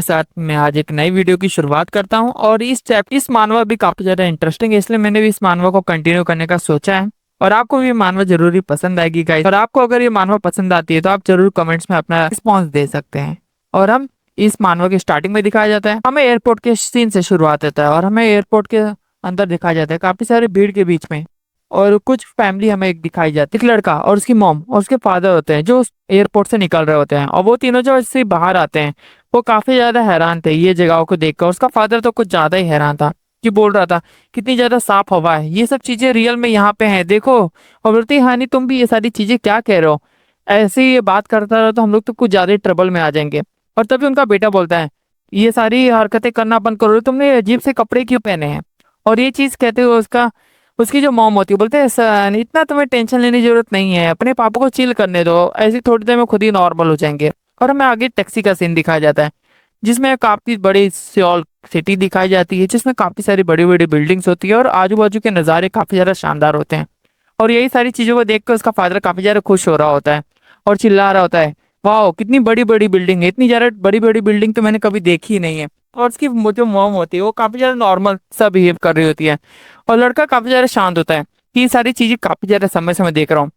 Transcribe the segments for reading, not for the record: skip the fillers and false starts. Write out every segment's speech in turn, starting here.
साथ मैं आज एक नई वीडियो की शुरुआत करता हूं और इस मानवा भी काफी ज्यादा इंटरेस्टिंग है, इसलिए मैंने भी इस मानवा को कंटिन्यू करने का सोचा है। और आपको भी ये मानवा जरूरी पसंद आएगी गाइस। और आपको अगर ये मानवा पसंद आती है तो आप जरूर कमेंट्स में अपना रिस्पॉन्स दे सकते हैं। और हम इस मानवा की स्टार्टिंग में दिखाया जाता है, हमें एयरपोर्ट के सीन से शुरुआत होता है और हमें एयरपोर्ट के अंदर दिखाया जाता है काफी सारी भीड़ के बीच में। और कुछ फैमिली हमें एक दिखाई जाती है, एक लड़का और उसकी मॉम और उसके फादर होते हैं जो एयरपोर्ट से निकल रहे होते हैं। और वो तीनों जो इससे बाहर आते हैं वो काफी ज्यादा हैरान थे ये जगहों को देखकर। उसका फादर तो कुछ ज्यादा ही हैरान था कि बोल रहा था कितनी ज्यादा साफ हवा है, ये सब चीजें रियल में यहाँ पे हैं देखो। और बोलती हानि तुम भी ये सारी चीजें क्या कह रहे हो, ऐसे ही ये बात करता रहो तो हम लोग तो कुछ ज्यादा ही ट्रबल में आ जाएंगे। और तभी उनका बेटा बोलता है ये सारी हरकतें करना बंद करो, तुमने अजीब से कपड़े क्यों पहने हैं। और ये चीज कहते हुए उसका उसकी जो मॉम होती है बोलते हैं "सन, इतना तुम्हें टेंशन लेने की जरूरत नहीं है, अपने पापा को चिल करने दो, ऐसी थोड़ी देर में खुद ही नॉर्मल हो जाएंगे। और हमें आगे टैक्सी का सीन दिखाया जाता है जिसमें काफी बड़ी सियोल सिटी दिखाई जाती है, जिसमें काफी सारी बड़ी बड़ी बिल्डिंग्स होती है और आजू बाजू के नज़ारे काफी ज्यादा शानदार होते हैं। और यही सारी चीजों को देखकर उसका फादर काफी ज्यादा खुश हो रहा होता है और चिल्ला रहा होता है वाह कितनी बड़ी बड़ी बिल्डिंग है, इतनी ज्यादा बड़ी बड़ी बिल्डिंग तो मैंने कभी देखी ही नहीं है। और उसकी जो मॉम होती है वो काफी ज्यादा नॉर्मल सा बिहेव कर रही होती है और लड़का काफी ज्यादा शांत होता है कि ये सारी चीजें काफी ज्यादा समय से मैं देख रहा हूँ।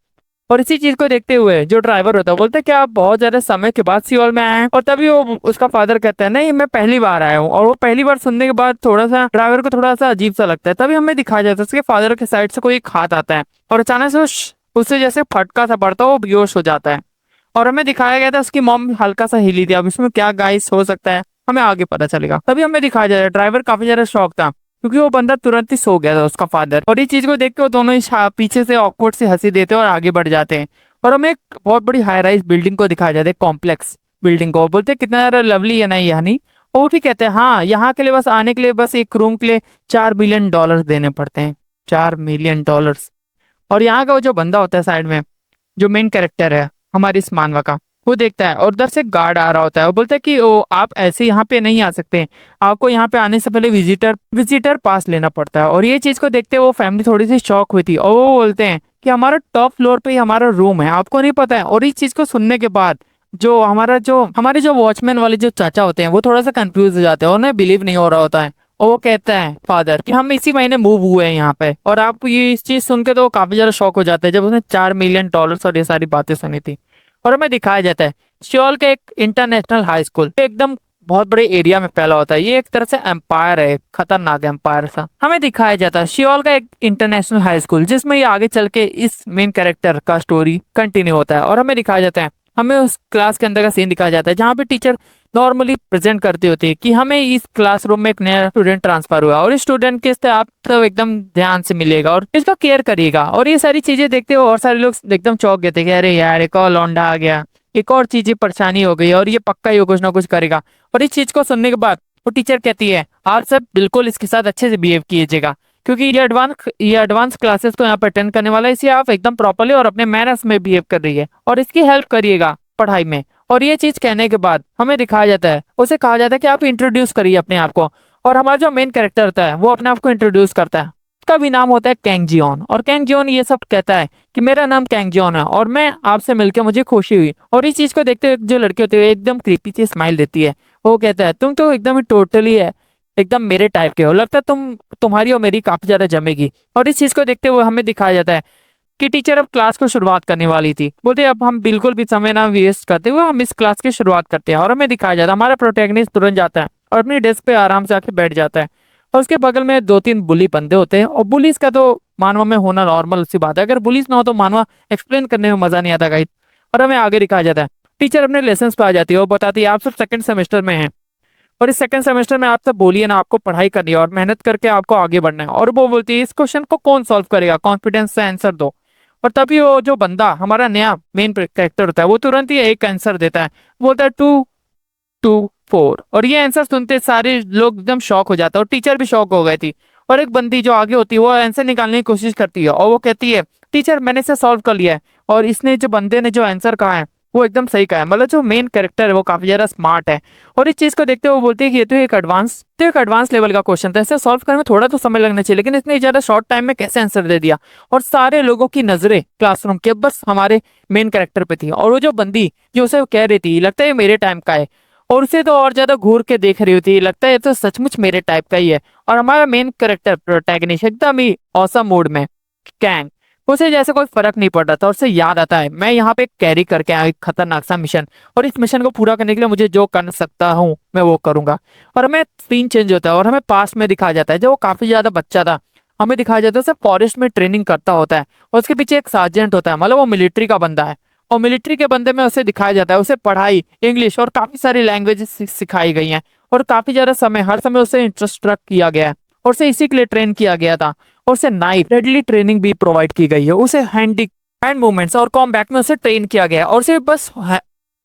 और इसी चीज को देखते हुए जो ड्राइवर होता है बोलता है कि आप बहुत ज्यादा समय के बाद सियोल में आए हैं। और तभी वो उसका फादर कहता है नहीं मैं पहली बार आया हूँ। और वो पहली बार सुनने के बाद थोड़ा सा ड्राइवर को थोड़ा सा अजीब सा लगता है। तभी हमें दिखाया जाता है उसके फादर के साइड से कोई एक हाथ आता है और अचानक से उससे जैसे फटका सा पड़ता है, वो बेहोश हो जाता है। और हमें दिखाया गया था उसकी मॉम हल्का सा हिली थी। अब इसमें क्या गाइस हो सकता है हमें आगे पता चलेगा। तभी हमें दिखाया जाता है ड्राइवर काफी ज्यादा शौक था क्योंकि वो बंदा तुरंत ही सो गया था उसका फादर। और इस चीज को देख के वो दोनों ही पीछे से ऑकवर्ड से हंसी देते हैं और आगे बढ़ जाते हैं। और हमें एक बहुत बड़ी हाई राइज बिल्डिंग को दिखाया जाता है, कॉम्प्लेक्स बिल्डिंग को। बोलते हैं कितना ज्यादा लवली है ना ये हनी। और वो ठीक कहते हैं हाँ यहाँ के लिए बस आने के लिए बस एक रूम के लिए $4 मिलियन देने पड़ते हैं, $4 मिलियन। और यहाँ का वो जो बंदा होता है साइड में जो मेन कैरेक्टर है हमारी इस मानवा का, वो देखता है और उधर से गार्ड आ रहा होता है। वो बोलता है कि ओ आप ऐसे यहाँ पे नहीं आ सकते, आपको यहाँ पे आने से पहले विजिटर पास लेना पड़ता है। और ये चीज को देखते हुए वो फैमिली थोड़ी सी शॉक हुई थी और वो बोलते हैं कि हमारा टॉप फ्लोर पे ही हमारा रूम है, आपको नहीं पता है। और इस चीज को सुनने के बाद जो हमारे जो वॉचमैन वाले जो चाचा होते हैं वो थोड़ा सा कंफ्यूज हो जाते हैं और उन्हें बिलीव नहीं हो रहा होता है। और वो कहता है फादर कि हम इसी महीने मूव हुए हैं यहाँ पे। और आप ये इस चीज सुन के तो काफी ज्यादा शॉक हो जाते हैं जब उसने $4 मिलियन और ये सारी बातें सुनी थी। और हमें दिखाया जाता है सियोल का एक इंटरनेशनल हाई स्कूल एकदम बहुत बड़े एरिया में फैला होता है। ये एक तरह से एम्पायर है, खतरनाक एम्पायर सा हमें दिखाया जाता है सियोल का एक इंटरनेशनल हाई स्कूल, जिसमें ये आगे चल के इस मेन कैरेक्टर का स्टोरी कंटिन्यू होता है। और हमें दिखाया जाता है हमें उस क्लास के अंदर का सीन दिखाया जाता है जहाँ पे टीचर नॉर्मली प्रेजेंट करती होती है कि हमें इस क्लासरूम में एक नया स्टूडेंट ट्रांसफर हुआ और इस स्टूडेंट के साथ आप तो एकदम ध्यान से मिलेगा और इसका केयर करिएगा। और ये सारी चीजें देखते हो और सारे लोग एकदम चौंक गए थे कि अरे यार एक और लौंडा आ गया, एक और चीजें परेशानी हो गई और ये पक्का ही कुछ ना कुछ करेगा। और इस चीज को सुनने के बाद वो टीचर कहती है आप सब बिल्कुल इसके साथ अच्छे से बिहेव कीजिएगा क्योंकि ये एडवांस क्लासेस को यहाँ पर अटेंड करने वाला है, इसलिए आप एकदम प्रॉपर्ली और अपने मैनर्स में बिहेव कर रही है और इसकी हेल्प करिएगा पढ़ाई में। और ये चीज कहने के बाद हमें दिखाया जाता है, उसे कहा जाता है कि आप इंट्रोड्यूस करिए अपने आप को। और हमारा जो मेन कैरेक्टर होता है वो अपने आप को इंट्रोड्यूस करता है। उसका भी नाम होता है कैंग जियोन। और कैंग जियोन ये सब कहता है कि मेरा नाम कैंग जियोन है और मैं आपसे मिलकर मुझे खुशी हुई। और इस चीज को देखते हुए जो लड़की होती है एकदम क्रीपी सी स्माइल देती है। वो कहता है तुम तो एकदम टोटली है एकदम मेरे टाइप के हो, लगता है तुम्हारी और मेरी काफी ज्यादा जमेगी। और इस चीज को देखते हुए हमें दिखाया जाता है कि टीचर अब क्लास को शुरुआत करने वाली थी। बोलते अब हम बिल्कुल भी समय ना वेस्ट करते हुए हम इस क्लास की शुरुआत करते हैं। और हमें दिखाया जाता है हमारा प्रोटैगनिस्ट तुरंत जाता है और अपनी डेस्क पे आराम से आके बैठ जाता है। और उसके बगल में 2-3 बुली बंदे होते हैं। और बुलीज का तो मानवा में होना नॉर्मल सी बात है, अगर बुलीज ना हो तो मानवा एक्सप्लेन करने में मजा नहीं आता गाइस। और हमें आगे दिखाया जाता है टीचर अपने लेसन पे आ जाती है और बताती है आप सब सेकंड सेमेस्टर में हैं और इस सेकंड सेमेस्टर में आप सब बोलिए ना, आपको पढ़ाई करनी है और मेहनत करके आपको आगे बढ़ना है। और वो बोलती है इस क्वेश्चन को कौन सॉल्व करेगा, कॉन्फिडेंस से आंसर दो। और तभी वो जो बंदा हमारा नया मेन कैरेक्टर होता है वो तुरंत ही एक आंसर देता है, बोलता है 2 2 4। और ये आंसर सुनते सारे लोग एकदम शॉक हो जाता है और टीचर भी शॉक हो गई थी। और एक बंदी जो आगे होती है वो आंसर निकालने की कोशिश करती है और वो कहती है टीचर मैंने इसे सॉल्व कर लिया है। और इसने जो बंदे ने जो आंसर कहा है वो एकदम सही कहा है, मतलब जो मेन कैरेक्टर है वो काफी ज्यादा स्मार्ट है। और इस चीज को देखते हुए वो बोलती है कि ये तो एक एडवांस लेवल का क्वेश्चन था, इसे सॉल्व करने में थोड़ा तो समय लगना चाहिए, लेकिन इतने ज्यादा शॉर्ट टाइम में कैसे आंसर दे दिया। और सारे लोगों की नजरें क्लासरूम के बस हमारे मेन कैरेक्टर पे थी। और वो जो बंदी जो उसे कह रही थी लगता है ये मेरे टाइम का है, और उसे तो और ज्यादा घूर के देख रही होती है, लगता है ये तो सचमुच मेरे टाइप का ही है। और हमारा मेन कैरेक्टर प्रोटैगनिस्ट एकदम ही औसम मूड में, कैंग, उसे जैसे कोई फर्क नहीं पड़ रहा था। और उसे याद आता है मैं यहाँ पे कैरी करके आया एक खतरनाक सा मिशन, और इस मिशन को पूरा करने के लिए मुझे जो कर सकता हूँ मैं वो करूंगा। और हमें सीन चेंज होता है और हमें पास में दिखाया जाता है जब वो काफी ज्यादा बच्चा था। हमें दिखाया जाता है उसे फॉरेस्ट में ट्रेनिंग करता होता है, और उसके पीछे एक सार्जेंट होता है, मतलब वो मिलिट्री का बंदा है। और मिलिट्री के बंदे में उसे दिखाया जाता है उसे पढ़ाई, इंग्लिश और काफी सारी लैंग्वेजेस सिखाई गई हैं। और काफी ज्यादा समय, हर समय उसे इंटरेस्ट रख किया गया है, और उसे इसी के लिए ट्रेन किया गया था। और उसे नाइफ डेडली ट्रेनिंग भी प्रोवाइड की गई है। उसे हैंड मूवमेंट्स और कॉम्बैट में उसे ट्रेन किया गया है। और सिर्फ बस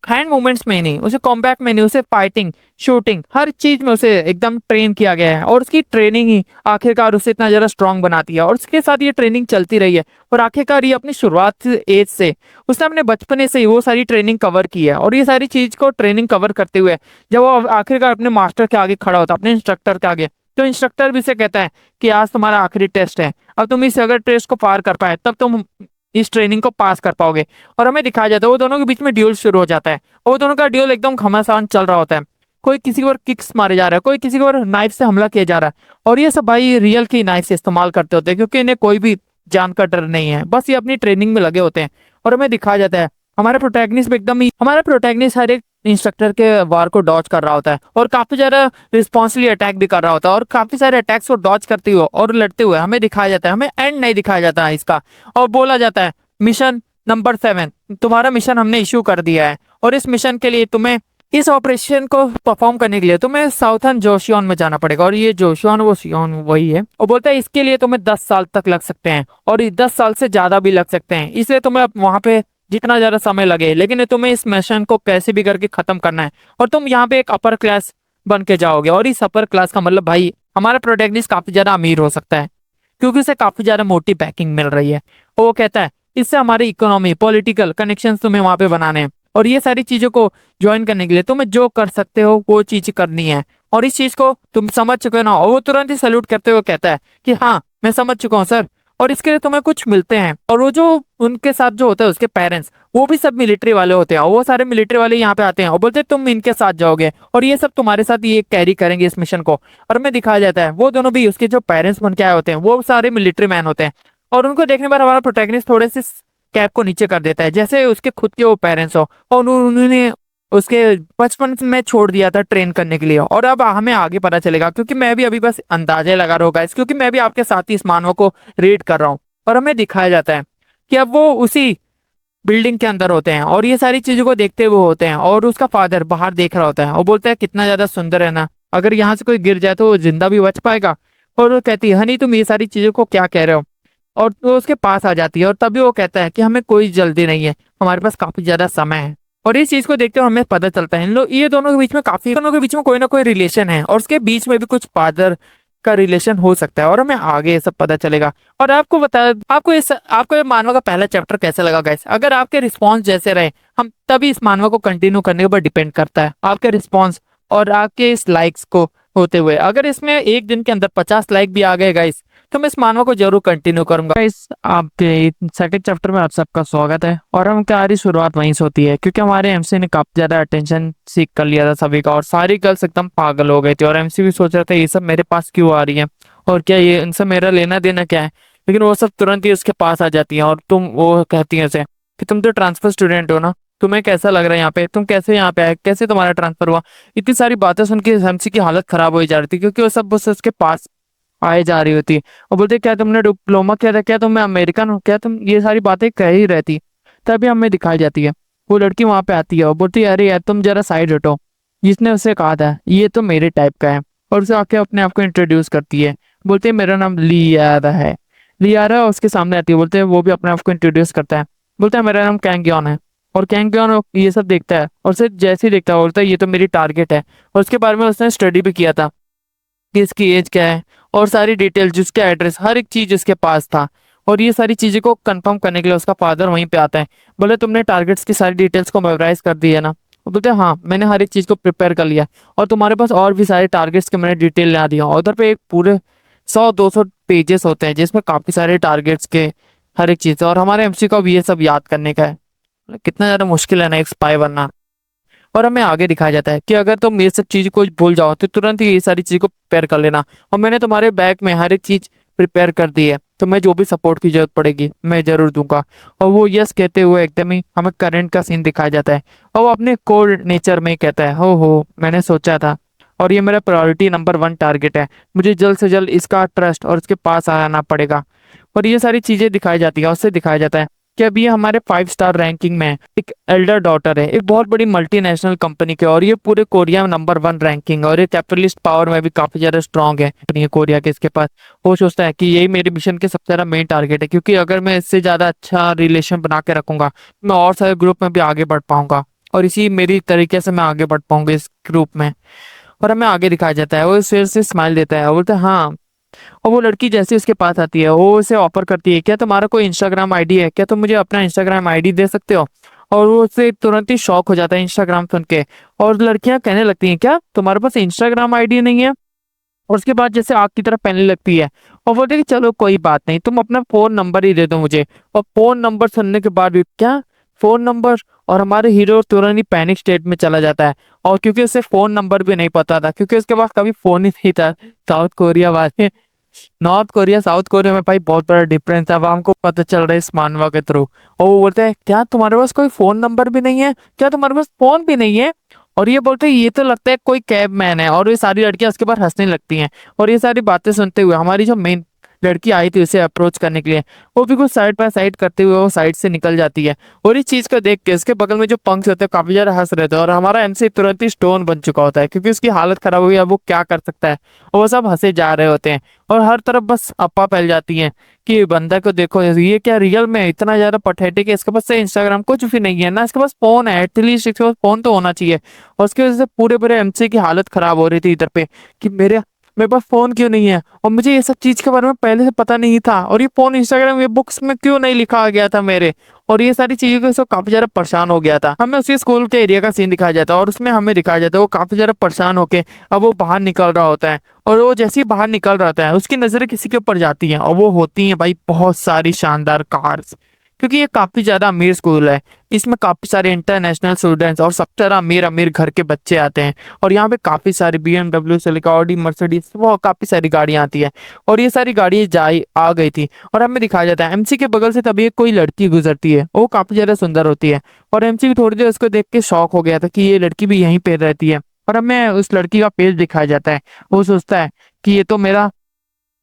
हैंड मूवमेंट्स में ही नहीं, उसे कॉम्बैट में नहीं, उसे फाइटिंग, शूटिंग, हर चीज में उसे एकदम ट्रेन किया गया है। और उसकी ट्रेनिंग ही आखिरकार उसे इतना ज्यादा स्ट्रांग बनाती है। और उसके साथ ये ट्रेनिंग चलती रही है, और आखिरकार ये अपनी शुरुआत एज से, उसने अपने बचपने से ही वो सारी ट्रेनिंग कवर की है। और ये सारी चीज को ट्रेनिंग कवर करते हुए जब वो आखिरकार अपने मास्टर के आगे खड़ा होता है, अपने इंस्ट्रक्टर के आगे, तो इंस्ट्रक्टर भी से कहता है कि आज तुम्हारा आखिरी टेस्ट है, अब तुम इस अगर टेस्ट को पार कर पाए तब तुम इस ट्रेनिंग को पास कर पाओगे। और हमें दिखाया जाता है वो दोनों के बीच में ड्यूल शुरू हो जाता है, और वो दोनों का ड्यूल एकदम घमासान चल रहा होता है। कोई किसी को किक्स मारे जा रहा है, कोई किसी को नाइफ से हमला किया जा रहा है। और ये सब भाई रियल की नाइफ से इस्तेमाल करते होते हैं, क्योंकि इन्हें कोई भी जान का डर नहीं है, बस ये अपनी ट्रेनिंग में लगे होते हैं। और हमें दिखाया जाता है हमारा प्रोटैगनिस्ट हर एक इंस्ट्रक्टर के वार को डॉज कर रहा होता है, और काफी ज्यादा रिस्पॉन्सिबली अटैक भी कर रहा होता है। और काफी सारे अटैक्स को डॉज करते हुए और लड़ते हुए हमें दिखाया जाता है, हमें एंड नहीं दिखाया जाता है इसका। और बोला जाता है मिशन नंबर 7, तुम्हारा मिशन हमने इश्यू कर दिया है, और इस मिशन के लिए तुम्हें, इस ऑपरेशन को परफॉर्म करने के लिए तुम्हें साउथर्न जोशियन में जाना पड़ेगा। और ये जोशियन वो सियोन वही है। और बोलता है इसके लिए तुम्हें 10 साल तक लग सकते हैं, और ये 10 साल से ज्यादा भी लग सकते हैं, इसलिए तुम्हें वहां पे जितना ज्यादा समय लगे, लेकिन तुम्हें इस मिशन को कैसे भी करके खत्म करना है। और तुम यहाँ पे एक अपर क्लास बन के जाओगे, और इस अपर क्लास का मतलब भाई हमारा प्रोटैगनिस्ट काफी ज्यादा अमीर हो सकता है, क्योंकि उसे काफी ज्यादा मोटी बैकिंग मिल रही है। और वो कहता है इससे हमारी इकोनॉमी, पॉलिटिकल कनेक्शन तुम्हें वहां पे बनाने हैं, और ये सारी चीजों को ज्वाइन करने के लिए तुम्हें जो कर सकते हो वो चीज करनी है। और इस चीज को तुम समझ चुके हो ना। और वो तुरंत ही सैल्यूट करते हुए कहता है कि हाँ मैं समझ चुका हूँ सर, और इसके लिए तुम्हें कुछ मिलते हैं। और वो जो उनके साथ जो होता है उसके पेरेंट्स, वो भी सब मिलिट्री वाले होते हैं, और वो सारे मिलिट्री वाले यहाँ पे आते हैं और बोलते हैं तुम इनके साथ जाओगे, और ये सब तुम्हारे साथ ये कैरी करेंगे इस मिशन को। और हमें दिखाया जाता है वो दोनों भी, उसके जो पेरेंट्स बन के आए होते हैं वो सारे मिलिट्री मैन होते हैं। और उनको देखने पर हमारा प्रोटैगनिस्ट थोड़े से कैप को नीचे कर देता है, जैसे उसके खुद के वो पेरेंट्स हो, और उन्होंने उसके बचपन में छोड़ दिया था ट्रेन करने के लिए। और अब हमें आगे पता चलेगा, क्योंकि मैं भी अभी बस अंदाजा लगा रहा होगा, क्योंकि मैं भी आपके साथ ही इस मानव को रीड कर रहा हूँ। और हमें दिखाया जाता है कि अब वो उसी बिल्डिंग के अंदर होते हैं, और ये सारी चीजों को देखते हुए होते हैं। और उसका फादर बाहर देख रहा होता है, और बोलता है कितना ज्यादा सुंदर है ना, अगर यहाँ से कोई गिर जाए तो वो जिंदा भी बच पाएगा। और वो कहती है हनी तुम ये सारी चीजों को क्या कह रहे हो। और वो उसके पास आ जाती है, और तभी वो कहता है कि हमें कोई जल्दी नहीं है, हमारे पास काफी ज्यादा समय है। और इस चीज को देखते हुए हमें पता चलता है इन लोग, ये दोनों के बीच में दोनों के बीच में कोई ना कोई रिलेशन है, और उसके बीच में भी कुछ फादर का रिलेशन हो सकता है। और हमें आगे ये सब पता चलेगा। और आपको ये मानवा का पहला चैप्टर कैसा लगा गाइस? अगर आपके रिस्पॉन्स जैसे रहे, हम तभी इस मानवा को कंटिन्यू करने के ऊपर डिपेंड करता है, आपके रिस्पॉन्स और आपके इस लाइक्स को होते हुए। अगर इसमें एक दिन के अंदर 50 लाइक भी आ गए गाइस, तो मैं इस मानवा को जरूर कंटिन्यू करूंगा। इस आपके सेकंड चैप्टर में आप सबका स्वागत है। और हम हमारी शुरुआत वहीं से होती है, क्योंकि हमारे एमसी ने काफी ज्यादा अटेंशन सीख कर लिया था सभी का, और सारी गर्ल्स एकदम पागल हो गई थी। और एमसी भी सोच रहा था ये सब मेरे पास क्यों आ रही है, और क्या ये इनसे मेरा लेना देना क्या है। लेकिन वो सब तुरंत ही उसके पास आ जाती है, और वो कहती है उसे कि तुम तो ट्रांसफर स्टूडेंट हो ना, तुम्हें कैसा लग रहा है यहाँ पे, तुम कैसे यहाँ पे आए, कैसे तुम्हारा ट्रांसफर हुआ। इतनी सारी बातें सुन के एमसी की हालत खराब हो जा रही थी, क्योंकि वो सब बस उसके पास आए जा रही होती। और बोलते क्या तुमने डिप्लोमा किया था, क्या तुम अमेरिकन हो, क्या तुम, ये सारी बातें कह ही रहती। तभी हमें दिखाई जाती है वो लड़की वहां पे आती है और बोलती है अरे यार तुम जरा साइड हटो। जिसने उसे कहा था ये तो मेरे टाइप का है, और उसे आके अपने आप को इंट्रोड्यूस करती है। बोलते है मेरा नाम लियारा है। लियारा उसके सामने आती है, बोलते है वो भी अपने आप को इंट्रोड्यूस करता है। बोलता है मेरा नाम कैंगयोन है। और कैंगयोन ये सब देखता है, और उसे जैसे ही देखता है बोलता है ये तो मेरी टारगेट है। और उसके बारे में उसने स्टडी भी किया था कि इसकी एज क्या है, और सारी डिटेल, जिसके एड्रेस, हर एक चीज उसके पास था। और ये सारी चीजें को कंफर्म करने के लिए उसका फादर वहीं पे आता है। बोले तुमने टारगेट्स की सारी डिटेल्स को मेमोराइज कर दी है ना। वो बोलते हैं हाँ मैंने हर एक चीज को प्रिपेयर कर लिया, और तुम्हारे पास और भी सारे टारगेट्स के मैंने डिटेल ला दिया। और उधर पे एक पूरे 100-200 पेजेस होते हैं, जिसमें काफी सारे टारगेट्स के हर एक चीज है। और हमारे एमसी को भी ये सब याद करने का है। कितना ज्यादा मुश्किल है ना एक स्पाई बनना। और हमें आगे दिखाया जाता है कि अगर तुम ये सब चीज को भूल जाओ तो तुरंत ही ये सारी चीज को प्रिपेयर कर लेना, और मैंने तुम्हारे बैग में हर एक चीज प्रिपेयर कर दी है, तो मैं जो भी सपोर्ट की जरूरत पड़ेगी मैं जरूर दूंगा। और वो यस कहते हुए एकदम ही हमें करंट का सीन दिखाया जाता है, और वो अपने कोल्ड नेचर में कहता है, हो मैंने सोचा था, और ये मेरा प्रायोरिटी नंबर 1 टारगेट है, मुझे जल्द से जल्द इसका ट्रस्ट और इसके पास आना पड़ेगा। और ये सारी चीजें दिखाई जाती है, उससे दिखाया जाता है कि अभी ये हमारे 5 स्टार रैंकिंग में है। एक एल्डर डॉटर है एक बहुत बड़ी मल्टीनेशनल कंपनी के, और ये पूरे कोरिया में नंबर 1 रैंकिंग, और ये कैपिटलिस्ट पावर में भी काफी ज्यादा स्ट्रांग है अपनी ये कोरिया के। इसके पास वो सोचता है कि यही मेरे मिशन के सबसे ज्यादा मेन टारगेट है, क्योंकि अगर मैं इससे ज्यादा अच्छा रिलेशन बना के रखूंगा मैं और सारे ग्रुप में भी आगे बढ़ पाऊंगा, और इसी मेरी तरीके से मैं आगे बढ़ पाऊंगा इस ग्रुप में। और हमें आगे दिखाया जाता है वो इस फिर से स्माइल देता है और बोलता है हाँ। और वो लड़की जैसे उसके पास आती है वो उसे ऑफर करती है, क्या तुम्हारा कोई इंस्टाग्राम आईडी है, क्या तुम मुझे अपना इंस्टाग्राम आईडी दे सकते हो। और वो उससे तुरंत ही शॉक हो जाता है इंस्टाग्राम सुन के, और लड़कियां कहने लगती हैं क्या तुम्हारे पास इंस्टाग्राम आईडी नहीं है। और उसके बाद जैसे आग की तरह पहनने लगती है, और बोलते कि चलो कोई बात नहीं तुम अपना फोन नंबर ही दे दो मुझे। और फोन नंबर सुनने के बाद भी क्या फोन नंबर, और हमारे हीरो तुरंत ही पैनिक स्टेट में चला जाता है। और क्योंकि उसे फोन नंबर भी नहीं पता था, क्योंकि उसके पास कभी फोन ही नहीं था साउथ कोरिया वाले। नॉर्थ कोरिया साउथ कोरिया में भाई बहुत बड़ा डिफरेंस है, अब हमको पता चल रहा है इस मानवा के थ्रू। और वो बोलते हैं क्या तुम्हारे पास कोई फोन नंबर भी नहीं है, क्या तुम्हारे पास फोन भी नहीं है। और ये बोलते हैं ये तो लगता है कोई कैब मैन है, और ये सारी लड़कियां उसके बाद हंसने लगती हैं। और ये सारी बातें सुनते हुए हमारी जो मेन लड़की आई थी उसे अप्रोच करने के लिए, वो भी कुछ साइड बाय साइड करते हुए वो साइड से निकल जाती है। और इस चीज को देख के इसके बगल में जो पंक्स होते हैं काफी ज्यादा हंस रहे थे, और हमारा एमसी तुरंत ही स्टोन बन चुका होता है क्योंकि उसकी हालत खराब हुई है, अब वो क्या कर सकता है। और वो सब हंसे जा रहे होते हैं, और हर तरफ बस अप्पा फैल जाती है कि बंदा को देखो ये क्या रियल में इतना ज्यादा पथेटिक है, इसके पास से इंस्टाग्राम कुछ भी नहीं है ना, इसके पास फोन है, एटलीस्ट इसके पास फोन तो होना चाहिए। और उसकी वजह से पूरे पूरे एमसी की हालत खराब हो रही थी इधर पे कि मेरे पास फोन क्यों नहीं है, और मुझे ये सब चीज के बारे में पहले से पता नहीं था, और ये फोन इंस्टाग्राम ये बुक्स में क्यों नहीं लिखा गया था मेरे। और ये सारी चीजों को काफी ज्यादा परेशान हो गया था। हमें उसी स्कूल के एरिया का सीन दिखाया जाता है, और उसमें हमें दिखाया जाता है वो काफी ज्यादा परेशान होके अब वो बाहर निकल रहा होता है। और वो जैसे ही बाहर निकल रहा होता है उसकी नजरें किसी के ऊपर जाती हैं, और वो होती हैं भाई बहुत सारी शानदार कार्स, क्योंकि ये काफी ज्यादा अमीर स्कूल है। इसमें काफी सारे इंटरनेशनल स्टूडेंट्स और सबसे ज्यादा अमीर अमीर घर के बच्चे आते हैं, और यहाँ पे काफी सारी BMW से लेकर ऑडी मर्सिडीज वो काफी सारी गाड़ियां आती है। और ये सारी गाड़ी जाई आ गई थी, और हमें दिखाया जाता है एमसी के बगल से तभी एक कोई लड़की गुजरती है, वो काफी ज्यादा सुंदर होती है। और एमसी भी थोड़ी देर उसको देख के शौक हो गया था कि ये लड़की भी यहीं पे रहती है। और हमें उस लड़की का पेज दिखाया जाता है, वो सोचता है कि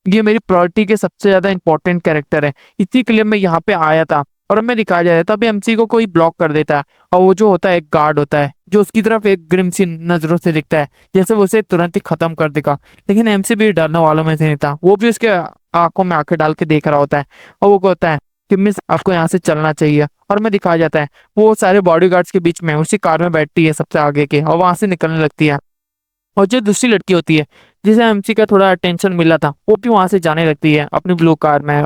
ये मेरी प्रायोरिटी के सबसे ज्यादा इंपॉर्टेंट कैरेक्टर है, इसी के लिए मैं यहाँ पे आया था। और हमें दिखाया जाता है तभी एमसी को कोई ब्लॉक कर देता है, और वो जो होता है एक गार्ड होता है जो उसकी तरफ एक ग्रिम सी नजरों से दिखता है जैसे वो उसे तुरंत ही खत्म कर देगा। लेकिन एमसी भी डरने वालों में से नहीं था, वो भी उसके आंखों में आंखें डाल के देख रहा होता है, और वो कहता है कि मिस आपको यहाँ से चलना चाहिए। और हमें दिखाया जाता है वो सारे बॉडीगार्ड्स के बीच में उसी कार में बैठती है सबसे आगे के, और वहां से निकलने लगती है। और जो दूसरी लड़की होती है जिसे एमसी का थोड़ा अटेंशन मिला था वो भी वहां से जाने लगती है अपनी ब्लू कार में,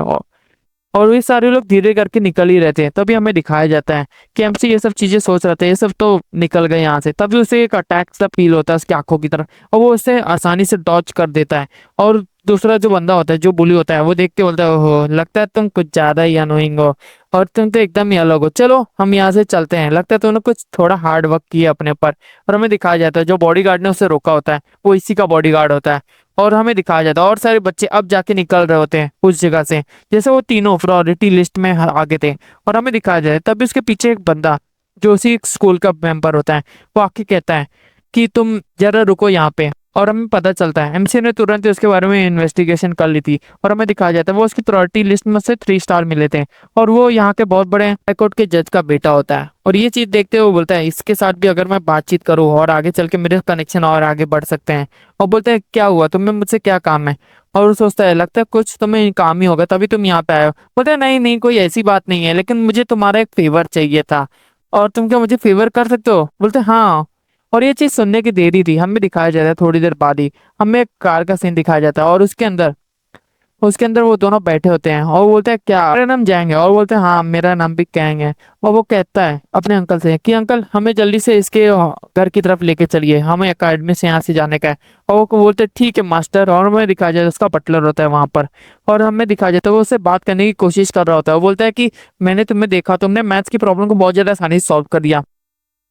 और ये सारे लोग धीरे करके निकल ही रहते हैं। तभी हमें दिखाया जाता है कि एमसी ये सब चीजें सोच रहे थे, ये सब तो निकल गए यहाँ से। तभी उसे एक अटैक सा फील होता है उसकी आंखों की तरफ, और वो उसे आसानी से डॉच कर देता है। और दूसरा जो बंदा होता है जो बुली होता है वो देख के बोलता है ओहो लगता है तुम कुछ ज्यादा ही अनोइंग हो, और तुम तो एकदम ही अलग हो, चलो हम यहाँ से चलते हैं, लगता है तुमने कुछ थोड़ा हार्ड वर्क किया अपने ऊपर। और हमें दिखाया जाता है जो बॉडीगार्ड ने उसे रोका होता है वो इसी का बॉडीगार्ड होता है। और हमें दिखाया जाता है और सारे बच्चे अब जाके निकल रहे होते हैं उस जगह से, जैसे वो तीनों प्रायोरिटी लिस्ट में आगे थे। और हमें दिखाया जाए तभी उसके पीछे एक बंदा जो उसी स्कूल का मेंबर होता है वो आके कहता है कि तुम जरा रुको यहाँ पे। और हमें पता चलता है एमसी ने तुरंत ही उसके बारे में इन्वेस्टिगेशन कर ली थी, और हमें दिखाया जाता है वो उसकी प्रायोरिटी लिस्ट में से 3 स्टार मिले थे, और वो यहाँ के बहुत बड़े हाईकोर्ट के जज का बेटा होता है। और ये चीज देखते हुए बोलता है इसके साथ भी अगर मैं बातचीत करूँ और आगे चल के मेरे कनेक्शन और आगे बढ़ सकते हैं। और बोलते हैं क्या हुआ तुम्हें मुझसे क्या काम है। और वो सोचता है लगता है कुछ तुम्हें काम ही होगा तभी तुम यहाँ पे आए हो। बोलते हैं नहीं नहीं कोई ऐसी बात नहीं है, लेकिन मुझे तुम्हारा एक फेवर चाहिए था, और तुम क्या मुझे फेवर कर सकते हो। बोलते हाँ। और ये चीज सुनने की देरी थी, हमें दिखाया जाता है थोड़ी देर बाद ही हमें एक कार का सीन दिखाया जाता है, और उसके अंदर वो दोनों बैठे होते हैं, और वो बोलते हैं क्या मेरा नाम जैंग है, और बोलते हैं हाँ मेरा नाम भी कैंग है। और वो कहता है अपने अंकल से कि अंकल हमें जल्दी से इसके घर की तरफ लेके चलिए, हमें एकेडमी से यहाँ से जाने का है। और वो बोलते हैं ठीक है मास्टर। और हमें दिखाया जाता है उसका बटलर होता है वहां पर, और हमें दिखाया जाता है वो उससे बात करने की कोशिश कर रहा होता है। वो बोलता है कि मैंने तुम्हें देखा, तुमने मैथ्स की प्रॉब्लम को बहुत ज्यादा आसानी से सॉल्व कर दिया,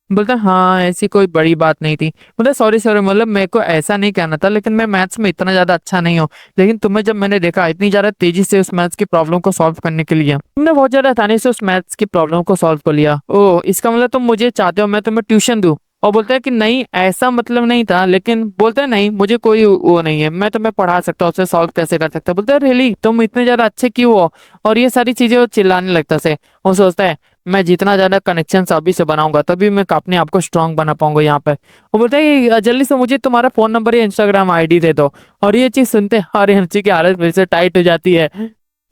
बोलता है हाँ ऐसी कोई बड़ी बात नहीं थी। बोलता सॉरी सॉरी, मतलब मेरे को ऐसा नहीं कहना था, लेकिन मैं मैथ्स में इतना ज्यादा अच्छा नहीं हूँ। लेकिन तुम्हें जब मैंने देखा इतनी ज्यादा तेजी से उस मैथ्स की प्रॉब्लम को सॉल्व करने के लिए, तुमने बहुत ज्यादा आसानी से उस मैथ्स की प्रॉब्लम को सॉल्व कर लिया। ओ इसका मतलब तुम मुझे चाहते हो मैं तुम्हें ट्यूशन दूं। और बोलता है कि नहीं ऐसा मतलब नहीं था, लेकिन बोलता है नहीं मुझे कोई वो नहीं है, मैं तुम्हें पढ़ा सकता हूँ, उसे सॉल्व कैसे कर सकता है। बोलता है रियली तुम इतने ज्यादा अच्छे क्यों हो, और ये सारी चीजें वो चिल्लाने लगता से। वो सोचता है मैं जितना ज्यादा कनेक्शन अभी से बनाऊंगा तभी मैं अपने आप को स्ट्रांग बना पाऊंगा यहाँ पे। वो बोलता है कि जल्दी से मुझे तुम्हारा फोन नंबर या इंस्टाग्राम आईडी दे दो। और ये चीज सुनते हमारे हंसी की हालत फिर से टाइट हो जाती है,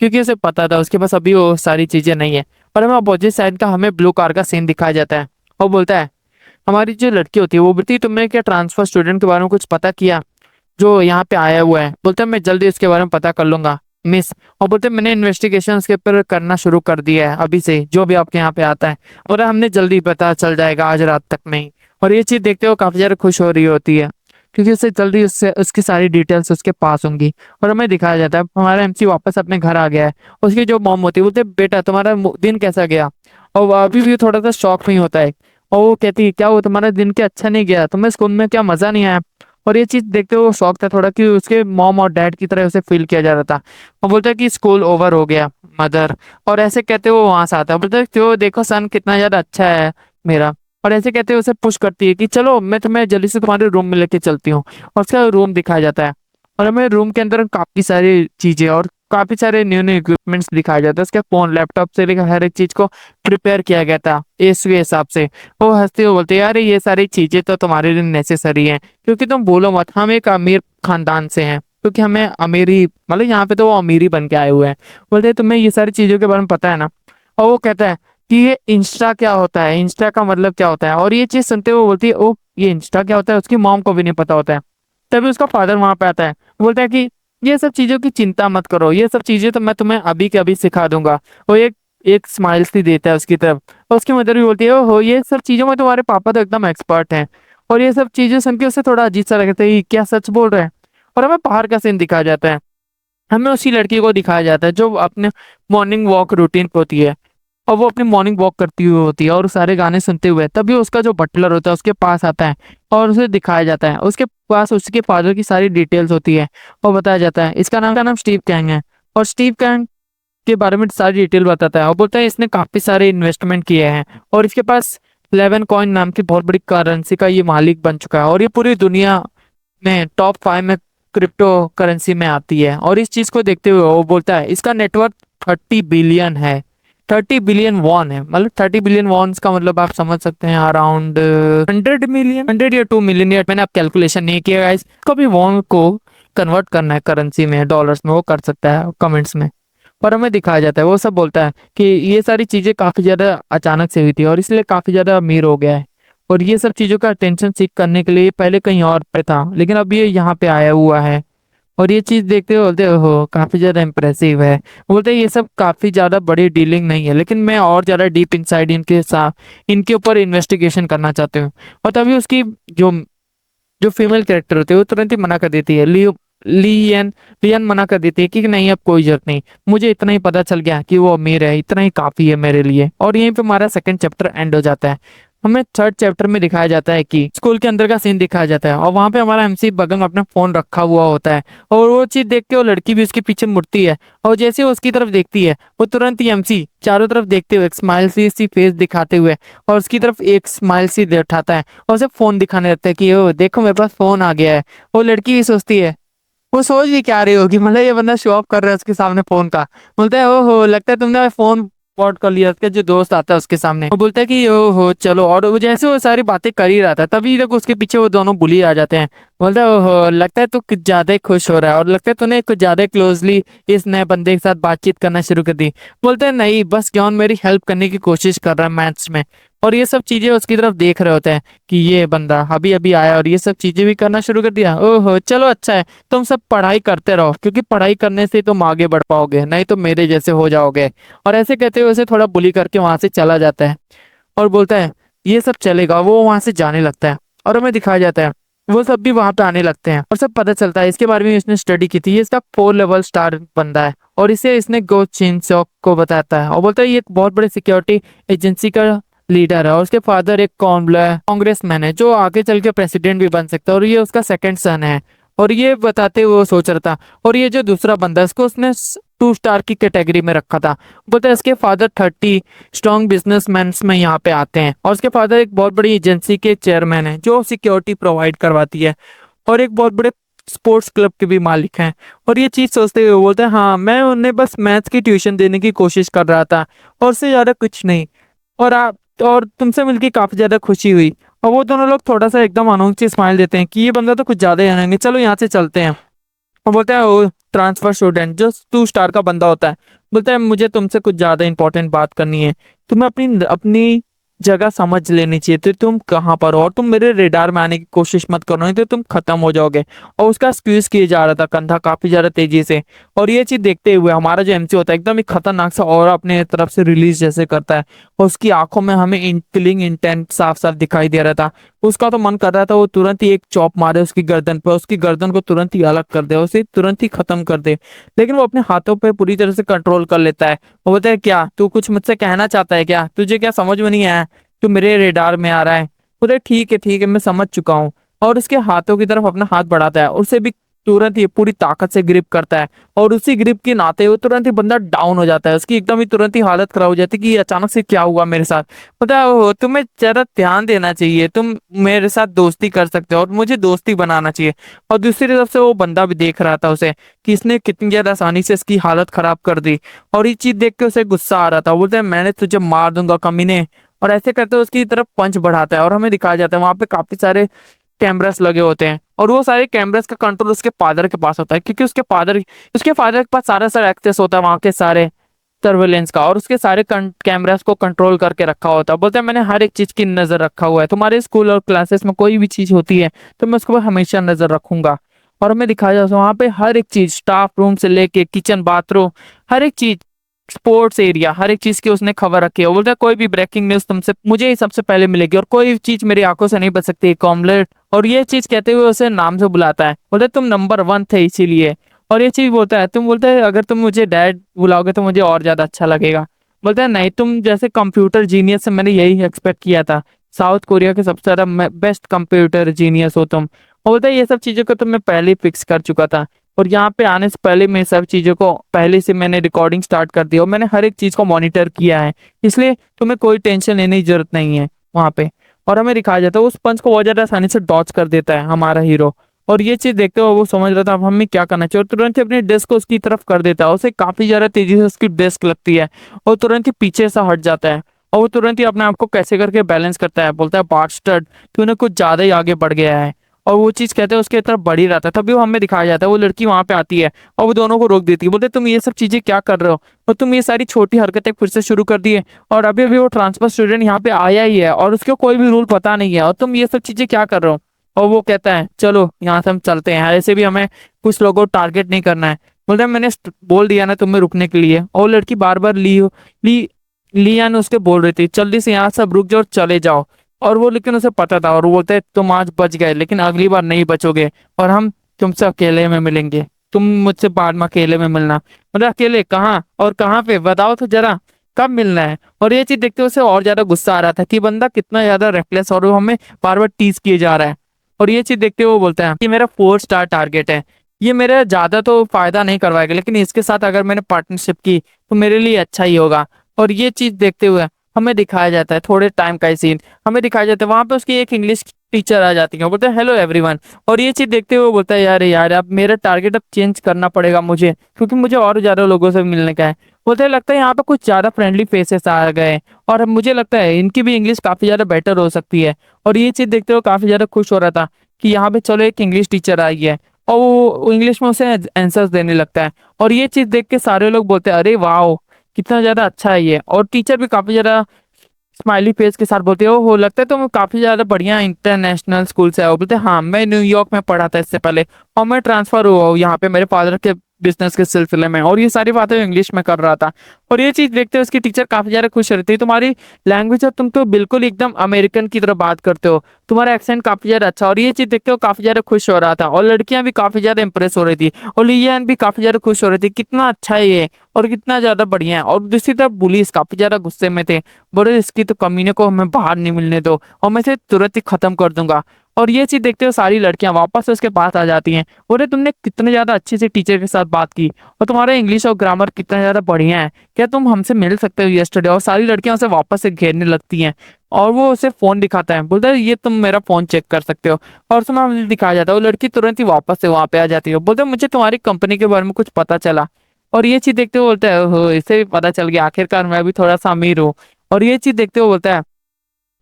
क्योंकि उसे पता था उसके पास अभी वो सारी चीजें नहीं है। और हमें अपोजिट साइड का हमें ब्लू कार का सीन दिखाया जाता है। और बोलता है हमारी जो लड़की होती है वो बोलती है तुमने क्या ट्रांसफर स्टूडेंट के बारे में कुछ पता किया जो यहाँ पे आया हुआ है। बोलते हैं मैं जल्दी उसके बारे में पता कर लूंगा मिस। और बोलते हैं मैंने इन्वेस्टिगेशन के ऊपर करना शुरू कर दिया है अभी से, जो भी आपके यहाँ पे आता है और हमने जल्दी पता चल जाएगा आज रात तक में ही। और ये चीज देखते हुए काफी ज्यादा खुश हो रही होती है, क्योंकि उससे जल्दी उससे उसकी सारी डिटेल्स उसके पास होंगी। और हमें दिखाया जाता है हमारा एमसी वापस अपने घर आ गया है। उसकी जो मॉम होती है बोलते बेटा तुम्हारा दिन कैसा गया। और वो अभी भी थोड़ा सा शॉक में होता है। और वो कहती है क्या वो तुम्हारा दिन क्या अच्छा नहीं गया, तुम्हें स्कूल में क्या मजा नहीं आया। और ये चीज देखते हुए वो शौक था थोड़ा कि उसके मॉम और डैड की तरह उसे फील किया जा रहा था। और बोलता है कि स्कूल ओवर हो गया मदर। और ऐसे कहते हुए वो वहां से आता है, बोलता है क्यों देखो सन कितना ज्यादा अच्छा है मेरा। और ऐसे कहते हुए उसे पुश करती है कि चलो मैं तुम्हें जल्दी से तुम्हारे रूम में लेके चलती हूँ। और उसका रूम दिखाया जाता है। और हमें रूम के अंदर काफी सारी चीजें और काफी सारे न्यू न्यू इक्विपमेंट्स दिखाया जाता है। उसके फोन लैपटॉप से लेकर हर एक चीज को प्रिपेयर किया गया था इसके हिसाब से। वो हंसते हुए बोलते यार ये सारी चीजें तो तुम्हारे लिए नेसेसरी हैं, क्योंकि तुम बोलो मत हम एक अमीर खानदान से हैं, क्योंकि हमें अमीरी मतलब यहाँ पे तो वो अमीरी बन के आए हुए हैं। बोलते तुम्हें ये सारी चीजों के बारे में पता है ना। और वो कहता है कि ये इंस्टा क्या होता है, इंस्टा का मतलब क्या होता है। और ये चीज सुनते हुए वो बोलती है ओ ये इंस्टा क्या होता है, उसकी मॉम को भी नहीं पता होता है। तभी उसका फादर वहां पे आता है, बोलता है कि ये सब चीजों की चिंता मत करो, ये सब चीजें तो मैं तुम्हें अभी के अभी सिखा दूंगा। वो एक एक स्माइल सी देता है उसकी तरफ। और उसकी मदर भी बोलती है ओहो ये सब चीजों में तुम्हारे पापा तो एकदम एक्सपर्ट हैं। और ये सब चीजें सुन के उसे थोड़ा अजीब सा लगता है, ये क्या सच बोल रहे हैं। और हमें बाहर का सीन दिखाया जाता है। हमें उसी लड़की को दिखाया जाता है जो अपने मॉर्निंग वॉक रूटीन पे होती है। और वो अपनी मॉर्निंग वॉक करती हुई होती है और सारे गाने सुनते हुए, तभी उसका जो बटलर होता है उसके पास आता है। और उसे दिखाया जाता है उसके पास उसके फादर की सारी डिटेल्स होती है। और बताया जाता है इसका नाम स्टीव कैंग है। और स्टीव कैंग के बारे में सारी डिटेल बताता है और बोलता है इसने काफी सारे इन्वेस्टमेंट किए हैं और इसके पास 11 कॉइन नाम की बहुत बड़ी करेंसी का ये मालिक बन चुका है। और ये पूरी दुनिया में टॉप 5 में क्रिप्टो करेंसी में आती है। और इस चीज को देखते हुए वो बोलता है इसका नेटवर्क 30 बिलियन है। 30 बिलियन वॉन है, मतलब 30 बिलियन वॉन्स का मतलब आप समझ सकते हैं अराउंड 100 मिलियन, 100 या 2 मिलियन। मैंने अब कैलकुलेशन नहीं किया गाइस। कभी वॉन को कन्वर्ट करना है करेंसी में डॉलर्स में वो कर सकता है कमेंट्स में। पर हमें दिखाया जाता है वो सब बोलता है कि ये सारी चीजें काफी ज्यादा अचानक से हुई थी और इसलिए काफी ज्यादा अमीर हो गया है। और ये सब चीजों का अटेंशन सीख करने के लिए पहले कहीं और पे था, लेकिन अब ये यहाँ पे आया हुआ है। और ये चीज देखते हुए बोलते हो काफी ज्यादा इम्प्रेसिव है। बोलते हैं ये सब काफी ज्यादा बड़ी डीलिंग नहीं है, लेकिन मैं और ज्यादा डीप इनसाइड इनके साथ इनके ऊपर इन्वेस्टिगेशन करना चाहती हूँ। और तभी उसकी जो जो फीमेल कैरेक्टर होती है वो तुरंत ही मना कर देती है। लियन लियन मना कर देती है कि नहीं अब कोई जरूरत नहीं, मुझे इतना ही पता चल गया कि वो अमीर है, इतना ही काफी है मेरे लिए। और यहीं पे हमारा सेकंड चैप्टर एंड हो जाता है। हमें थर्ड चैप्टर में दिखाया जाता है कि स्कूल के अंदर का सीन दिखाया जाता है और वहां पे हमारा एमसी बगल में अपना फोन रखा हुआ होता है। और वो चीज देख के वो लड़की भी उसके पीछे मुड़ती है और जैसे वो उसकी तरफ देखती है वो तुरंत ही एमसी चारों तरफ देखते हुए एक स्माइल सी फेस दिखाते हुए और उसकी तरफ एक स्माइल सी उठाता है और उसे फोन दिखाने लगता है कि ओ देखो मेरे पास फोन आ गया है। वो लड़की भी सोचती है, वो सोच भी क्या रही होगी, मतलब ये बंदा शो ऑफ कर रहा है उसके सामने फोन का। बोलता है ओहो लगता है तुमने फोन स्पॉट कर लिया। उसके जो दोस्त आता है उसके सामने वो बोलता है कि ओहो चलो। और वो जैसे वो सारी बातें कर ही रहा था तभी तक उसके पीछे वो दोनों बुली आ जाते हैं। बोलता है ओहो लगता है तू कुछ ज्यादा ही खुश हो रहा है और लगता है तूने कुछ ज्यादा क्लोजली इस नए बंदे के साथ बातचीत करना शुरू कर दी। बोलते हैं नहीं बस जॉन मेरी हेल्प करने की कोशिश कर रहा है मैथ्स में। और ये सब चीजें उसकी तरफ देख रहे होते हैं कि ये बंदा अभी अभी आया और ये सब चीजें भी करना शुरू कर दिया। ओहो चलो अच्छा है, तुम सब पढ़ाई करते रहो क्योंकि पढ़ाई करने से तुम आगे बढ़ पाओगे, नहीं तो मेरे जैसे हो जाओगे। और ऐसे कहते हुए उसे थोड़ा बुली करके वहां से चला जाता है और बोलता है ये सब चलेगा। वो वहां से जाने लगता है और हमें दिखाया जाता है वो सब भी वहां पे आने लगते हैं और सब पता चलता है इसके बारे में इसने स्टडी की थी। ये इसका 4 लेवल स्टार बंदा है और इसे इसने गो चिन सॉक को बताता है और बोलता है ये एक बहुत बड़े सिक्योरिटी एजेंसी का लीडर है और उसके फादर एक कांग्रेसमैन है जो आगे चल के प्रेसिडेंट भी बन सकता है, और ये उसका सेकंड सन है। और ये बताते हुए वो सोच रहा था, और ये जो दूसरा बंदा है उसको उसने 2 स्टार की कैटेगरी में रखा था। बोलते हैं इसके फादर 30 स्ट्रॉन्ग बिजनेसमैन में यहाँ पे आते हैं, और उसके फादर एक बहुत बड़ी एजेंसी के चेयरमैन है जो सिक्योरिटी प्रोवाइड करवाती है, और एक बहुत बड़े स्पोर्ट्स क्लब के भी मालिक हैं। और ये चीज सोचते हुए बोलते हैं हाँ, मैं उन्हें बस मैथ्स की ट्यूशन देने की कोशिश कर रहा था, और उससे ज्यादा कुछ नहीं। और तुमसे मिलके काफी ज्यादा खुशी हुई। और वो दोनों लोग थोड़ा सा एकदम अनोखी स्माइल देते हैं कि ये बंदा तो कुछ ज्यादा ही आएंगे, चलो यहाँ से चलते हैं। और बोलता है वो ट्रांसफर स्टूडेंट जो 2 स्टार का बंदा होता है, बोलता है मुझे तुमसे कुछ ज्यादा इंपॉर्टेंट बात करनी है। तुम्हें अपनी अपनी जगह समझ लेनी चाहिए तो तुम कहाँ पर हो, और तुम मेरे रेडार में आने की कोशिश मत करो, नहीं तो तुम खत्म हो जाओगे। और उसका स्क्वीज किए जा रहा था कंधा काफी ज्यादा तेजी से। और ये चीज देखते हुए हमारा जो एमसी होता है एकदम ही खतरनाक सा और अपने तरफ से रिलीज जैसे करता है, और उसकी आंखों में हमें किलिंग इंटेंट साफ साफ दिखाई दे रहा था। उसका तो मन कर रहा था वो तुरंत ही एक चॉप मारे उसकी गर्दन पर, उसकी गर्दन को तुरंत ही अलग कर दे, उसे तुरंत ही खत्म कर दे। लेकिन वो अपने हाथों पे पूरी तरह से कंट्रोल कर लेता है। वो बोलता है क्या तू कुछ मुझसे कहना चाहता है, क्या तुझे क्या समझ में नहीं आया, तू मेरे रेडार में आ रहा है। बोलता ठीक है मैं समझ चुका हूँ। और उसके हाथों की तरफ अपना हाथ बढ़ाता है, उसे भी तुरंत ही पूरी ताकत से ग्रिप करता है, और उसी ग्रिप के नाते हुए तुरंत ही बंदा डाउन हो जाता है, उसकी एकदम ही तुरंत ही हालत खराब हो जाती है कि ये अचानक से क्या हुआ मेरे साथ। पता है तुम्हें जरा ध्यान देना चाहिए, तुम मेरे साथ दोस्ती कर सकते हो और मुझे दोस्ती बनाना चाहिए। और दूसरी तरफ से वो बंदा भी देख रहा था उसे कि इसने कितनी ज्यादा आसानी से इसकी हालत खराब कर दी, और ये चीज देख के उसे गुस्सा आ रहा था। बोलते हैं मैंने तुझे मार दूंगा कमीने। और ऐसे करते हुए उसकी तरफ पंच बढ़ाता है, और हमें दिखाया जाता है वहां पे काफी सारे कैमरास लगे होते हैं, और वो सारे कैमरास का कंट्रोल उसके फादर के पास होता है, क्योंकि उसके फादर के पास सारा सारा एक्सेस होता है वहां के सारे सर्वेलेंस का, और उसके सारे कैमरास को कंट्रोल करके रखा होता है। बोलते हैं मैंने हर एक चीज की नजर रखा हुआ है, तुम्हारे स्कूल और क्लासेस में कोई भी चीज होती है तो मैं उसको पर हमेशा नजर रखूंगा। और हमें दिखाया जाता है वहां पे हर एक चीज, स्टाफ रूम से लेके किचन बाथरूम, हर एक चीज, स्पोर्ट्स एरिया, हर एक चीज की उसने खबर रखी है। वो बोलता है कोई भी ब्रेकिंग न्यूज तुमसे मुझे ही सबसे पहले मिलेगी, और कोई चीज मेरी आंखों से नहीं बच सकती, कॉमलेट। और ये चीज कहते हुए उसे नाम से बुलाता है, बोलता है तुम नंबर 1 थे इसीलिए। और ये चीज बोलता है अगर तुम मुझे डैड बुलाओगे तो मुझे और ज्यादा अच्छा लगेगा। बोलता है नहीं, तुम जैसे कंप्यूटर जीनियस से मैंने यही एक्सपेक्ट किया था, साउथ कोरिया के सबसे ज्यादा बेस्ट कंप्यूटर जीनियस हो तुम। और बोलता है ये सब चीजों को तो मैं पहले ही फिक्स कर चुका था, और यहाँ पे आने से पहले मैं सब चीजों को पहले से मैंने रिकॉर्डिंग स्टार्ट कर दी, और मैंने हर एक चीज को मॉनिटर किया है, इसलिए तुम्हें कोई टेंशन लेने की जरूरत नहीं है वहां पे। और हमें दिखाया जाता है उस पंच को बहुत ज्यादा आसानी से डॉच कर देता है हमारा हीरो। और ये चीज देखते हुए वो समझ रहा था अब हमें क्या करना चाहिए, और तुरंत ही अपनी डेस्क को उसकी तरफ कर देता है, उसे काफी ज्यादा तेजी से उसकी डेस्क लगती है, और तुरंत ही पीछे से हट जाता है। और वो तुरंत ही अपने आप को कैसे करके बैलेंस करता है, बोलता है बास्टर्ड तूने कुछ ज्यादा ही आगे बढ़ गया है। और वो चीज कहते हैं उसके तरफ बढ़ ही रहता है, तभी वो हमें दिखाया जाता है वो लड़की वहां पे आती है और वो दोनों को रोक देती है। बोलते तुम ये सब चीजें क्या कर रहे हो, और तुम ये सारी छोटी हरकतें फिर से शुरू कर दिए, और अभी अभी वो ट्रांसफर स्टूडेंट यहाँ पे आया ही है और उसको कोई भी रूल पता नहीं है, और तुम ये सब चीजें क्या कर रहे हो। और वो कहता है चलो यहाँ से हम चलते हैं, ऐसे भी हमें कुछ लोगों को टारगेट नहीं करना है। बोलता है मैंने बोल दिया ना तुम्हें रुकने के लिए। और वो लड़की बार बार ली लियान उसके बोल रही थी जल्दी से यहाँ सब रुक जाओ और चले जाओ। और वो लेकिन उसे पता था, और वो बोलते तुम आज बच गए लेकिन अगली बार नहीं बचोगे, और हम तुमसे अकेले में मिलेंगे, तुम मुझसे बाद में अकेले में मिलना। मतलब अकेले कहाँ और कहाँ पे बताओ तो जरा, कब मिलना है। और ये चीज देखते हुए उसे और ज्यादा गुस्सा आ रहा था कि बंदा कितना ज्यादा रेकलेस और वो हमें बार बार टीज किए जा रहा है। और ये चीज देखते हुए वो बोलता है कि मेरा 4 स्टार टारगेट है, ये मेरा ज्यादा तो फायदा नहीं करवाएगा, लेकिन इसके साथ अगर मैंने पार्टनरशिप की तो मेरे लिए अच्छा ही होगा। और ये चीज देखते हुए हमें दिखाया जाता है थोड़े टाइम का ही सीन, हमें दिखाया जाता है वहां पे उसकी एक इंग्लिश टीचर आ जाती है, वो बोलते हैं हेलो एवरीवन। और ये चीज देखते हुए वो बोलता है यार यार अब मेरा टारगेट अब चेंज करना पड़ेगा मुझे, क्योंकि मुझे और ज्यादा लोगों से मिलने का है। बोलते हैं लगता है यहाँ पे कुछ ज्यादा फ्रेंडली फेसेस आ गए, और अब मुझे लगता है इनकी भी इंग्लिश काफी ज्यादा बेटर हो सकती है। और ये चीज देखते हुए काफी ज्यादा खुश हो रहा था कि यहाँ पे चलो एक इंग्लिश टीचर आई है, और वो इंग्लिश में उसे आंसर्स देने लगता है। और ये चीज देख के सारे लोग बोलते हैं अरे वाह कितना ज्यादा अच्छा है ये। और टीचर भी काफी ज्यादा स्माइली फेस के साथ बोलते हो लगता है तुम काफी ज्यादा बढ़िया इंटरनेशनल स्कूल से आओ। बोलते हाँ मैं न्यूयॉर्क में पढ़ा था इससे पहले, और मैं ट्रांसफर हुआ हूँ यहाँ पे मेरे फादर के बिजनेस के सिलसिले में, और ये सारी बातें इंग्लिश में कर रहा था। और ये चीज देखते हुए उसकी टीचर काफी ज्यादा खुश रहती है, तुम्हारी लैंग्वेज अब तुम तो बिल्कुल एकदम अमेरिकन की तरह बात करते हो, तुम्हारा एक्सेंट काफी ज्यादा अच्छा। और ये चीज देखते हो काफी ज्यादा खुश हो रहा था, और लड़कियां भी काफी ज्यादा इंप्रेस हो रही थी, और लियान भी काफी ज्यादा खुश हो रही थी, कितना अच्छा है ये और कितना ज्यादा बढ़िया है। और दूसरी तरफ पुलिस काफी ज्यादा गुस्से में थे, बोले इसकी तो कमीने को हमें बाहर नहीं मिलने दो और मैं इसे तुरंत ही खत्म कर दूंगा। और ये चीज देखते हुए सारी लड़कियां वापस उसके पास आ जाती हैं, बोले तुमने कितने ज्यादा अच्छे से टीचर के साथ बात की और तुम्हारा इंग्लिश और ग्रामर कितना ज्यादा बढ़िया है, क्या तुम हमसे मिल सकते हो यस्टरडे। और सारी लड़कियां उसे वापस से घेरने लगती हैं, और वो उसे फोन दिखाता है, बोलता है ये तुम मेरा फोन चेक कर सकते हो। और उसमें हमें दिखाया जाता है वो लड़की तुरंत ही वापस से वहां पे आ जाती है, बोलते मुझे तुम्हारी कंपनी के बारे में कुछ पता चला। और ये चीज देखते हुए बोलता है ओहो, इसे भी पता चल गया, आखिरकार मैं भी थोड़ा सा अमीर हूँ। और ये चीज देखते हुए बोलता है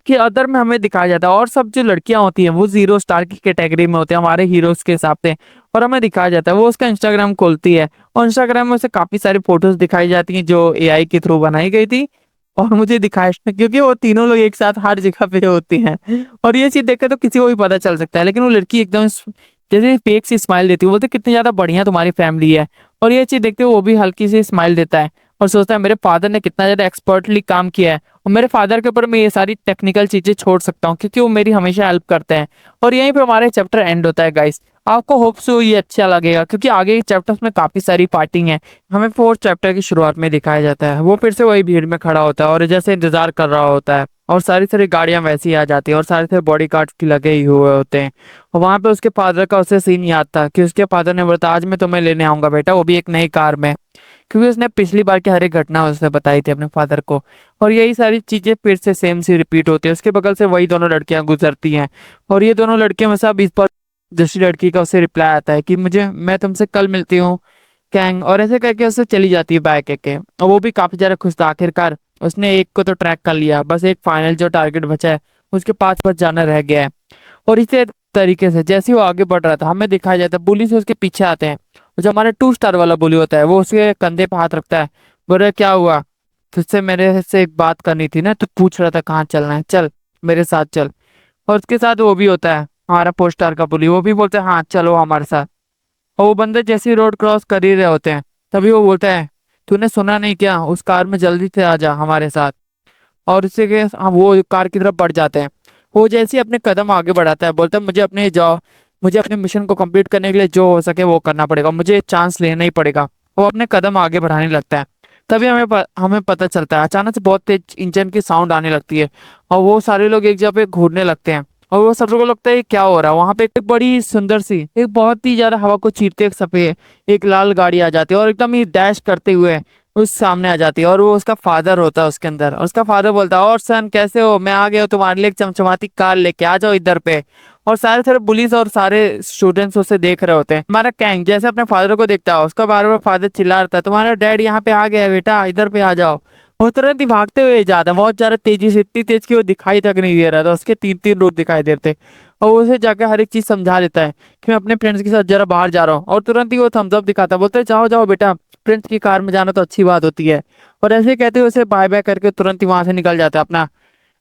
कि अदर में हमें दिखाया जाता है, और सब जो लड़कियां होती हैं वो जीरो स्टार की कैटेगरी में होते हैं हमारे हीरोज के हिसाब से। और हमें दिखाया जाता है वो उसका इंस्टाग्राम खोलती है, और इंस्टाग्राम में उसे काफी सारी फोटोज दिखाई जाती हैं जो एआई के थ्रू बनाई गई थी। और मुझे दिखाया क्योंकि वो तीनों लोग एक साथ हर जगह पे होती हैं, और ये चीज देखकर तो किसी को भी पता चल सकता है। लेकिन वो लड़की एकदम जैसे फेक सी स्माइल देती है, बोलते कितनी ज्यादा बढ़िया तुम्हारी फैमिली है। और ये चीज देखते हुए वो भी हल्की सी स्माइल देता है, और सोचता है मेरे फादर ने कितना ज्यादा एक्सपर्टली काम किया है, और मेरे फादर के ऊपर मैं ये सारी टेक्निकल चीजें छोड़ सकता हूँ क्योंकि वो मेरी हमेशा हेल्प करते हैं। और यहीं पे हमारा चैप्टर एंड होता है गाइस। आपको होप सो ये अच्छा लगेगा, क्योंकि आगे के चैप्टर्स में काफी सारी फाइटिंग है। हमें फोर्थ चैप्टर की शुरुआत में दिखाया जाता है वो फिर से वही भीड़ में खड़ा होता है और जैसे इंतजार कर रहा होता है, और सारी सारी गाड़ियां वैसी आ जाती हैं और सारे सारे बॉडी गार्ड्स की लगे ही हुए होते हैं। और वहां पे उसके फादर का उसे सीन याद था कि उसके फादर ने बोला आज मैं तुम्हें लेने आऊंगा बेटा, वो भी एक नई कार में, क्योंकि उसने पिछली बार की हर एक घटना उसने बताई थी अपने फादर को। और यही सारी चीजें फिर से सेम सी रिपीट होती है, उसके बगल से वही दोनों लड़कियां गुजरती हैं, और ये दोनों लड़कियों में सब इस पर दूसरी लड़की का उसे रिप्लाई आता है कि मुझे मैं तुमसे कल मिलती हूँ कैंग। और ऐसे करके उससे चली जाती है बाइक के, और वो भी काफी ज्यादा खुश था, आखिरकार उसने एक को तो ट्रैक कर लिया, बस एक फाइनल जो टारगेट बचा है उसके पास पर जाना रह गया है। और इसी तरीके से जैसे ही वो आगे बढ़ रहा था हमें दिखाया जाता है बुली से उसके पीछे आते हैं। जो हमारा 2 स्टार वाला बुली होता है वो उसके कंधे पे हाथ रखता है, बोले क्या हुआ, तुझसे मेरे से एक बात करनी थी ना, तू पूछ रहा था कहाँ चलना है, चल मेरे साथ चल। और उसके साथ वो भी होता है हमारा 4 स्टार का बुली, वो भी बोलता है हाँ चलो हमारे साथ। और वो बंदे जैसे ही रोड क्रॉस कर ही रहे होते हैं तभी वो बोलता है तूने सुना नहीं क्या, उस कार में जल्दी से आ जा हमारे साथ। और उससे के हाँ, वो कार की तरफ बढ़ जाते हैं। वो जैसे ही अपने कदम आगे बढ़ाता है बोलता है मुझे अपने मिशन को कंप्लीट करने के लिए जो हो सके वो करना पड़ेगा, मुझे चांस लेना ही पड़ेगा। वो अपने कदम आगे बढ़ाने लगता है, तभी हमें पता चलता है अचानक से बहुत तेज इंजन की साउंड आने लगती है, और वो सारे लोग एक जगह पे घूरने लगते हैं। और वो सब लोगों को लगता है ये क्या हो रहा है, वहां पे एक बड़ी सुंदर सी एक बहुत ही ज्यादा हवा को चीरते एक सफेद एक लाल गाड़ी आ जाती है, और एकदम ही डैश करते हुए उस सामने आ जाती है। और वो उसका फादर होता है उसके अंदर, और उसका फादर बोलता है और सन कैसे हो, मैं आ गया हूँ तुम्हारे लिए एक चमचमाती कार लेके, आ जाओ इधर पे। और सारे सारे पुलिस और सारे स्टूडेंट्स उसे देख रहे होते हैं। हमारा कैंग जैसे अपने फादर को देखता है उसका बार बार फादर चिल्ला रहा था तुम्हारा डैड यहाँ पे आ गया है बेटा, इधर पे आ जाओ। वो तुरंत ही भागते हुए जाता है, बहुत ज्यादा तेजी से, इतनी तेज कि वो दिखाई तक नहीं दे रहा था, उसके 3 3 रूप दिखाई देते। और वो उसे जाकर हर एक चीज समझा देता है कि मैं अपने फ्रेंड्स के साथ जरा बाहर जा रहा हूँ, और तुरंत ही वो थम्स अप दिखाता है, बोलते हैं जाओ जाओ बेटा, फ्रेंड्स की कार में जाना तो अच्छी बात होती है। और ऐसे कहते हुए उसे बाय बाय करके तुरंत ही वहां से निकल जाता है अपना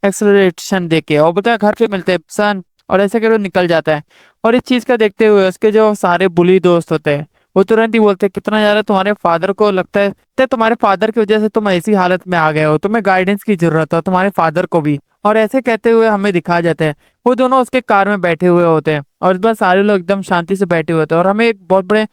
एक्सलरेशन देके, और बोलता है घर पे मिलते हैं सन। और ऐसे करके वो निकल जाता है। और इस चीज का देखते हुए उसके जो सारे बुली दोस्त होते हैं वो तुरंत ही बोलते हैं कितना ज्यादा तुम्हारे फादर को लगता है तो तुम्हारे फादर की वजह से तुम ऐसी हालत में आ गए हो, तुम्हें गाइडेंस की जरूरत है तुम्हारे फादर को भी। और ऐसे कहते हुए हमें दिखाया जाता है वो दोनों उसके कार में बैठे हुए होते हैं, और इस बार सारे लोग एकदम शांति से बैठे हुए होते हैं, और हमें एक बहुत बड़े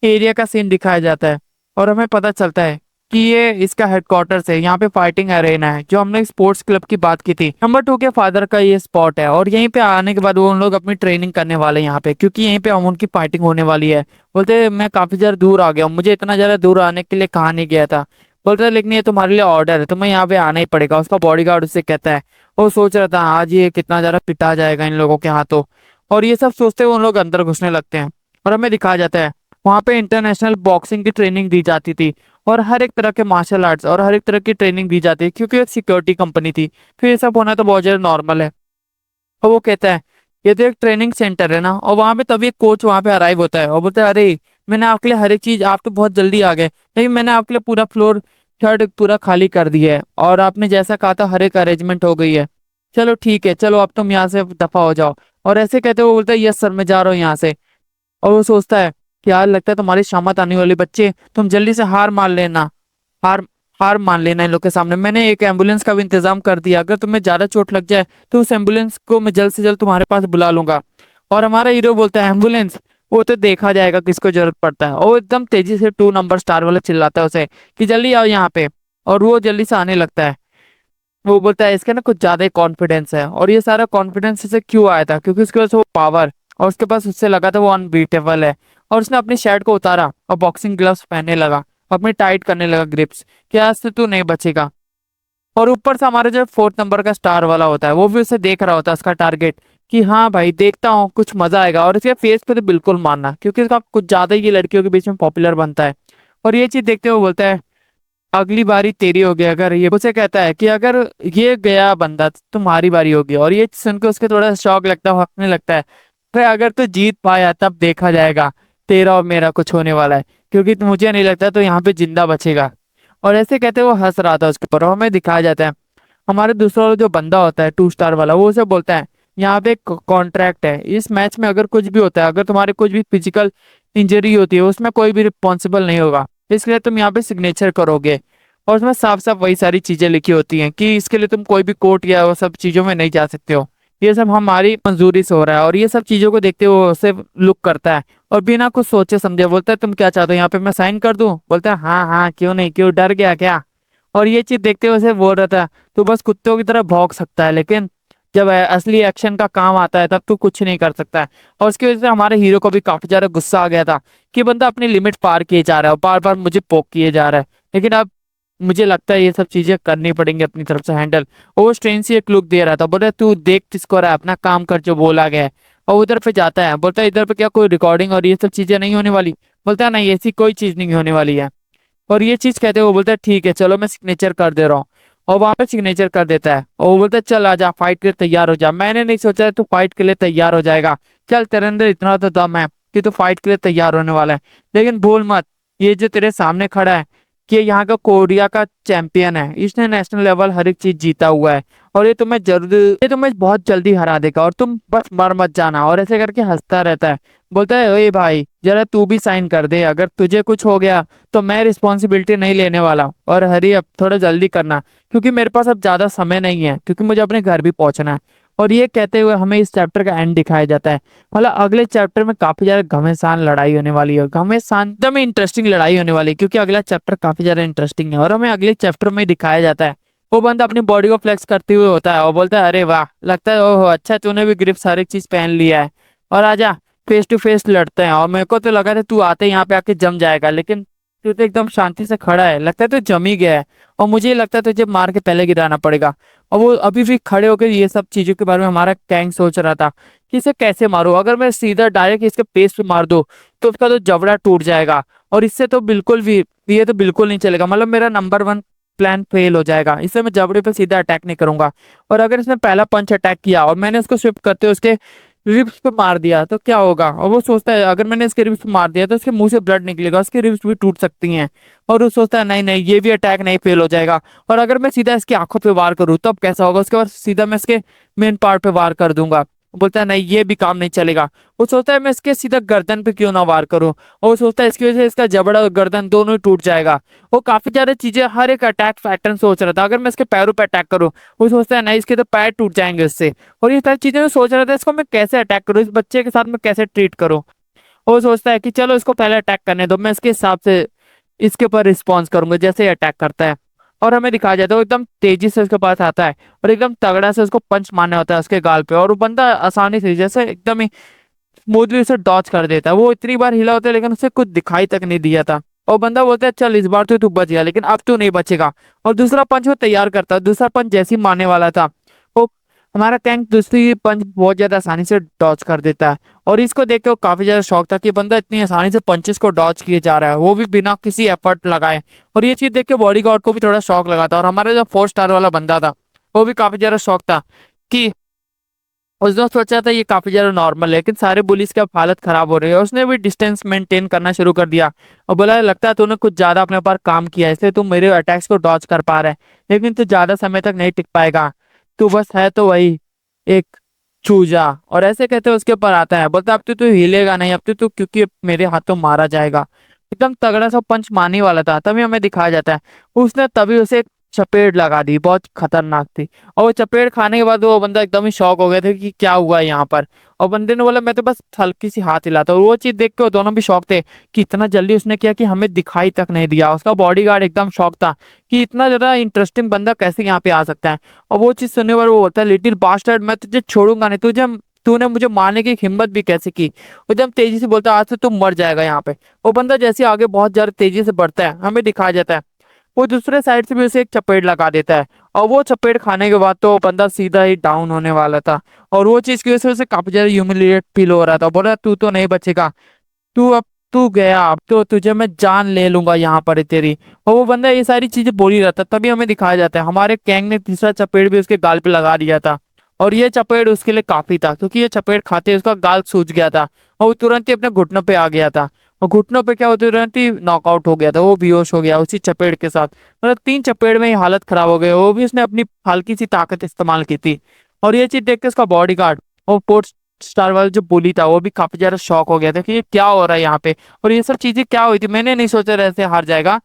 एरिया का सीन दिखाया जाता है। और हमें पता चलता है कि ये इसका हेडक्वार्टर्स है, यहाँ पे फाइटिंग अरेना है, जो हमने स्पोर्ट्स क्लब की बात की थी। नंबर 2 के फादर का ये स्पॉट है, और यहीं पे आने के बाद वो उन लोग अपनी ट्रेनिंग करने वाले हैं यहाँ पे, क्योंकि यहीं पे हम उनकी फाइटिंग होने वाली है। बोलते मैं काफी ज्यादा दूर आ गया हूँ, मुझे इतना ज्यादा दूर आने के लिए कहा नहीं गया था। बोलते लेकिन ये तुम्हारे लिए ऑर्डर है, तुम्हें यहाँ पे आना ही पड़ेगा। उसका बॉडीगार्ड उससे कहता है, वो सोच रहा था आज ये कितना ज्यादा पिटा जाएगा इन लोगों के हाथों। और ये सब सोचते हुए उन लोग अंदर घुसने लगते हैं, और हमें दिखाया जाता है वहां पे इंटरनेशनल बॉक्सिंग की ट्रेनिंग दी जाती थी, और हर एक तरह के मार्शल आर्ट्स और हर एक तरह की ट्रेनिंग दी जाती है, क्योंकि एक सिक्योरिटी कंपनी थी, फिर ये सब होना तो बहुत ज्यादा नॉर्मल है। और वो कहता है ये तो एक ट्रेनिंग सेंटर है ना, और वहां पे तभी एक कोच वहां पे अराइव होता है और बोलता है अरे मैंने आपके लिए हर एक चीज, आप तो बहुत जल्दी आ गए, लेकिन मैंने आपके लिए पूरा फ्लोर थर्ड पूरा खाली कर दिया है, और आपने जैसा कहा था हर एक अरेंजमेंट हो गई है, चलो ठीक है चलो अब तुम यहाँ से दफा हो जाओ। और ऐसे कहते हुए वो बोलता है यस सर मैं जा रहा हूँ यहाँ से। और वो सोचता है कि यार लगता है तुम्हारी शामत आने वाली बच्चे, तुम जल्दी से हार मान लेना, हार हार मान लेना इन लोग के सामने। मैंने एक एम्बुलेंस का भी इंतजाम कर दिया, अगर तुम्हें ज्यादा चोट लग जाए तो उस एम्बुलेंस को मैं जल्द से जल्द तुम्हारे पास बुला लूंगा। और हमारा हीरो बोलता है एम्बुलेंस, वो तो देखा जाएगा किसको जरूरत पड़ता है। और वो एकदम तेजी से 2 नंबर स्टार वाला चिल्लाता है उसे कि जल्दी आओ यहाँ पे। और वो जल्दी से आने लगता है। वो बोलता है इसका ना कुछ ज्यादा ही कॉन्फिडेंस है, और ये सारा कॉन्फिडेंस इसे क्यों आया था, क्योंकि उसके पास वो पावर और उसके पास उससे लगा था वो अनबीटेबल है। और उसने अपनी शर्ट को उतारा और बॉक्सिंग ग्लव्स पहनने लगा और अपनी टाइट करने लगा ग्रिप्स, कि आज से तू नहीं बचेगा। और ऊपर से हमारे जो 4 नंबर का स्टार वाला होता है वो भी उसे देख रहा होता है, उसका टारगेट, कि हाँ भाई देखता हूँ कुछ मजा आएगा। और इसके फेस पे तो बिल्कुल मानना, क्योंकि इसका कुछ ज्यादा ही ये लड़कियों के बीच में पॉपुलर बनता है। और ये चीज देखते हुए बोलता है अगली बारी तेरी होगी। अगर ये उसे कहता है कि अगर ये गया बंदा तो तुम्हारी बारी होगी। और ये सुन के उसके थोड़ा शौक लगता है, हंसने लगता है, फिर अगर तू जीत पाया तब देखा जाएगा तेरा और मेरा कुछ होने वाला है, क्योंकि मुझे नहीं लगता तो यहाँ पे जिंदा बचेगा। और ऐसे कहते वो हंस रहा था उसके ऊपर। और हमें दिखाया जाता है हमारे दूसरा वाला जो बंदा होता है 2 स्टार वाला, वो उसे बोलता है यहाँ पे एक कॉन्ट्रैक्ट है, इस मैच में अगर कुछ भी होता है, अगर तुम्हारे कुछ भी फिजिकल इंजरी होती है उसमें कोई भी रिस्पॉन्सिबल नहीं होगा, इसलिए तुम यहाँ पे सिग्नेचर करोगे। और उसमें साफ साफ वही सारी चीजें लिखी होती हैं कि इसके लिए तुम कोई भी कोर्ट या वो सब चीजों में नहीं जा सकते हो, ये सब हमारी मंजूरी से हो रहा है। और ये सब चीजों को देखते हुए वो उसे लुक करता है और बिना कुछ सोचे समझे बोलता है तुम क्या चाहते हो, यहाँ पे मैं साइन कर दूं? बोलता है हाँ हाँ क्यों नहीं, क्यों डर गया क्या? और ये चीज देखते हुए उसे बोल रहा था तू बस कुत्तों की तरह भौंक सकता है, लेकिन जब असली एक्शन का काम आता है तब तू कुछ नहीं कर सकता है। और उसकी वजह से हमारे हीरो को भी काफी ज्यादा गुस्सा आ गया था कि बंदा अपनी लिमिट पार किए जा रहा है और बार बार मुझे पोक किए जा रहा है, लेकिन अब मुझे लगता है ये सब चीजें करनी पड़ेंगी अपनी तरफ से हैंडल। और वो स्ट्रेन से एक लुक दे रहा था, बोल रहा तू देख किसको रहा है, अपना काम कर जो बोला गया है। और उधर पे जाता है, बोलता है इधर पे क्या कोई रिकॉर्डिंग और ये सब चीजें नहीं होने वाली? बोलता है नहीं ऐसी कोई चीज नहीं होने वाली है। और ये चीज कहते वो बोलता है ठीक है चलो मैं सिग्नेचर कर दे रहा हूँ। और वहां पे सिग्नेचर कर देता है और वो बोलता है चल आजा फाइट के लिए तैयार हो जा। मैंने नहीं सोचा है तू फाइट के लिए तैयार हो जाएगा, चल तेरे अंदर इतना तो दम है कि तू फाइट के लिए तैयार होने वाला है। लेकिन भूल मत ये जो तेरे सामने खड़ा है कि ये यहाँ का कोरिया का चैंपियन है, इसने नेशनल लेवल हर एक चीज जीता हुआ है, और ये तुम्हें बहुत जल्दी हरा देगा और तुम बस मर मत जाना। और ऐसे करके हंसता रहता है, बोलता है ओए भाई जरा तू भी साइन कर दे, अगर तुझे कुछ हो गया तो मैं रिस्पॉन्सिबिलिटी नहीं लेने वाला। और हरी अब थोड़ा जल्दी करना, क्योंकि मेरे पास अब ज्यादा समय नहीं है, क्योंकि मुझे अपने घर भी पहुंचना है। और ये कहते हुए हमें इस चैप्टर का एंड दिखाया जाता है। मतलब अगले चैप्टर में काफी ज्यादा घमासान लड़ाई होने वाली है, घमासान एकदम इंटरेस्टिंग लड़ाई होने वाली है, क्योंकि अगला चैप्टर काफी ज्यादा इंटरेस्टिंग है। और हमें अगले चैप्टर में दिखाया जाता है वो बंदा अपनी बॉडी को फ्लेक्स करते हुए होता है और बोलता है अरे वाह लगता है ओहो अच्छा तूने भी ग्रिप्स हर एक चीज पहन लिया है, और आजा फेस टू फेस लड़ते हैं। और मेरे को तो लगा था तू आते यहाँ पे आके जम जाएगा, लेकिन तू तो एकदम शांति से खड़ा है, लगता है तू जम ही गया है। और मुझे लगता है तुझे मार के पहले गिराना पड़ेगा। और वो अभी भी खड़े होकर ये सब चीजों के बारे में हमारा कैंग सोच रहा था कि इसे कैसे मारूं, अगर मैं सीधा डायरेक्ट इसके पेस पे मार दूं तो उसका तो जबड़ा टूट जाएगा, और इससे तो बिल्कुल भी ये तो बिल्कुल नहीं चलेगा, मतलब मेरा नंबर 1 प्लान फेल हो जाएगा, इससे मैं जबड़े पे सीधा अटैक नहीं करूंगा। और अगर इसने पहला पंच अटैक किया और मैंने उसको स्विप करते हुए उसके रिब्स पे मार दिया तो क्या होगा? और वो सोचता है अगर मैंने इसके रिब्स पे मार दिया तो इसके मुंह से ब्लड निकलेगा, उसके रिब्स भी टूट सकती हैं। और वो सोचता है नहीं नहीं ये भी अटैक नहीं फेल हो जाएगा। और अगर मैं सीधा इसकी आंखों पे वार करूँ तब कैसा होगा? उसके बाद सीधा मैं इसके मेन पार्ट पे वार कर दूंगा। वो बोलता है नहीं ये भी काम नहीं चलेगा। वो सोचता है मैं इसके सीधा गर्दन पे क्यों ना वार करूं, और वो सोचता है इसकी वजह से इसका जबड़ा और गर्दन दोनों ही टूट जाएगा। वो काफी ज्यादा चीजें हर एक अटैक पैटर्न सोच रहा था, अगर मैं इसके पैरों पे अटैक करूं वो सोचता है नहीं इसके तो पैर टूट जाएंगे इससे। और ये सारी चीजें मैं सोच रहा था इसको मैं कैसे अटैक करूं, इस बच्चे के साथ मैं कैसे ट्रीट करूं। वो सोचता है कि चलो इसको पहले अटैक करने दो, मैं इसके हिसाब से इसके ऊपर रिस्पॉन्स करूंगा जैसे अटैक करता है। और हमें दिखाया जाता है वो एकदम तेजी से उसके पास आता है और एकदम तगड़ा से उसको पंच मारना होता है उसके गाल पे, और वो बंदा आसानी से जैसे एकदम ही स्मूथली उसे डॉच कर देता है। वो इतनी बार हिला होता है लेकिन उसे कुछ दिखाई तक नहीं दिया था। और बंदा बोलता है चल इस बार तो तू बच गया, लेकिन अब तू नहीं बचेगा। और दूसरा पंच वो तैयार करता है, दूसरा पंच जैसे ही मारने वाला था वो हमारा टैंक दूसरी पंच बहुत ज्यादा आसानी से डॉच कर देता है। और इसको देख के वो काफी ज्यादा शौक था कि बंदा इतनी आसानी से पंचेस को डॉच किए जा रहा है, वो भी बिना किसी एफर्ट लगाए। और ये चीज देख के बॉडी गार्ड को भी थोड़ा शौक लगा था, और हमारा जो 4 स्टार वाला बंदा था वो भी काफी ज्यादा शौक था कि उसने सोचा था ये काफी ज्यादा नॉर्मल है, लेकिन सारे पुलिस की अब हालत खराब हो रही है। उसने भी डिस्टेंस मेंटेन करना शुरू कर दिया और बोला लगता है तूने कुछ ज्यादा अपने ऊपर काम किया है, इसलिए तू मेरे अटैक्स को डॉज कर पा रहा है, लेकिन तू ज्यादा समय तक नहीं टिक पाएगा। तू बस है तो वही एक चूजा। और ऐसे कहते उसके ऊपर आता है, बोलता अब तो हिलेगा नहीं, अब तो क्योंकि मेरे हाथों मारा जाएगा। एकदम तगड़ा सा पंच मारने वाला था, तभी हमें दिखाया जाता है उसने तभी उसे एक चपेट लगा दी, बहुत खतरनाक थी। और वो चपेट खाने के बाद वो बंदा एकदम ही शॉक हो गया था कि क्या हुआ यहाँ पर। और बंदे ने बोला मैं तो बस हल्की सी हाथ हिला था, और वो चीज देख के वो दोनों भी शौक थे कि इतना जल्दी उसने किया कि हमें दिखाई तक नहीं दिया। उसका बॉडीगार्ड एकदम शौक था कि इतना ज्यादा इंटरेस्टिंग बंदा कैसे यहाँ पे आ सकता है। और वो चीज सुनने पर वो बोलता है लिटिल बास्टर्ड, मैं तुझे छोड़ूंगा नहीं, तुझे तूने मुझे मारने की हिम्मत भी कैसे की। वो एकदम तेजी से बोलता है आज से तू मर जाएगा यहाँ पे। वो बंदा जैसे आगे बहुत ज्यादा तेजी से बढ़ता है, हमें दिखाया जाता है वो दूसरे साइड से भी उसे एक चपेट लगा देता है। और वो चपेट खाने के बाद तो बंदा सीधा ही डाउन होने वाला था। और वो चीज की वजह से उसे काफी ज्यादा ह्यूमिलिएट फील हो रहा था, बोला तू तो नहीं बचेगा, तू अब तू गया, अब तो तुझे मैं जान ले लूंगा यहाँ पर तेरी। और वो बंदा ये सारी चीजें बोल ही रहा था, तभी हमें दिखाया जाता है हमारे कैंग ने तीसरा चपेट भी उसके गाल पे लगा दिया था। और ये चपेट उसके लिए काफी था, क्योंकि ये चपेट खाते ही उसका गाल सूज गया था और वो तुरंत ही अपने घुटनों पे आ गया था। और घुटनों पे क्या होता तुरंत ही नॉकआउट हो गया था, वो बेहोश हो गया उसी चपेट के साथ। मतलब 3 चपेट में ही हालत खराब हो गई, वो भी उसने अपनी हल्की सी ताकत इस्तेमाल की थी। और ये चीज देख के उसका बॉडी गार्ड और पोर्ट स्टार वाला जो बुली था वो भी काफी ज्यादा शॉक हो गया था कि ये क्या हो रहा है यहाँ पे, और ये सब चीजें क्या हुई थी, मैंने नहीं सोचा ऐसे हार जाएगा।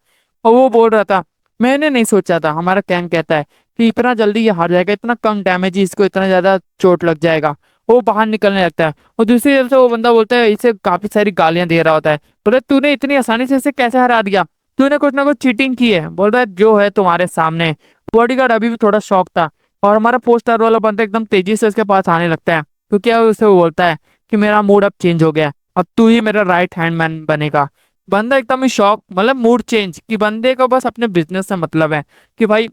और वो बोल रहा था मैंने नहीं सोचा था, हमारा कैंग कहता है कि इतना जल्दी ये हार जाएगा, इतना कम डैमेज, इसको इतना ज्यादा चोट लग जाएगा। वो बाहर निकलने लगता है और दूसरी तरफ से वो बंदा बोलता है, इसे काफी सारी गालियां दे रहा होता है, बोले तूने इतनी आसानी से इसे कैसे हरा दिया, तूने कुछ ना कुछ चीटिंग की है। बोल रहा है जो है तुम्हारे सामने। बॉडीगार्ड अभी भी थोड़ा शॉक था और हमारा पोस्टर वाला बंदा एकदम तेजी से उसके पास आने लगता है, क्योंकि अब उसे वो बोलता है कि मेरा मूड अब चेंज हो गया, अब तू ही मेरा राइट हैंड मैन बनेगा। बंदा एकदम ही शॉक, मतलब मूड चेंज, कि बंदे को बस अपने बिजनेस से मतलब है कि भाई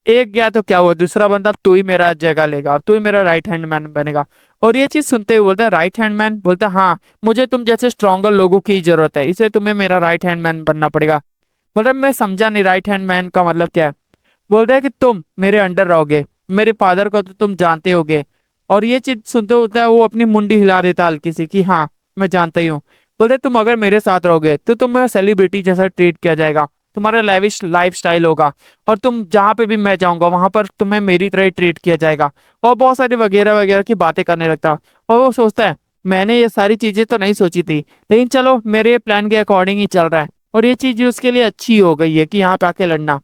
एक गया तो क्या हुआ, दूसरा बंदा तू ही मेरा जगह लेगा, तू ही मेरा राइट हैंड मैन बनेगा। और ये चीज सुनते हुए बोलता है राइट हैंड मैन, बोलता है हाँ मुझे तुम जैसे स्ट्रॉन्गर लोगों की जरूरत है, इसलिए तुम्हें मेरा राइट हैंड मैन बनना पड़ेगा। मतलब मैं समझा नहीं राइट हैंड मैन का मतलब क्या है। बोल रहा है कि तुम मेरे अंडर रहोगे, मेरे फादर को तो तुम जानते होगे। और ये चीज सुनते होता है वो अपनी मुंडी हिला देता है हल्की सी कि हाँ मैं जानता ही हूँ। बोलते तुम अगर मेरे साथ रहोगे तो तुम्हें सेलिब्रिटी जैसा ट्रीट किया जाएगा, तुम्हारा लेविश लाइफ स्टाइल होगा, और तुम जहाँ पे भी मैं जाऊंगा वहां पर तुम्हें मेरी तरह ट्रीट किया जाएगा। और बहुत सारी वगैरह वगैरह की बातें करने लगता। और वो सोचता है मैंने ये सारी चीजें तो नहीं सोची थी, लेकिन चलो मेरे प्लान के अकॉर्डिंग ही चल रहा है। और ये चीज उसके लिए अच्छी हो गई है कि यहाँ पे आके लड़ना।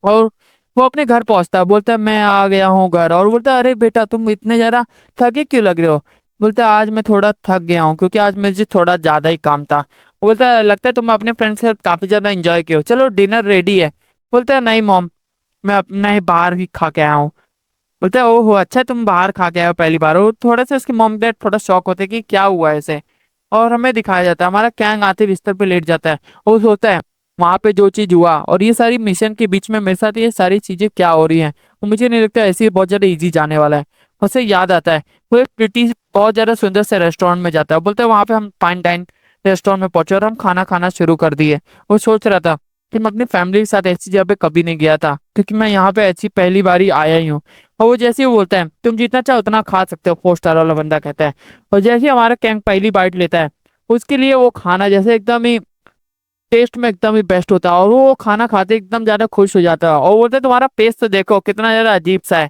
और वो अपने घर पहुंचता है, बोलता है मैं आ गया हूँ घर। और बोलता है अरे बेटा तुम इतने ज्यादा थके क्यों लग रहे हो। बोलता है आज मैं थोड़ा थक गया हूँ, क्योंकि आज मुझे थोड़ा ज्यादा ही काम था। बोलता है लगता है तुम अपने फ्रेंड्स के साथ काफी ज्यादा एंजॉय किए हो, चलो डिनर रेडी है। बोलता है नहीं मॉम, मैं अपना ही बाहर ही खा के आया हूँ। बोलता है ओहो अच्छा तुम बाहर खा के आए हो पहली बार। वो थोड़ा सा उसके मॉम डैड थोड़ा शॉक होते हैं कि क्या हुआ ऐसे। और हमें दिखाया जाता है हमारा कैंग आते बिस्तर पे लेट जाता है, वो सोचता है वहां पे जो चीज हुआ और ये सारी मिशन के बीच में मेरे साथ ये सारी चीजें क्या हो रही हैं, वो मुझे नहीं लगता ऐसे ही बहुत ज्यादा इजी जाने वाला है। उसे याद आता है वो एक प्रिटी बहुत ज्यादा सुंदर से रेस्टोरेंट में जाता है, बोलता है वहां पे हम फाइन डाइन रेस्टोरेंट में पहुंचे और हम खाना खाना शुरू कर दिए। वो सोच रहा था कि मैं अपनी फैमिली के साथ ऐसी जगह पे कभी नहीं गया था, क्योंकि मैं यहाँ पे ऐसी पहली बार ही आया ही हूँ। और वो जैसे ही वो बोलता है तुम जितना चाहो उतना खा सकते हो, 4 स्टार वाला बंदा कहता है। और जैसे ही हमारा कैंग पहली बाइट लेता है उसके लिए वो खाना जैसे एकदम ही टेस्ट में एकदम ही बेस्ट होता है, और वो खाना खाते एकदम ज्यादा खुश हो जाता है और बोलते तुम्हारा पेस्ट तो देखो कितना ज्यादा अजीब सा है।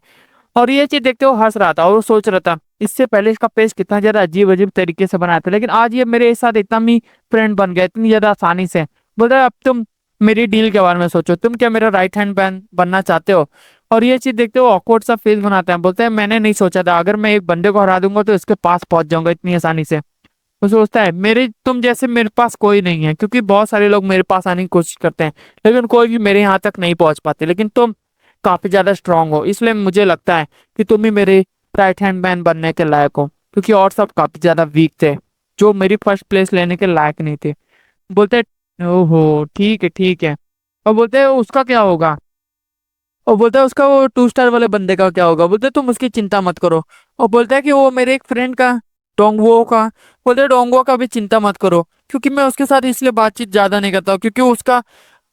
और ये चीज देखते वो हंस रहा था और वो सोच रहा था इससे पहले इसका पेस्ट कितना ज्यादा अजीब अजीब तरीके से बनाया था, लेकिन आज ये मेरे साथ इतना ही फ्रेंड बन गया इतनी ज्यादा आसानी से। बोलता है अब तुम मेरी डील के बारे में सोचो, तुम क्या मेरा राइट हैंड मैन बनना चाहते हो। और ये चीज देखते हो ऑकवर्ड सा फेस बनाता है, बोलता है मैंने नहीं सोचा था अगर मैं एक बंदे को हरा दूंगा तो इसके पास पहुंच जाऊंगा इतनी आसानी से। वो सोचता है मेरे तुम जैसे मेरे पास कोई नहीं है, क्योंकि बहुत सारे लोग मेरे पास आने की कोशिश करते हैं लेकिन कोई भी मेरे यहाँ तक नहीं पहुंच पाते, लेकिन तुम काफी ज्यादा स्ट्रांग हो, इसलिए मुझे लगता है कि तुम ही मेरे राइट हैंड मैन बनने के लायक हो, क्योंकि और सब काफी ज्यादा वीक थे जो मेरी फर्स्ट प्लेस लेने के लायक नहीं थे। बोलते ओहो ठीक है ठीक है। और बोलते हैं उसका क्या होगा। और बोलता है उसका वो 2 स्टार वाले बंदे का क्या होगा। बोलते तुम उसकी चिंता मत करो। और बोलता है कि वो मेरे एक फ्रेंड का डोंगवो का, बोलते डोंगवो का भी चिंता मत करो, क्योंकि मैं उसके साथ इसलिए बातचीत ज्यादा नहीं करता हूँ क्योंकि उसका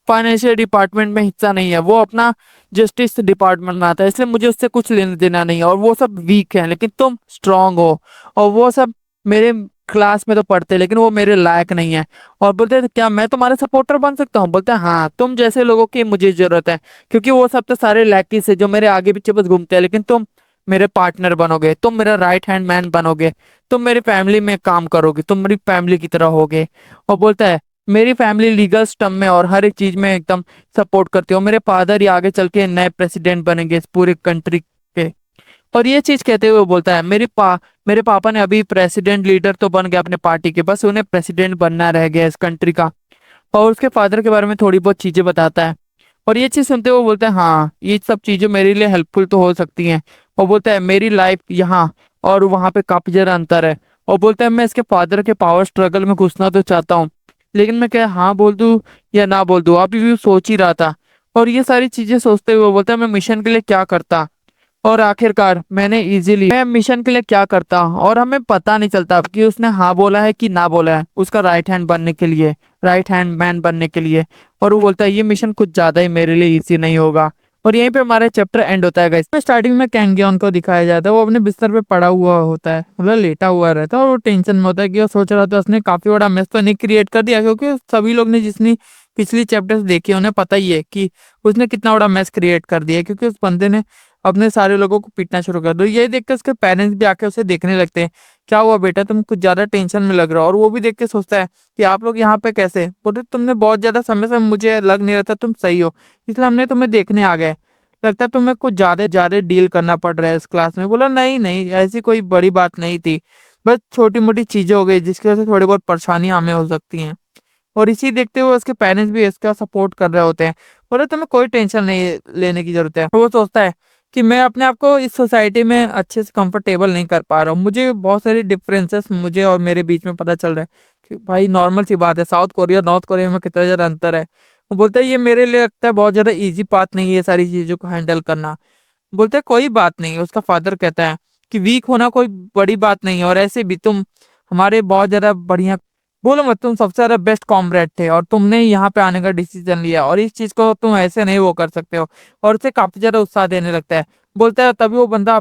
फाइनेंशियल डिपार्टमेंट में हिस्सा नहीं है, वो अपना जस्टिस डिपार्टमेंट में आता है, इसलिए मुझे उससे कुछ लेना देना नहीं है। और वो सब वीक है लेकिन तुम स्ट्रांग हो, और वो सब मेरे क्लास में तो पढ़ते हैं लेकिन वो मेरे लायक नहीं है। और बोलते हैं क्या मैं तुम्हारे सपोर्टर बन सकता हूँ। बोलते हैं हाँ तुम जैसे लोगों की मुझे जरूरत है, क्योंकि वो सब तो सारे लैकीज है जो मेरे आगे पीछे बस घूमते हैं, लेकिन तुम मेरे पार्टनर बनोगे, तुम मेरा राइट हैंड मैन बनोगे, तुम मेरी फैमिली में काम करोगे, तुम मेरी फैमिली की तरह होगे। और बोलता है मेरी फैमिली लीगल सिस्टम में और हर एक चीज में एकदम सपोर्ट करती है, और मेरे फादर ही आगे चल के नए प्रेसिडेंट बनेंगे इस पूरे कंट्री के। और ये चीज कहते हुए वो बोलता है मेरे पापा ने अभी प्रेसिडेंट लीडर तो बन गया अपने पार्टी के, बस उन्हें प्रेसिडेंट बनना रह गया इस कंट्री का। और उसके फादर के बारे में थोड़ी बहुत चीजें बताता है। और ये चीज सुनते हुए वो बोलता है हाँ ये सब चीजें मेरे लिए हेल्पफुल तो हो सकती हैं। और बोलता है मेरी लाइफ यहाँ और वहाँ पे काफी ज्यादा अंतर है। और बोलता है मैं इसके फादर के पावर स्ट्रगल में घुसना तो चाहता हूँ, लेकिन मैं क्या हाँ बोल दूँ या ना बोल दूँ, अभी भी सोच ही रहा था। और ये सारी चीजें सोचते हुए वो बोलता है मैं मिशन के लिए क्या करता, और आखिरकार मैं मिशन के लिए क्या करता, और हमें पता नहीं चलता कि उसने हाँ बोला है कि ना बोला है उसका राइट हैंड बनने के लिए, राइट हैंड मैन बनने के लिए। और वो बोलता है ये मिशन कुछ ज्यादा ही मेरे लिए इजी नहीं होगा। और यहीं पे हमारा चैप्टर एंड होता है गाइस। स्टार्टिंग में कैंगियन को दिखाया जाता है, वो अपने बिस्तर पे पड़ा हुआ होता है, मतलब लेटा हुआ रहता है, और वो टेंशन में होता है कि वो सोच रहा था उसने काफी बड़ा मेस तो नहीं क्रिएट कर दिया, क्योंकि सभी लोग ने जितनी पिछली चैप्टर्स देखी उन्हें पता ही है कि उसने कितना बड़ा मेस क्रिएट कर दिया, क्योंकि उस बंदे ने अपने सारे लोगों को पीटना शुरू कर दो। ये देख के उसके पेरेंट्स भी आके उसे देखने लगते हैं, क्या हुआ बेटा तुम कुछ ज्यादा टेंशन में लग रहा हो। और वो भी देख के सोचता है कि आप लोग यहाँ पे कैसे, बोलते तुमने बहुत ज्यादा समय से मुझे लग नहीं रहा था तुम सही हो, इसलिए हमने तुम्हें देखने आ गए, लगता है तुम्हें कुछ ज्यादा ज्यादा डील करना पड़ रहा है इस क्लास में। बोला नहीं नहीं ऐसी कोई बड़ी बात नहीं थी, बस छोटी मोटी चीजें हो गई जिसकी वजह से थोड़ी बहुत परेशानियां हमें हो सकती हैं। और इसी देखते हुए उसके पेरेंट्स भी इसका सपोर्ट कर रहे होते हैं। बोले तुम्हें कोई टेंशन नहीं लेने की जरूरत है। वो सोचता है कि मैं अपने आप को इस सोसाइटी में अच्छे से कंफर्टेबल नहीं कर पा रहा हूँ, मुझे बहुत सारी डिफरेंसेस मुझे और मेरे बीच में पता चल रहा है कि भाई नॉर्मल सी बात है, साउथ कोरिया नॉर्थ कोरिया में कितना ज्यादा अंतर है। वो बोलता है ये मेरे लिए लगता है बहुत ज्यादा इजी बात नहीं है ये सारी चीजों को हैंडल करना। बोलते हैं कोई बात नहीं। उसका फादर कहता है कि वीक होना कोई बड़ी बात नहीं है, और ऐसे भी तुम हमारे बहुत ज्यादा बढ़िया, बोलो मत, तुम सबसे ज्यादा बेस्ट कॉमरेड थे और तुमने यहाँ पे आने का डिसीजन लिया, और इस चीज को तुम ऐसे नहीं वो कर सकते हो। और उसे काफी ज्यादा उत्साह देने लगता है। बोलता है तभी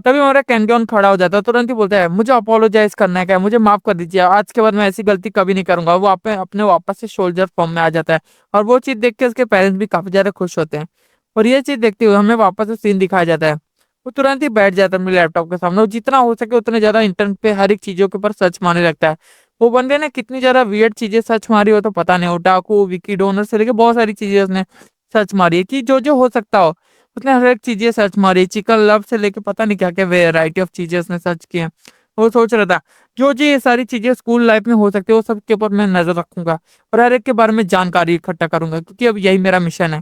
हमारा कैंगन खड़ा हो जाता है, तुरंत ही बोलता है मुझे अपोलोजाइज करना है, क्या मुझे माफ कर दीजिए, आज के बाद मैं ऐसी गलती कभी नहीं करूंगा। वो अपने वापस से सोल्जर फॉर्म में आ जाता है। और वो चीज देख के उसके पेरेंट्स भी काफी ज्यादा खुश होते हैं। और ये चीज देखते हुए हमें वापस से सीन दिखाया जाता है। वो तुरंत ही बैठ जाता है अपने लैपटॉप के सामने, वो जितना हो सके उतने ज्यादा इंटरनेट पे हर एक चीजों के ऊपर सर्च मारने लगता है। वो बंदे ने कितनी ज्यादा वियर्ड चीजें सर्च मारी हो तो पता नहीं, ओटाकू विकी डोनर से लेके बहुत सारी चीजें उसने सर्च मारी है कि जो जो हो सकता हो उसने हर एक चीजें सर्च मारी, चिकन लव से लेके पता नहीं क्या क्या वेराइटी ऑफ चीजें उसने सर्च की है। वो सोच रहा था जो जो ये सारी चीजें स्कूल लाइफ में हो सकती है वो सब के ऊपर मैं नजर रखूंगा, और हर एक के बारे में जानकारी इकट्ठा करूंगा, क्योंकि अब यही मेरा मिशन है।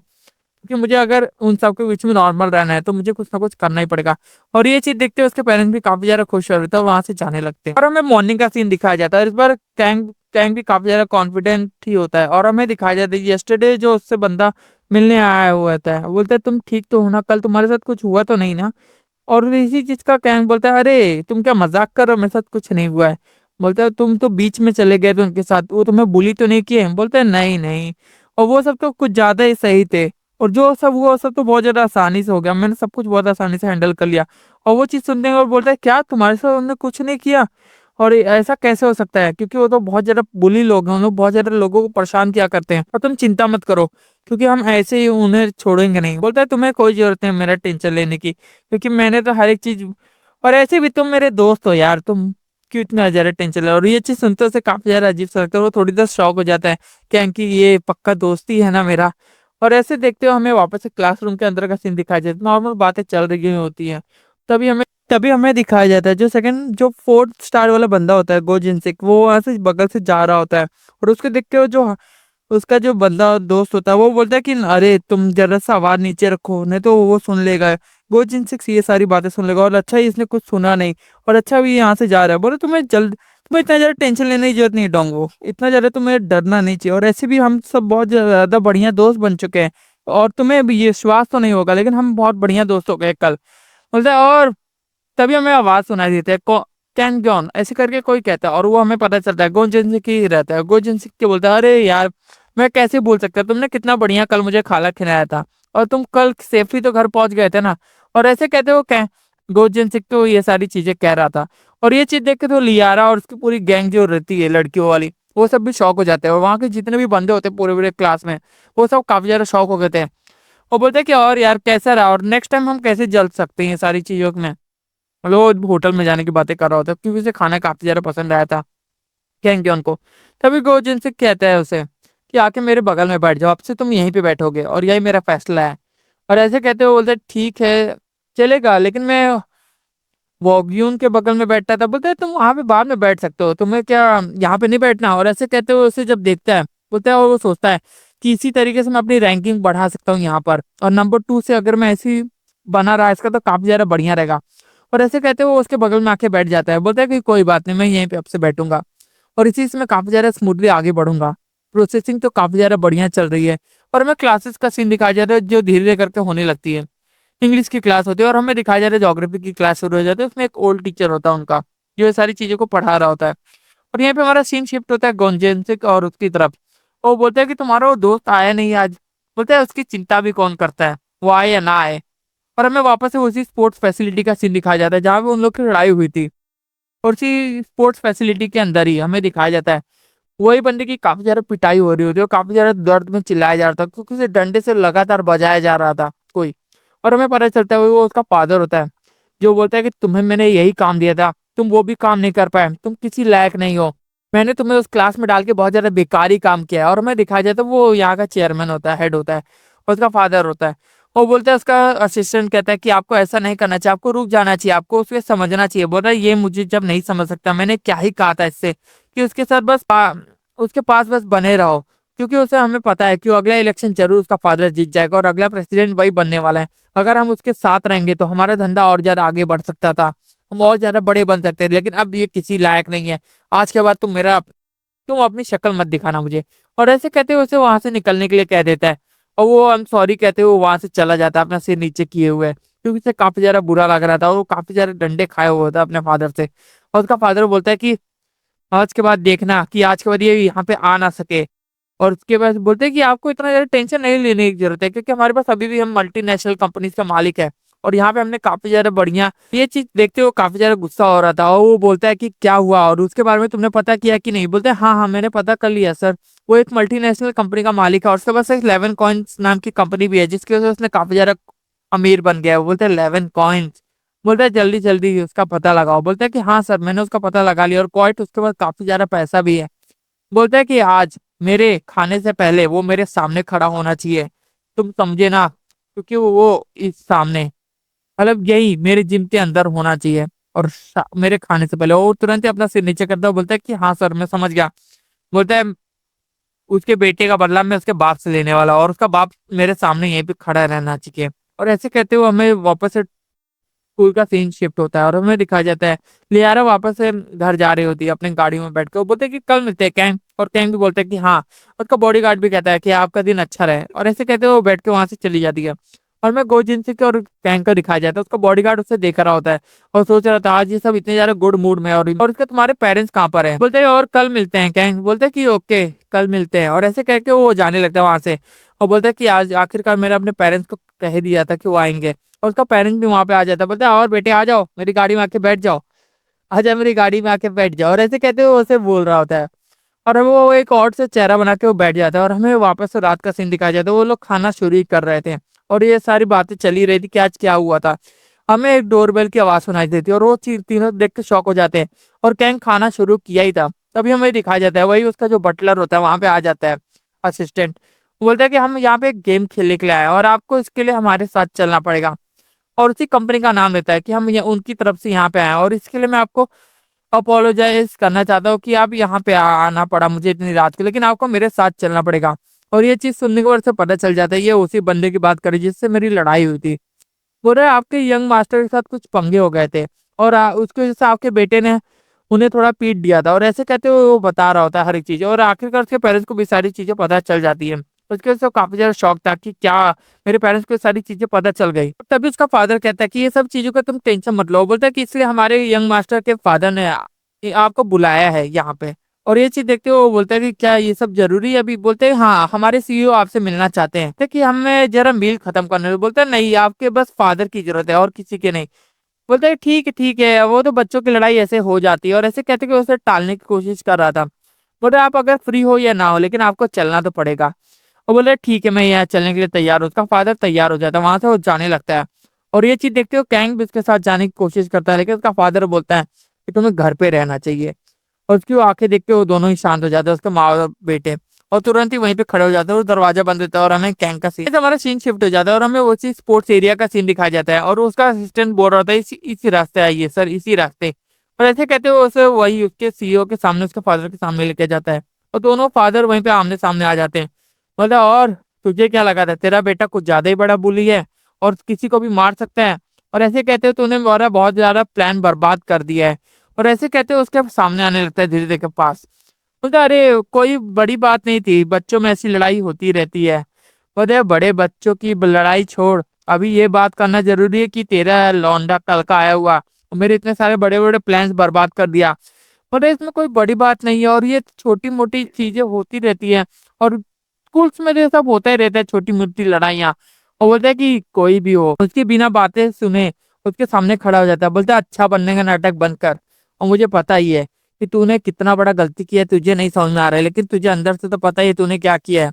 क्योंकि मुझे अगर उन सबके बीच में नॉर्मल रहना है तो मुझे कुछ ना कुछ करना ही पड़ेगा। और ये चीज देखते हुए उसके पेरेंट्स भी काफी ज्यादा खुश हो रहे थे, वहां से जाने लगते हैं। और हमें मॉर्निंग का सीन दिखाया जाता है। इस बार कैंग भी काफी ज्यादा कॉन्फिडेंट ही होता है, और हमें दिखाया जाता है यस्टरडे जो उससे बंदा मिलने आया हुआ था, बोलता है तुम ठीक तो हो ना, कल तुम्हारे साथ कुछ हुआ तो नहीं ना। और इसी चीज का कैंग बोलता है अरे तुम क्या मजाक कर रहे हो, मेरे साथ कुछ नहीं हुआ है। बोलता है तुम तो बीच में चले गए थे उनके साथ, वो तुम्हें बुली तो नहीं किए। बोलते हैं नहीं नहीं, और वो सब तो कुछ ज्यादा ही सही थे, और जो सब हुआ वो सब तो बहुत ज्यादा आसानी से हो गया, मैंने सब कुछ बहुत आसानी से हैंडल कर लिया। और वो चीज सुनते हैं और बोलता है क्या तुम्हारे साथ उन्होंने कुछ नहीं किया, और ऐसा कैसे हो सकता है, क्योंकि वो तो बहुत ज्यादा बुली लोग हैं, उन लोग बहुत ज्यादा लोगों को परेशान किया करते हैं। और तुम चिंता मत करो क्योंकि हम ऐसे ही उन्हें छोड़ेंगे नहीं। बोलता है तुम्हें कोई जरूरत नहीं मेरा टेंशन लेने की, क्योंकि मैंने तो हर एक चीज, और ऐसे भी तुम मेरे दोस्त हो यार, तुम क्यों इतना ज्यादा टेंशन ले। और ये चीज सुनते उसे काफी ज्यादा अजीब सा लगता है, वो थोड़ी देर शॉक हो जाता है कि ये पक्का दोस्ती है ना मेरा। और ऐसे देखते हो हमें वापस से क्लासरूम के अंदर का सीन दिखाया जाता है, नॉर्मल बातें चल रही होती है। तभी हमें दिखाया जाता है जो फोर्थ स्टार वाला बंदा होता है गो जिनसिक, वो वहां से बगल से जा रहा होता है। और उसको देखते हो जो उसका जो बंदा दोस्त होता है वो बोलता है कि अरे तुम जरा सा आवाज नीचे रखो नहीं तो वो सुन लेगा, गो जिनसिक ये सारी बातें सुन लेगा, और अच्छा ही इसने कुछ सुना नहीं, और अच्छा भी यहाँ से जा रहा है। बोले तुम्हें इतना ज्यादा टेंशन लेने की जरूरत नहीं है डोंगो, इतना ज्यादा तुम्हें डरना नहीं चाहिए, और ऐसे भी हम सब बहुत ज्यादा बढ़िया दोस्त बन चुके हैं, और तुम्हें भी ये विश्वास तो नहीं होगा लेकिन हम बहुत बढ़िया दोस्त हो गए कल। बोलता है और तभी हमें आवाज सुनाई देती है कैन गॉन ऐसे करके कोई कहता है, और वो हमें पता चलता है गोजिन की रहता है। गोजिन के बोलता है अरे यार मैं कैसे भूल सकता, तुमने कितना बढ़िया कल मुझे खाना खिलाया था, और तुम कल सेफली तो घर पहुंच गए थे ना। और ऐसे कहते हो क्या गोजिन तो ये सारी चीजें कह रहा था। और ये चीज देख के तो लियारा और उसकी पूरी गैंग जो रहती है लड़कियों वाली, वो सब भी शौक हो जाते हैं, और वहाँ के जितने भी बंदे होते हैं पूरे पूरे क्लास में वो सब काफी ज्यादा शौक हो गए थे। वो बोलते हैं कि और यार कैसा रहा, और नेक्स्ट टाइम हम कैसे जल सकते हैं ये सारी चीजों में। मतलब वो होटल में जाने की बातें कर रहा होता है क्योंकि उसे खाना काफी ज्यादा पसंद आया था कैंग को। तभी गोजिन से कहता है उसे कि आके मेरे बगल में बैठ जाओ, अब से तुम यहीं पे बैठोगे और यही मेरा फैसला है। और ऐसे कहते हुए बोलते ठीक है चलेगा, लेकिन मैं वॉग्यून के बगल में बैठता था। बोलते है तुम वहां पे बाद में बैठ सकते हो, तुम्हें क्या यहाँ पे नहीं बैठना। और ऐसे कहते हुए उसे जब देखता है बोलता है, और वो सोचता है कि इसी तरीके से मैं अपनी रैंकिंग बढ़ा सकता हूँ यहाँ पर, और नंबर 2 से अगर मैं ऐसी बना रहा इसका तो काफी ज्यादा बढ़िया रहेगा। और ऐसे कहते हुए वो उसके बगल में आके बैठ जाता है। बोलता है कि कोई बात नहीं, मैं यहीं पे आपसे बैठूंगा और इसी से मैं काफी ज्यादा स्मूथली आगे बढ़ूंगा। प्रोसेसिंग तो काफी ज्यादा बढ़िया चल रही है। और हमें क्लासेस का सीन दिखाया जाता है जो धीरे धीरे करके होने लगती है। इंग्लिश की क्लास होती है और हमें दिखाया जाता है ज्योग्राफी की क्लास शुरू हो जाती है। उसमें एक ओल्ड टीचर होता है उनका, जो ये सारी चीजों को पढ़ा रहा होता है। और यहाँ पे हमारा सीन शिफ्ट होता है गोंजेंसिक और उसकी तरफ। वो बोलता है कि तुम्हारा वो दोस्त आया नहीं आज। बोलता है उसकी चिंता भी कौन करता है, वो आए या ना आए। और हमें वापस से उसी स्पोर्ट्स फैसिलिटी का सीन दिखाया जाता है जहाँ पे उन लोग की लड़ाई हुई थी। और उसी स्पोर्ट्स फैसिलिटी के अंदर ही हमें दिखाया जाता है वही बंदे की काफी ज्यादा पिटाई हो रही होती है और काफी ज्यादा दर्द में चिल्लाया जा रहा था क्योंकि उसे डंडे से लगातार बजाया जा रहा था कोई। और हमें पता चलता है वो उसका फादर होता है, जो बोलता है कि तुम्हें मैंने यही काम दिया था, तुम वो भी काम नहीं कर पाए, तुम किसी लायक नहीं हो, मैंने तुम्हें उस क्लास में डाल के बहुत ज्यादा बेकारी काम किया है। और हमें दिखाया जाता है वो यहाँ का चेयरमैन होता है, हेड होता है, और उसका फादर होता है। वो बोलता है, उसका असिस्टेंट कहता है कि आपको ऐसा नहीं करना चाहिए, आपको रुक जाना चाहिए, आपको उसके समझना चाहिए। बोल रहा है ये मुझे जब नहीं समझ सकता, मैंने क्या ही कहा था इससे कि उसके साथ बस उसके पास बस बने रहो, क्योंकि उसे हमें पता है कि वो अगला इलेक्शन जरूर उसका फादर जीत जाएगा और अगला प्रेसिडेंट वही बनने वाला है। अगर हम उसके साथ रहेंगे तो हमारा धंधा और ज्यादा आगे बढ़ सकता था, हम और ज्यादा बड़े बन सकते थे, लेकिन अब ये किसी लायक नहीं है। आज के बाद तुम अपनी शक्ल मत दिखाना मुझे। और ऐसे कहते हुए उसे वहां से निकलने के लिए कह देता है। और वो आई एम सॉरी कहते हुए वहां से चला जाता है अपना सिर नीचे किए हुए, क्योंकि उसे काफी ज्यादा बुरा लग रहा था और वो काफी ज्यादा डंडे खाए हुए होता अपने फादर से। और उसका फादर बोलता है कि आज के बाद देखना कि आज के बाद ये यहाँ पे आ ना सके। और उसके बाद बोलते हैं कि आपको इतना ज्यादा टेंशन नहीं लेने की जरूरत है, क्योंकि हमारे पास अभी भी हम मल्टीनेशनल कंपनीज का मालिक है और यहाँ पे हमने काफी ज्यादा बढ़िया ये चीज देखते हुए काफी ज्यादा गुस्सा हो रहा था। और वो बोलता है कि क्या हुआ और उसके बारे में तुमने पता किया कि नहीं। बोलते हैं हाँ हाँ मैंने पता कर लिया सर, वो एक मल्टीनेशनल कंपनी का मालिक है और उसके पास एक 11 कॉइन्स नाम की कंपनी भी है जिसकी वजह से उसने काफी ज्यादा अमीर बन गया है। वो बोलते हैं 11 कॉइन्स। बोलता है जल्दी जल्दी उसका पता लगाओ। बोलता है कि हाँ सर मैंने उसका पता लगा लिया और क्वाइट उसके पास काफी ज्यादा पैसा भी है। बोलता है कि आज मेरे खाने से पहले वो मेरे सामने खड़ा होना चाहिए, तुम समझे ना, क्योंकि वो इस सामने मतलब यही मेरे जिम के अंदर होना चाहिए। और मेरे खाने से पहले वो तुरंत ही अपना सिर नीचे करता है, बोलता है कि हाँ सर मैं समझ गया। बोलता है उसके बेटे का बदला मैं उसके बाप से लेने वाला और उसका बाप मेरे सामने यहीं पे खड़ा रहना चाहिए। और ऐसे कहते हुए हमें वापस से स्कूल का सीन शिफ्ट होता है और हमें दिखाया जाता है लियारा वापस से घर जा रही होती है अपनी गाड़ी में बैठ के। वो बोलते हैं कि कल मिलते हैं कैंग, और कैंग भी बोलता है कि हाँ। उसका बॉडीगार्ड भी कहता है कि आपका दिन अच्छा रहे। और ऐसे कहते हुए वो बैठ के वहां से चली जाती है। और मैं गोजिन के और कैंग को दिखाया जाता है, उसका बॉडीगार्ड उसे देख रहा होता है और सोच रहा था आज ये सब इतने ज्यादा गुड मूड में है। और उसके तुम्हारे पेरेंट्स कहाँ पर हैं। बोलते हैं और कल मिलते हैं कैंग। बोलते हैं कि ओके कल मिलते हैं। और ऐसे कह के वो जाने लगता है वहां से और बोलता है कि आज आखिरकार मैंने अपने पेरेंट्स को कह दिया था कि वो आएंगे। और उसका पेरेंट्स भी वहां पे आ जाता है, बोलता है और बेटे आ जाओ मेरी गाड़ी में आके बैठ जाओ, आ जाओ मेरी गाड़ी में आके बैठ जाओ। और ऐसे कहते हुए वो उसे बोल रहा होता है और वो एक और से चेहरा बना के वो बैठ जाता है। और हमें वापस से रात का सीन दिखाया जाता है, वो लोग खाना शुरू ही कर रहे थे और ये सारी बातें चली रही थी कि आज क्या हुआ था। हमें एक डोरबेल की आवाज सुनाई देती है और वो तीनों देख के शॉक हो जाते हैं। और कैंग खाना शुरू किया ही था तभी हमें दिखाया जाता है वही उसका जो बटलर होता है वहां पे आ जाता है, असिस्टेंट। बोलता है कि हम यहाँ पे एक गेम खेलने के लिए आए हैं और आपको इसके लिए हमारे साथ चलना पड़ेगा। और उसी कंपनी का नाम लेता है कि हम ये उनकी तरफ से यहाँ पे आए हैं और इसके लिए मैं आपको अपोलोजाइज करना चाहता हूँ कि आप यहाँ पे आना पड़ा मुझे इतनी रात को, लेकिन आपको मेरे साथ चलना पड़ेगा। और ये चीज सुनने के बाद से पता चल जाता है ये उसी बंदे की बात करी जिससे मेरी लड़ाई हुई थी। बोल रहे आपके यंग मास्टर के साथ कुछ पंगे हो गए थे और उसकी वजह से आपके बेटे ने उन्हें थोड़ा पीट दिया था। और ऐसे कहते हुए वो बता रहा होता है हर एक चीज और आखिरकार उसके पेरेंट्स को भी सारी चीजें पता चल जाती है। उसके वजह से वो काफी ज्यादा शौक था कि क्या मेरे पेरेंट्स को ये सारी चीजें पता चल गई। तभी उसका फादर कहता है कि ये सब चीजों का तुम टेंशन मत लो। बोलता है कि इसलिए हमारे यंग मास्टर के फादर ने आपको बुलाया है यहाँ पे। और ये चीज देखते हुए वो बोलता है कि क्या ये सब जरूरी है अभी। बोलते हैं हाँ हमारे सीईओ आपसे मिलना चाहते हैं, कि हमें जरा मील खत्म करने दो। बोलते हैं नहीं आपके बस फादर की जरूरत है और किसी के नहीं। बोलते हैं ठीक है वो तो बच्चों की लड़ाई ऐसे हो जाती है। और ऐसे कहते कि उसे टालने की कोशिश कर रहा था। बोलते आप अगर फ्री हो या ना हो लेकिन आपको चलना तो पड़ेगा। और बोले ठीक है मैं यहाँ चलने के लिए तैयार हूँ। उसका फादर तैयार हो जाता है, वहां से वो जाने लगता है। और ये चीज देखते हो कैंग भी उसके साथ जाने की कोशिश करता है, लेकिन उसका फादर बोलता है कि तुम्हें घर पे रहना चाहिए। और उसकी वो आंखें देख के वो दोनों ही शांत हो जाते हैं, उसके माँ और बेटे, और तुरंत ही वहीं पे खड़े हो जाते हैं, वो दरवाजा बंद होता है और हमें कैंग का सीन, हमारा सीन शिफ्ट हो जाता है और हमें वो चीज स्पोर्ट्स एरिया का सीन दिखाया जाता है। और उसका असिस्टेंट बोल रहा था इसी रास्ते आइए सर, इसी रास्ते। और ऐसे कहते हुए उसे वही उसके सीईओ के सामने, उसके फादर के सामने लेके जाता है, और दोनों फादर वहीं पे आमने सामने आ जाते हैं। मतलब और तुझे क्या लगा था, तेरा बेटा कुछ ज्यादा ही बड़ा बुली है और किसी को भी मार सकता है। और ऐसे कहते हो तूने मेरा बहुत ज्यादा प्लान बर्बाद कर दिया है। और ऐसे कहते हो उसके सामने आने लगता है धीरे धीरे के पास। बोलता अरे कोई बड़ी बात नहीं थी, बच्चों में ऐसी लड़ाई होती रहती है। बोलते बड़े बच्चों की लड़ाई छोड़, अभी ये बात करना जरूरी है कि तेरा लौंडा कल का आया हुआ और मेरे इतने सारे बड़े बड़े प्लान्स बर्बाद कर दिया। बोले इसमें कोई बड़ी बात नहीं है और ये छोटी मोटी चीजें होती रहती है, और स्कूल्स में तो ये सब होता ही रहता है, छोटी मोटी लड़ाइयाँ। और बोलता है कि कोई भी हो, उसकी बिना बातें सुने उसके सामने खड़ा हो जाता है। बोलता है अच्छा बनने का नाटक बंद कर, और मुझे पता ही है कि तूने कितना बड़ा गलती किया है, तुझे नहीं समझ में आ रहा है, लेकिन तुझे अंदर से तो पता ही है तूने क्या किया है।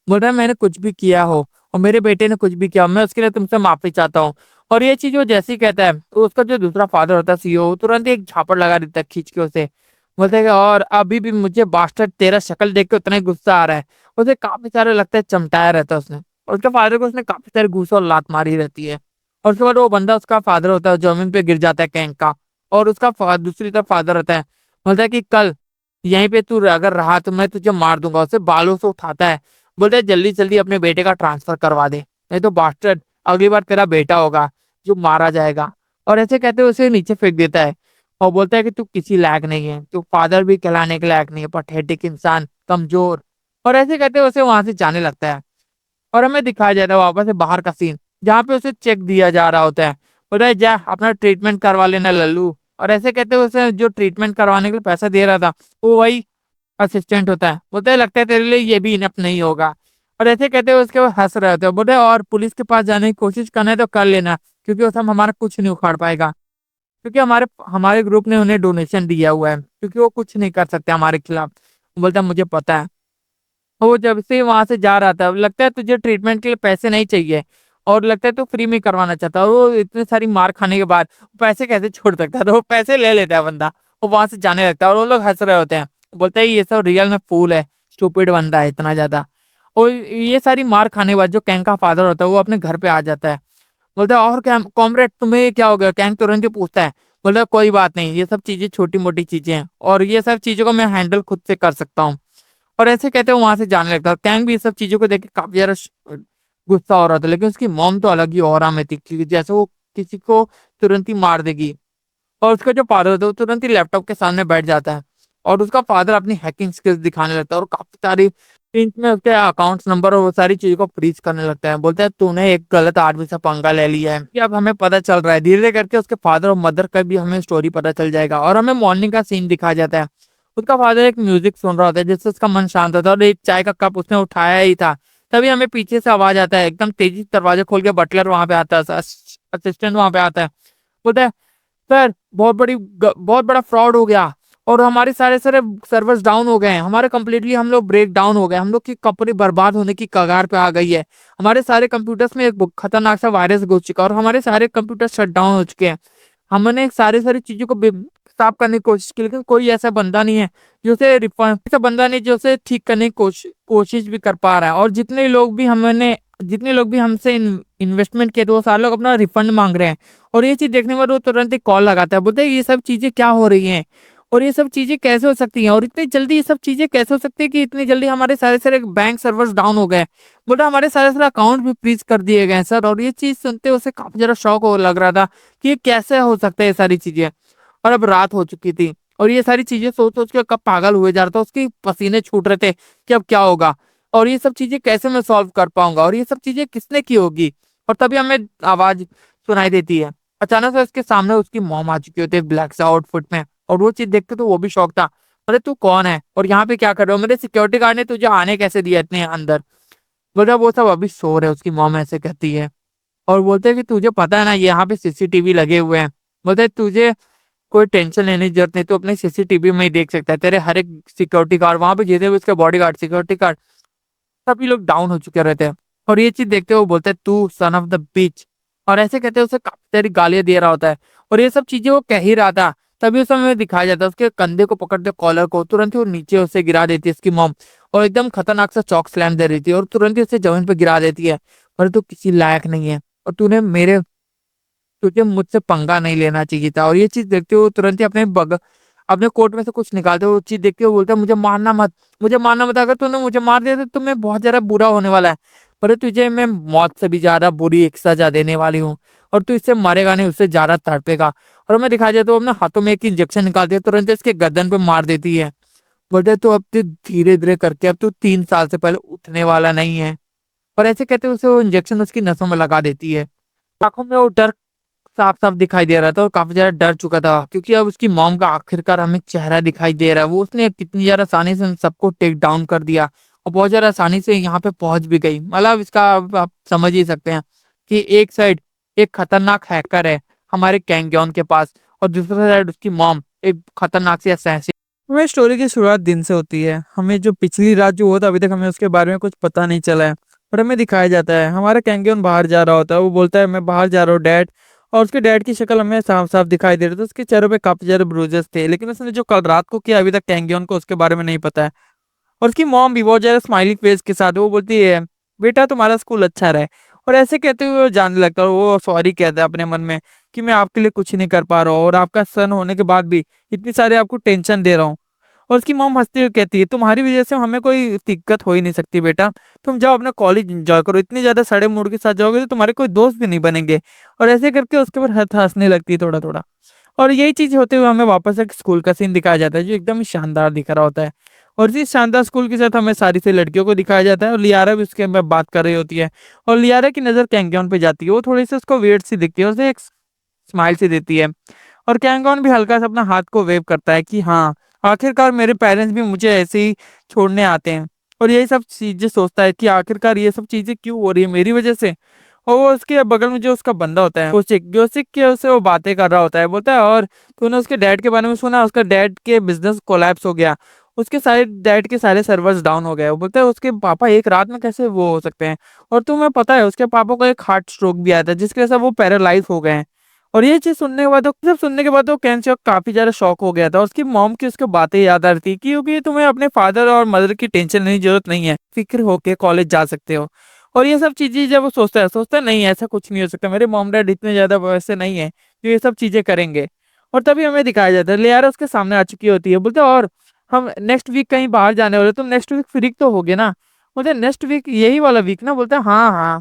बोल रहा है मैंने कुछ भी किया हो और मेरे बेटे ने कुछ भी किया हो, मैं उसके लिए तुमसे माफी चाहता हूँ। और ये चीज वो जैसे ही कहता है तो उसका जो दूसरा फादर होता है सीईओ, तुरंत एक झापड़ लगा देता है खींच के उसे। बोलते हैं कि और अभी भी मुझे बास्टर्ड तेरा शक्ल देख के उतना ही गुस्सा आ रहा है। उसे काफी सारे लगता है चमटाया रहता है उसने, और उसके फादर को उसने काफी सारे घूसा और लात मारी रहती है। और उसके बाद वो बंदा उसका फादर होता है जमीन पे गिर जाता है कैंक का, और उसका दूसरी तरफ फादर होता है। बोलता है कि कल यहीं पे तू अगर रहा तो मैं तुझे मार दूंगा। उसे बालों से उठाता है, बोलता है जल्दी जल्दी अपने बेटे का ट्रांसफर करवा दे, नहीं तो बास्टर्ड अगली बार तेरा बेटा होगा जो मारा जाएगा। और ऐसे कहते हुए उसे नीचे फेंक देता है और बोलता है कि तू किसी लायक नहीं है, तू फादर भी कहलाने के लायक नहीं है, पथेटिक इंसान, कमजोर। और ऐसे कहते हुए उसे वहां से जाने लगता है। और हमें दिखाया जाता है वापस से बाहर का सीन, जहाँ पे उसे चेक दिया जा रहा होता है। बोलता है जा अपना ट्रीटमेंट करवा लेना लल्लू। और ऐसे कहते हुए उसे जो ट्रीटमेंट करवाने के लिए पैसा दे रहा था वो वही असिस्टेंट होता है। बोलते हैं लगता है तेरे लिए ये भी इनफ नहीं होगा। और ऐसे कहते हुए उसके वो हंस रहे होते हैं। बोलते हैं और पुलिस के पास जाने की कोशिश करना है तो कर लेना, क्योंकि वो सब हमारा कुछ नहीं उखाड़ पाएगा, क्योंकि हमारे हमारे ग्रुप ने उन्हें डोनेशन दिया हुआ है, क्योंकि वो कुछ नहीं कर सकते हमारे खिलाफ। बोलता है मुझे पता है। वो जब से वहां से जा रहा था, लगता है तुझे ट्रीटमेंट के लिए पैसे नहीं चाहिए और लगता है तू फ्री में करवाना चाहता है। और वो इतनी सारी मार खाने के बाद पैसे कैसे छोड़ सकता है, तो वो पैसे ले लेता है बंदा। वो वहां से जाने लगता है और वो लोग हंस रहे होते हैं। बोलते हैं ये सब रियल में फूल है, स्टूपिड बंदा है इतना ज्यादा। और ये सारी मार खाने के बाद जो कैंग का फादर होता है वो अपने घर पे आ जाता है। बोलता है और क्या कॉमरेड तुम्हें क्या हो गया, कैंग तुरंत ही पूछता है। बोलता है कोई बात नहीं, ये सब चीजें छोटी मोटी चीजें हैं और ये सब चीजों को मैं हैंडल खुद से कर सकता हूँ। और ऐसे कहते हुए वहां से जाने लगता है। कैंग भी ये सब चीजों को देख के काफी ज्यादा गुस्सा हो रहा था, लेकिन उसकी मॉम तो अलग ही ऑरा में थी, क्योंकि जैसे वो किसी को तुरंत ही मार देगी। और उसका जो फादर होता है वो तुरंत ही लैपटॉप के सामने बैठ जाता है और उसका फादर अपनी हैकिंग स्किल्स दिखाने लगता है और काफी सारी इंच में उसके अकाउंट्स नंबर और वो सारी चीजों को फ्रीज करने लगता है। बोलता है तूने एक गलत आदमी से पंगा ले लिया है, कि अब हमें पता चल रहा है धीरे धीरे करके उसके फादर और मदर का भी हमें स्टोरी पता चल जाएगा। और हमें मॉर्निंग का सीन दिखाया जाता है। उसका फादर एक म्यूजिक सुन रहा होता है जिससे उसका मन शांत होता है, और एक चाय का कप उसने उठाया ही था, तभी हमें पीछे से आवाज आता है, एकदम तेजी से दरवाजा खोल के बटलर वहां पे आता है, असिस्टेंट वहां पे आता है। बोलता है सर बहुत बड़ा फ्रॉड हो गया और हमारे सारे सारे सर्वर्स डाउन हो गए हैं, हमारे कंप्लीटली हम लोग ब्रेक डाउन हो गए, हम लोग की कंपनी बर्बाद होने की कगार पे आ गई है। हमारे सारे कंप्यूटर्स में एक खतरनाक सा वायरस घुस चुका है और हमारे सारे कंप्यूटर शट डाउन हो चुके हैं। हमने सारी सारी चीजों को साफ करने की कोशिश की, लेकिन कोई ऐसा बंदा नहीं है जो उसे ऐसा बंदा नहीं जो उसे ठीक करने की कोशिश भी कर पा रहा है। और जितने लोग भी हमसे इन्वेस्टमेंट किए थे वो सारे लोग अपना रिफंड मांग रहे हैं। और ये चीज देखने के बाद वो तुरंत ही कॉल लगाता है। बोलते हैं ये सब चीजें क्या हो रही हैं और ये सब चीजें कैसे हो सकती हैं, और इतनी जल्दी ये सब चीजें कैसे हो सकती है कि इतनी जल्दी हमारे सारे सारे बैंक सर्वर्स डाउन हो गए। बोला हमारे सारे सारे अकाउंट भी फ्रीज कर दिए गए सर। और ये चीज सुनते उसे काफी ज्यादा शौक हो लग रहा था कि ये कैसे हो सकता है ये सारी चीजें। और अब रात हो चुकी थी और ये सारी चीजें सोच सोच के कब पागल हुए जा रहा था, उसके पसीने छूट रहे थे कि अब क्या होगा और ये सब चीजें कैसे मैं सॉल्व कर पाऊंगा और ये सब चीजें किसने की होगी। और तभी हमें आवाज सुनाई देती है। अचानक से उसके सामने उसकी मॉम आ चुकी होती है ब्लैक से आउटफिट में, और वो चीज देख के तो वो भी शौक था। अरे तू कौन है और यहाँ पे क्या कर रहे हो, मेरे सिक्योरिटी गार्ड ने तुझे आने कैसे दिया इतने अंदर। बोला वो सब अभी सो रहे, उसकी मॉम ऐसे कहती है। और बोलते हैं कि तुझे पता है ना यहाँ पे सीसीटीवी लगे हुए हैं। बोलते हैं तुझे कोई टेंशन लेने की जरूरत नहीं, तो अपने सीसीटीवी में ही देख सकता है, तेरे हर एक सिक्योरिटी गार्ड वहां पे जितने भी उसके बॉडी गार्ड सिक्योरिटी गार्ड सभी लोग डाउन हो चुके रहते हैं। और ये चीज देखते हुए वो बोलते हैं तू सन ऑफ द बीच, और ऐसे कहते हैं उसे काफ़ी सारी गालियाँ दे रहा होता है और ये सब चीज़ें वो कह ही रहा था। तभी उस समय दिखाया जाता है उसके कंधे को पकड़ते कॉलर को, तुरंत ही वो नीचे उसे गिरा देती है उसकी मॉम और एकदम खतरनाक सा चॉक स्लैम दे रही थी और तुरंत ही उसे ज़मीन पे गिरा देती है। "अरे तू किसी लायक नहीं है और तुझे मुझसे पंगा नहीं लेना चाहिए था।" और ये चीज़ देखते हुए वो तुरंत ही अपने कोट में से कुछ निकालते हुए वो चीज़ देखते हुए बोलता है, मुझे मारना मत, अगर तूने मुझे मार दिया तो मैं बहुत ज़्यादा बुरा होने वाला है। पर तुझे मैं मौत से भी ज़्यादा बुरी एक सज़ा देने वाली हूँ और तू इससे मरेगा नहीं, उससे ज़्यादा तड़पेगा। और हमें दिखाया जाए तो वो अपने हाथों में एक इंजेक्शन निकालती है, तुरंत इसके गर्दन पे मार देती है। बोलते तो अब तू धीरे-धीरे करके अब तू 3 साल से पहले उठने वाला नहीं है। और ऐसे कहते उसे वो इंजेक्शन उसकी नसों में लगा देती है। आँखों में वो डर साफ-साफ दिखाई दे रहा था और काफ़ी ज़्यादा डर चुका था क्योंकि अब उसकी मॉम का आखिरकार हमें चेहरा दिखाई दे रहा है। वो उसने कितनी ज़्यादा आसानी से उन सबको टेक डाउन कर दिया और बहुत ज़्यादा आसानी से यहाँ पे पहुँच भी गई। मतलब इसका अब आप समझ ही सकते हैं कि एक साइड एक खतरनाक हैकर है हमारे कैंग जॉन के पास और दूसरी साइड उसकी मॉम एक खतरनाक सी असैसिन। हमें स्टोरी की शुरुआत दिन से होती है। हमें जो पिछली रात जो हुआ था अभी तक हमें उसके बारे में कुछ पता नहीं चला है। और हमें दिखाया जाता है हमारा कैंगियन बाहर जा रहा होता है। वो बोलता है मैं बाहर जा रहा हूँ डैड। और उसके डैड की शक्ल हमें साफ-साफ दिखाई दे रही थी। उसके चेहरे पे काफ़ी ज़्यादा ब्रूजेस थे। लेकिन उसने जो कल रात को किया अभी तक कैंगियन को उसके बारे में नहीं पता है। और उसकी मॉम भी बहुत ज़्यादा स्माइली फेस के साथ वो बोलती है, "बेटा तुम्हारा स्कूल अच्छा रहे।" और ऐसे कहते हुए वो जाने लगता है और वो सॉरी कहता है अपने मन में कि मैं आपके लिए कुछ नहीं कर पा रहा हूँ और आपका सन होने के बाद भी इतनी सारी आपको टेंशन दे रहा हूँ। और उसकी मॉम हँसते हुए कहती है, "तुम्हारी वज़ह से हमें कोई दिक्कत हो ही नहीं सकती बेटा। तुम जाओ अपना कॉलेज एन्जॉय करो। इतनी ज़्यादा सड़े मूड के साथ जाओगे तो तुम्हारे कोई दोस्त भी नहीं बनेंगे।" और ऐसे करके उसके ऊपर हँसने लगती है थोड़ा-थोड़ा। और यही चीज़ होते हुए हमें वापस एक स्कूल का सीन दिखाया जाता है जो एकदम ही शानदार दिख रहा होता है। और इसी शानदार स्कूल के साथ हमें सारी सी लड़कियों को दिखाया जाता है और लियारा भी उसके में बात कर रही होती है। और लियारा की नज़र कैंगन पे जाती है। वो थोड़ी-सी उसको वियर्ड सी दिखती है, उसे एक स्माइल सी देती है। और कैंगन भी हल्का सा अपना हाथ को वेव करता है कि हाँ, आखिरकार मेरे पेरेंट्स भी मुझे ऐसे ही छोड़ने आते हैं। और यही सब चीज़ें सोचता है कि आखिरकार ये सब चीज़ें क्यों हो रही है मेरी वज़ह से। और वो उसके बगल में जो उसका बंदा होता है जोसिक के उससे वो बातें कर रहा होता है। बोलता है और तूने उसके डैड के बारे में सुना? उसका डैड के बिज़नेस कोलैप्स हो गया। उसके सारे डैड के सारे सर्वर्स डाउन हो गए। वो बोलता है उसके पापा एक रात में कैसे वो हो सकते हैं? और तुम्हें पता है उसके पापा को एक हार्ट स्ट्रोक भी आया था जिसकी वज़ह से वो पैरालाइज़ हो गए हैं। और ये चीज़ सुनने के बाद वो कैंसियो काफ़ी ज़्यादा शॉक हो गया था। उसकी मॉम की उसको बातें याद आ रही थी क्योंकि तुम्हें अपने फादर और मदर की टेंशन लेने की ज़रूरत नहीं है। फ़िक्र होके कॉलेज जा सकते हो। और ये सब चीज़ें जब वो सोचता है नहीं ऐसा कुछ नहीं हो सकता। मेरे मॉम-डैड इतने ज़्यादा वैसे नहीं है, जो ये सब चीज़ें करेंगे। और तभी हमें दिखाया जाता है लियारा उसके सामने आ चुकी होती है। बोलते हैं और हम नेक्स्ट वीक कहीं बाहर जाने वाले, तुम नेक्स्ट वीक फ्री तो होगे ना? बोलते हैं नेक्स्ट वीक यही वाला वीक ना? बोलते हैं हाँ, हाँ।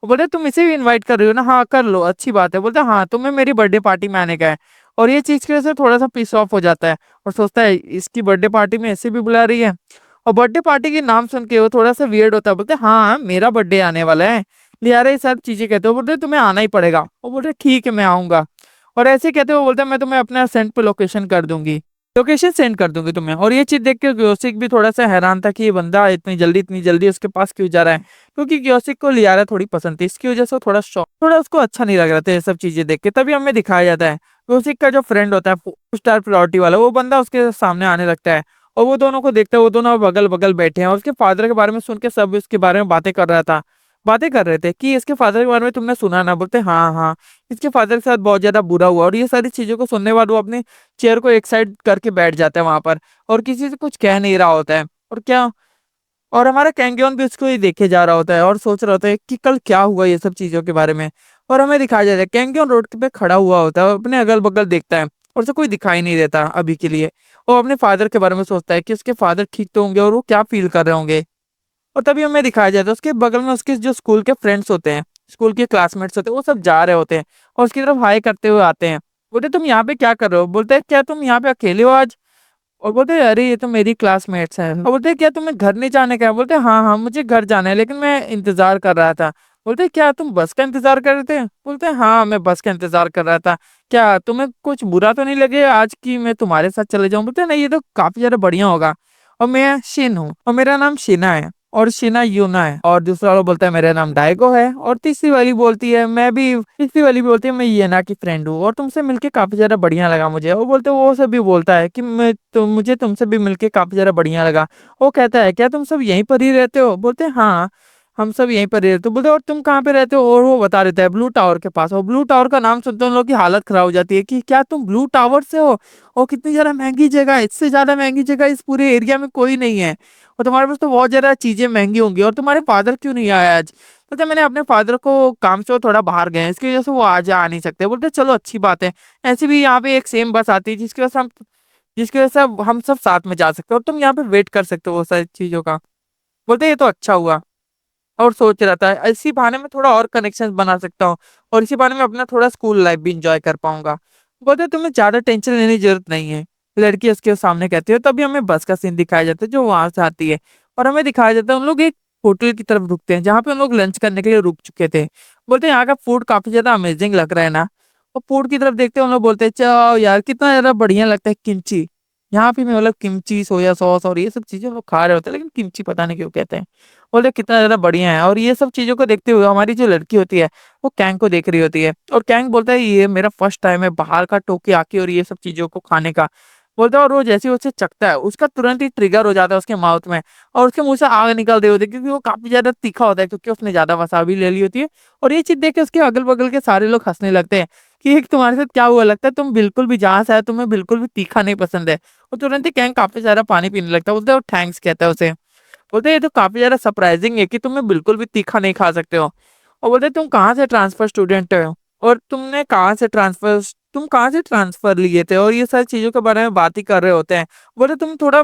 वो बोले तुम इसे भी इनवाइट कर रही हो ना? हाँ, कर लो अच्छी बात है। बोलता है हाँ, तुम्हें मेरी बर्थडे पार्टी में आने का है। और ये चीज़ की वज़ह से थोड़ा-सा पीस ऑफ हो जाता है और सोचता है इसकी बर्थडे पार्टी में ऐसे भी बुला रही है। और बर्थडे पार्टी के नाम सुन के वो थोड़ा-सा वियर्ड होता है। बोलते हैं हाँ, मेरा बर्थडे आने वाला है। लियारा ये सब चीज़ें कहते हो, बोलते हैं तुम्हें आना ही पड़ेगा। वो बोलते हैं ठीक है मैं आऊँगा। और ऐसे कहते हुए वो बोलता है मैं तुम्हें अपना सेंड पे लोकेशन सेंड कर दूँगी तुम्हें। और ये चीज़ देख के ग्योसिक भी थोड़ा-सा हैरान था कि ये बंदा इतनी जल्दी उसके पास क्यों जा रहा है? क्योंकि ग्योसिक को लियारा थोड़ी पसंद थी। इसकी वज़ह से वो थोड़ा उसको अच्छा नहीं लग रहा था ये सब चीज़ें देख के। तभी हमें दिखाया जाता है, ग्योसिक का जो फ्रेंड होता है स्टार प्रायोरिटी वाला, वो बंदा उसके सामने आने लगता है। और वो दोनों को देखता है, वो दोनों बगल-बगल बैठे हैं और उसके फादर के बारे में सुन के सब इसके बारे में बातें कर रहे थे कि इसके फादर के बारे में तुमने सुना ना? बोलते हाँ, हाँ। इसके फादर के साथ बहुत ज़्यादा बुरा हुआ और ये सारी चीज़ों को सुनने के बाद वो अपनी चेयर को एक साइड करके बैठ जाता है वहाँ पर और किसी से कुछ कह नहीं रहा होता है। और क्या और हमारा कैंगयोन भी उसको ही देखे जा रहा होता है और सोच रहा होता है कि कल क्या हुआ ये सब चीज़ों के बारे में। और हमें दिखाया जाता है कैंगयोन रोड पे खड़ा हुआ होता है और अपने अगल-बगल देखता है और उसे कोई दिखाई नहीं देता अभी के लिए। वो अपने फादर के बारे में सोचता है कि उसके फादर ठीक तो होंगे और वो क्या फ़ील कर रहे होंगे। और तभी हमें दिखाया जाता है उसके बगल में उसके जो स्कूल के फ्रेंड्स होते हैं, स्कूल के क्लासमेट्स होते हैं, वो सब जा रहे होते हैं और उसकी तरफ हाय करते हुए आते हैं। बोलते तुम यहाँ पे क्या कर रहे हो? बोलते हैं क्या तुम यहाँ पे अकेले हो आज? और बोलते हैं अरे ये तो मेरी क्लासमेट्स हैं। और बोलते हैं क्या तुम्हें घर नहीं जाने का है? बोलते हैं हाँ, हाँ मुझे घर जाना है लेकिन मैं इंतज़ार कर रहा था। बोलते हैं क्या तुम बस का इंतज़ार कर रहे थे? बोलते हैं हाँ, मैं बस का इंतज़ार कर रहा था। क्या तुम्हें कुछ बुरा तो नहीं लगे आज कि मैं तुम्हारे साथ चले जाऊँ? बोलते हैं नहीं ये तो काफ़ी ज़्यादा बढ़िया होगा। और मैं शिन हूँ और मेरा नाम शिना है और शिना यूना है। और दूसरा वाला बोलता है मेरा नाम डाइगो है। और तीसरी वाली भी बोलती है मैं येना की फ्रेंड हूँ और तुमसे मिलके काफ़ी ज़्यादा बढ़िया लगा मुझे। वो सब भी बोलता है कि मुझे तुमसे भी मिलके काफ़ी ज़्यादा बढ़िया लगा। वो कहता है क्या तुम सब यहीं पर ही रहते हो? बोलते हैं हाँ, हम सब यहीं पर रहते। बोलते और तुम कहाँ पे रहते हो? और वो बता देता है ब्लू टावर के पास। और ब्लू टावर का नाम सुनते उन लोग की हालत खराब हो जाती है कि क्या तुम ब्लू टावर से हो? और कितनी ज्यादा महंगी जगह है, इससे ज्यादा महंगी जगह इस पूरे एरिया में कोई नहीं है। और तुम्हारे पास तो बहुत ज्यादा चीजें महंगी होंगी। और तुम्हारे फादर क्यों नहीं आया आज? बोलते मैंने अपने फादर को काम से वो थोड़ा बाहर गए हैं, इसकी वजह से वो आज आ नहीं सकते। बोलते चलो अच्छी बात है। ऐसे भी यहाँ पे एक सेम बस आती है जिसकी वजह से हम सब साथ में जा सकते हो और तुम यहाँ पे वेट कर सकते हो वो सारी चीजों का। बोलते ये तो अच्छा हुआ। और सोच रहा था इसी बहाने में थोड़ा और कनेक्शन बना सकता हूँ और इसी बहाने में अपना थोड़ा स्कूल लाइफ भी इंजॉय कर पाऊंगा। बोलते तुम्हें ज्यादा टेंशन लेने की जरूरत नहीं है। लड़की उसके सामने कहती है। तभी हमें बस का सीन दिखाया जाता है जो वहां से आती है। और हमें दिखाया जाता है उन लोग एक होटल की तरफ रुकते हैं जहाँ पे उन लोग लंच करने के लिए रुक चुके थे। बोलते हैं यहाँ का फूड काफी ज्यादा अमेजिंग लग रहा है ना। और फूड की तरफ देखते हैं उन लोग बोलते हैं चाओ यार कितना ज्यादा बढ़िया लगता है किमची। यहाँ पे मैं मतलब किमची सोया सॉस और ये सब चीजें हम लोग खा रहे होते हैं लेकिन किमची पता नहीं क्यों कहते हैं। बोले कितना ज्यादा बढ़िया है। और ये सब चीजों को देखते हुए हमारी जो लड़की होती है वो कैंग को देख रही होती है। और कैंग बोलता है ये मेरा फर्स्ट टाइम है बाहर का टोके आके और ये सब चीजों को खाने का। बोलता है और वो जैसे ही उसे चखता है उसका तुरंत ही ट्रिगर हो जाता है उसके माउथ में। और उसके मुंह से आग निकल रही होती है क्योंकि वो काफी ज्यादा तीखा होता है क्योंकि उसने ज्यादा वसाबी ले ली होती है। और ये चीज देख के उसके अगल बगल के सारे लोग हंसने लगते हैं कि एक तुम्हारे साथ क्या हुआ, लगता है तुम बिल्कुल भी जहाँ से आए तुम्हें बिल्कुल भी तीखा नहीं पसंद है। और तुरंत ही कैंग काफी सारा पानी पीने लगता है। बोलता है और थैंक्स कहता है उसे। बोलते ये तो काफी ज्यादा सरप्राइजिंग है कि तुम्हें बिल्कुल भी तीखा नहीं खा सकते हो। और बोलते तुम कहाँ से ट्रांसफर स्टूडेंट हो और तुम कहाँ से ट्रांसफर लिए थे और ये सारी चीजों के बारे में बात ही कर रहे होते हैं। बोले तुम थोड़ा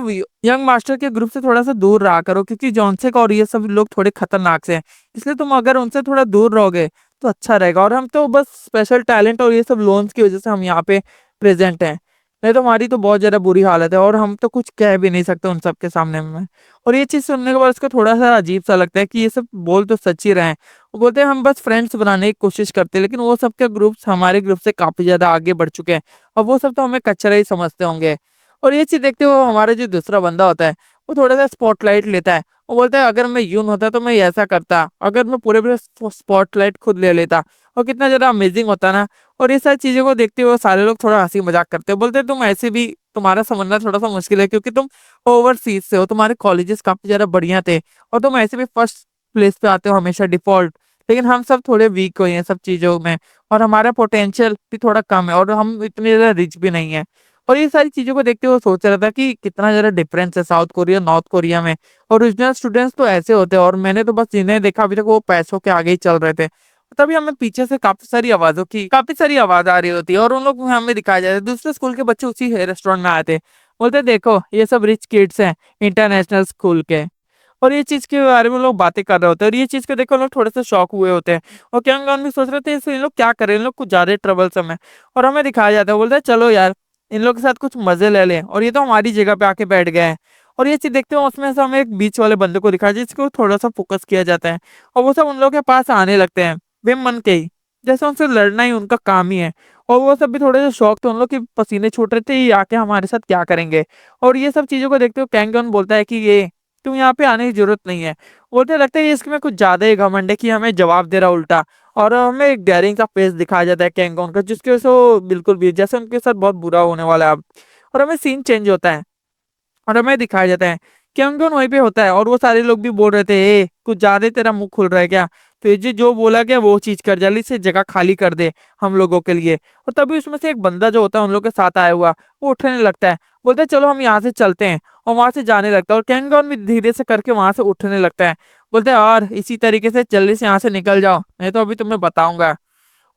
यंग मास्टर के ग्रुप से थोड़ा सा दूर रहा करो क्योंकि जॉनसेक और ये सब लोग थोड़े खतरनाक से हैं। इसलिए तुम अगर उनसे थोड़ा दूर रहोगे तो अच्छा रहेगा। और हम तो बस स्पेशल टैलेंट और ये सब लोन्स की वजह से हम यहाँ पे प्रेजेंट हैं। नहीं तो हमारी तो बहुत ज्यादा बुरी हालत है और हम तो कुछ कह भी नहीं सकते उन सब के सामने में। और ये चीज सुनने के बाद उसको थोड़ा सा अजीब सा लगता है कि ये सब बोल तो सच ही रहे हैं। वो बोलते हैं हम बस फ्रेंड्स बनाने की कोशिश करते हैं लेकिन वो सब के ग्रुप्स हमारे ग्रुप से काफी ज्यादा आगे बढ़ चुके हैं। और वो सब तो हमें कचरा ही समझते होंगे। और ये चीज देखते हुए हमारा जो दूसरा बंदा होता है वो थोड़ा सा स्पॉटलाइट लेता है। वो बोलता है अगर मैं यूं होता तो मैं ऐसा करता, अगर मैं पूरे पूरे स्पॉटलाइट खुद ले लेता और कितना ज्यादा अमेजिंग होता ना। और ये सारी चीजों को देखते हुए सारे लोग थोड़ा हंसी मजाक करते हैं। बोलते हैं तुम ऐसे भी तुम्हारा समझना थोड़ा सा मुश्किल है क्योंकि तुम ओवरसीज से हो, तुम्हारे कॉलेजेस काफी ज्यादा बढ़िया थे और तुम ऐसे भी फर्स्ट प्लेस पे आते हो हमेशा डिफॉल्ट। लेकिन हम सब थोड़े वीक हुए हैं सब चीजों में और हमारा पोटेंशियल भी थोड़ा कम है और हम इतने ज्यादा रिच भी नहीं है। और ये सारी चीजों को देखते हुए सोच रहा था कि कितना ज्यादा डिफरेंस है साउथ कोरिया नॉर्थ कोरिया में। ओरिजिनल स्टूडेंट्स तो ऐसे होते हैं और मैंने तो बस जिन्हें देखा अभी तक वो पैसों के आगे ही चल रहे थे। तभी हमें पीछे से काफी सारी आवाज आ रही होती है और उन लोग हमें दिखाया जाता है दूसरे स्कूल के बच्चे उसी रेस्टोरेंट में आए थे। बोलते देखो ये सब रिच किड्स हैं इंटरनेशनल स्कूल के। और ये चीज के बारे में लोग बातें कर रहे होते हैं और ये चीज को देखकर लोग थोड़े से शॉक हुए होते हैं। और क्या भी सोच रहे थे इन लोग क्या करें, इन लोग कुछ ज्यादा ट्रबल समय। और हमें दिखाया जाता है बोलते हैं चलो यार इन लोग के साथ कुछ मजे ले लें और ये तो हमारी जगह पे आके बैठ गए हैं। और ये चीज देखते हो उसमें से हमें एक बीच वाले बंदे को दिखाया जिसको थोड़ा सा फोकस किया जाता है। और वो सब उन लोग के पास आने लगते हैं वे मन के ही, जैसे उनसे लड़ना ही उनका काम ही है। और वो सब भी थोड़े से शौक थे उन लोग के पसीने छूट रहे थे ये आके हमारे साथ क्या करेंगे। और ये सब चीजों को देखते हुए कैंगन बोलता है कि ये तुम यहाँ पे आने की जरूरत नहीं है। बोलते लगता है ये इसमें कुछ ज्यादा ही घमंड है कि हमें जवाब दे रहा उल्टा। और हमें एक डेयरिंग का फेस दिखाया जाता है कैंगन का जिसकी वजह से वो बिल्कुल भी जैसे उनके साथ बहुत बुरा होने वाला है अब। और हमें सीन चेंज होता है और हमें दिखाया जाता है कि अंगन वहीं पे होता है और वो सारे लोग भी बोल रहे थे ए कुछ ज्यादा ही तेरा मुंह खुल रहा है क्या? तो ये जो बोला गया वो चीज कर, जल्दी से जगह खाली कर दे हम लोगों के लिए। और तभी उसमें से एक बंदा जो होता है उन लोग के साथ आया हुआ वो उठने लगता है। बोलते हैं चलो हम यहाँ से चलते हैं। और वहां से जाने लगता है और कैंगन भी धीरे से करके वहां से उठने लगता है। बोलते हैं और इसी तरीके से जल्दी से यहाँ से निकल जाओ नहीं तो अभी तुम्हें बताऊंगा।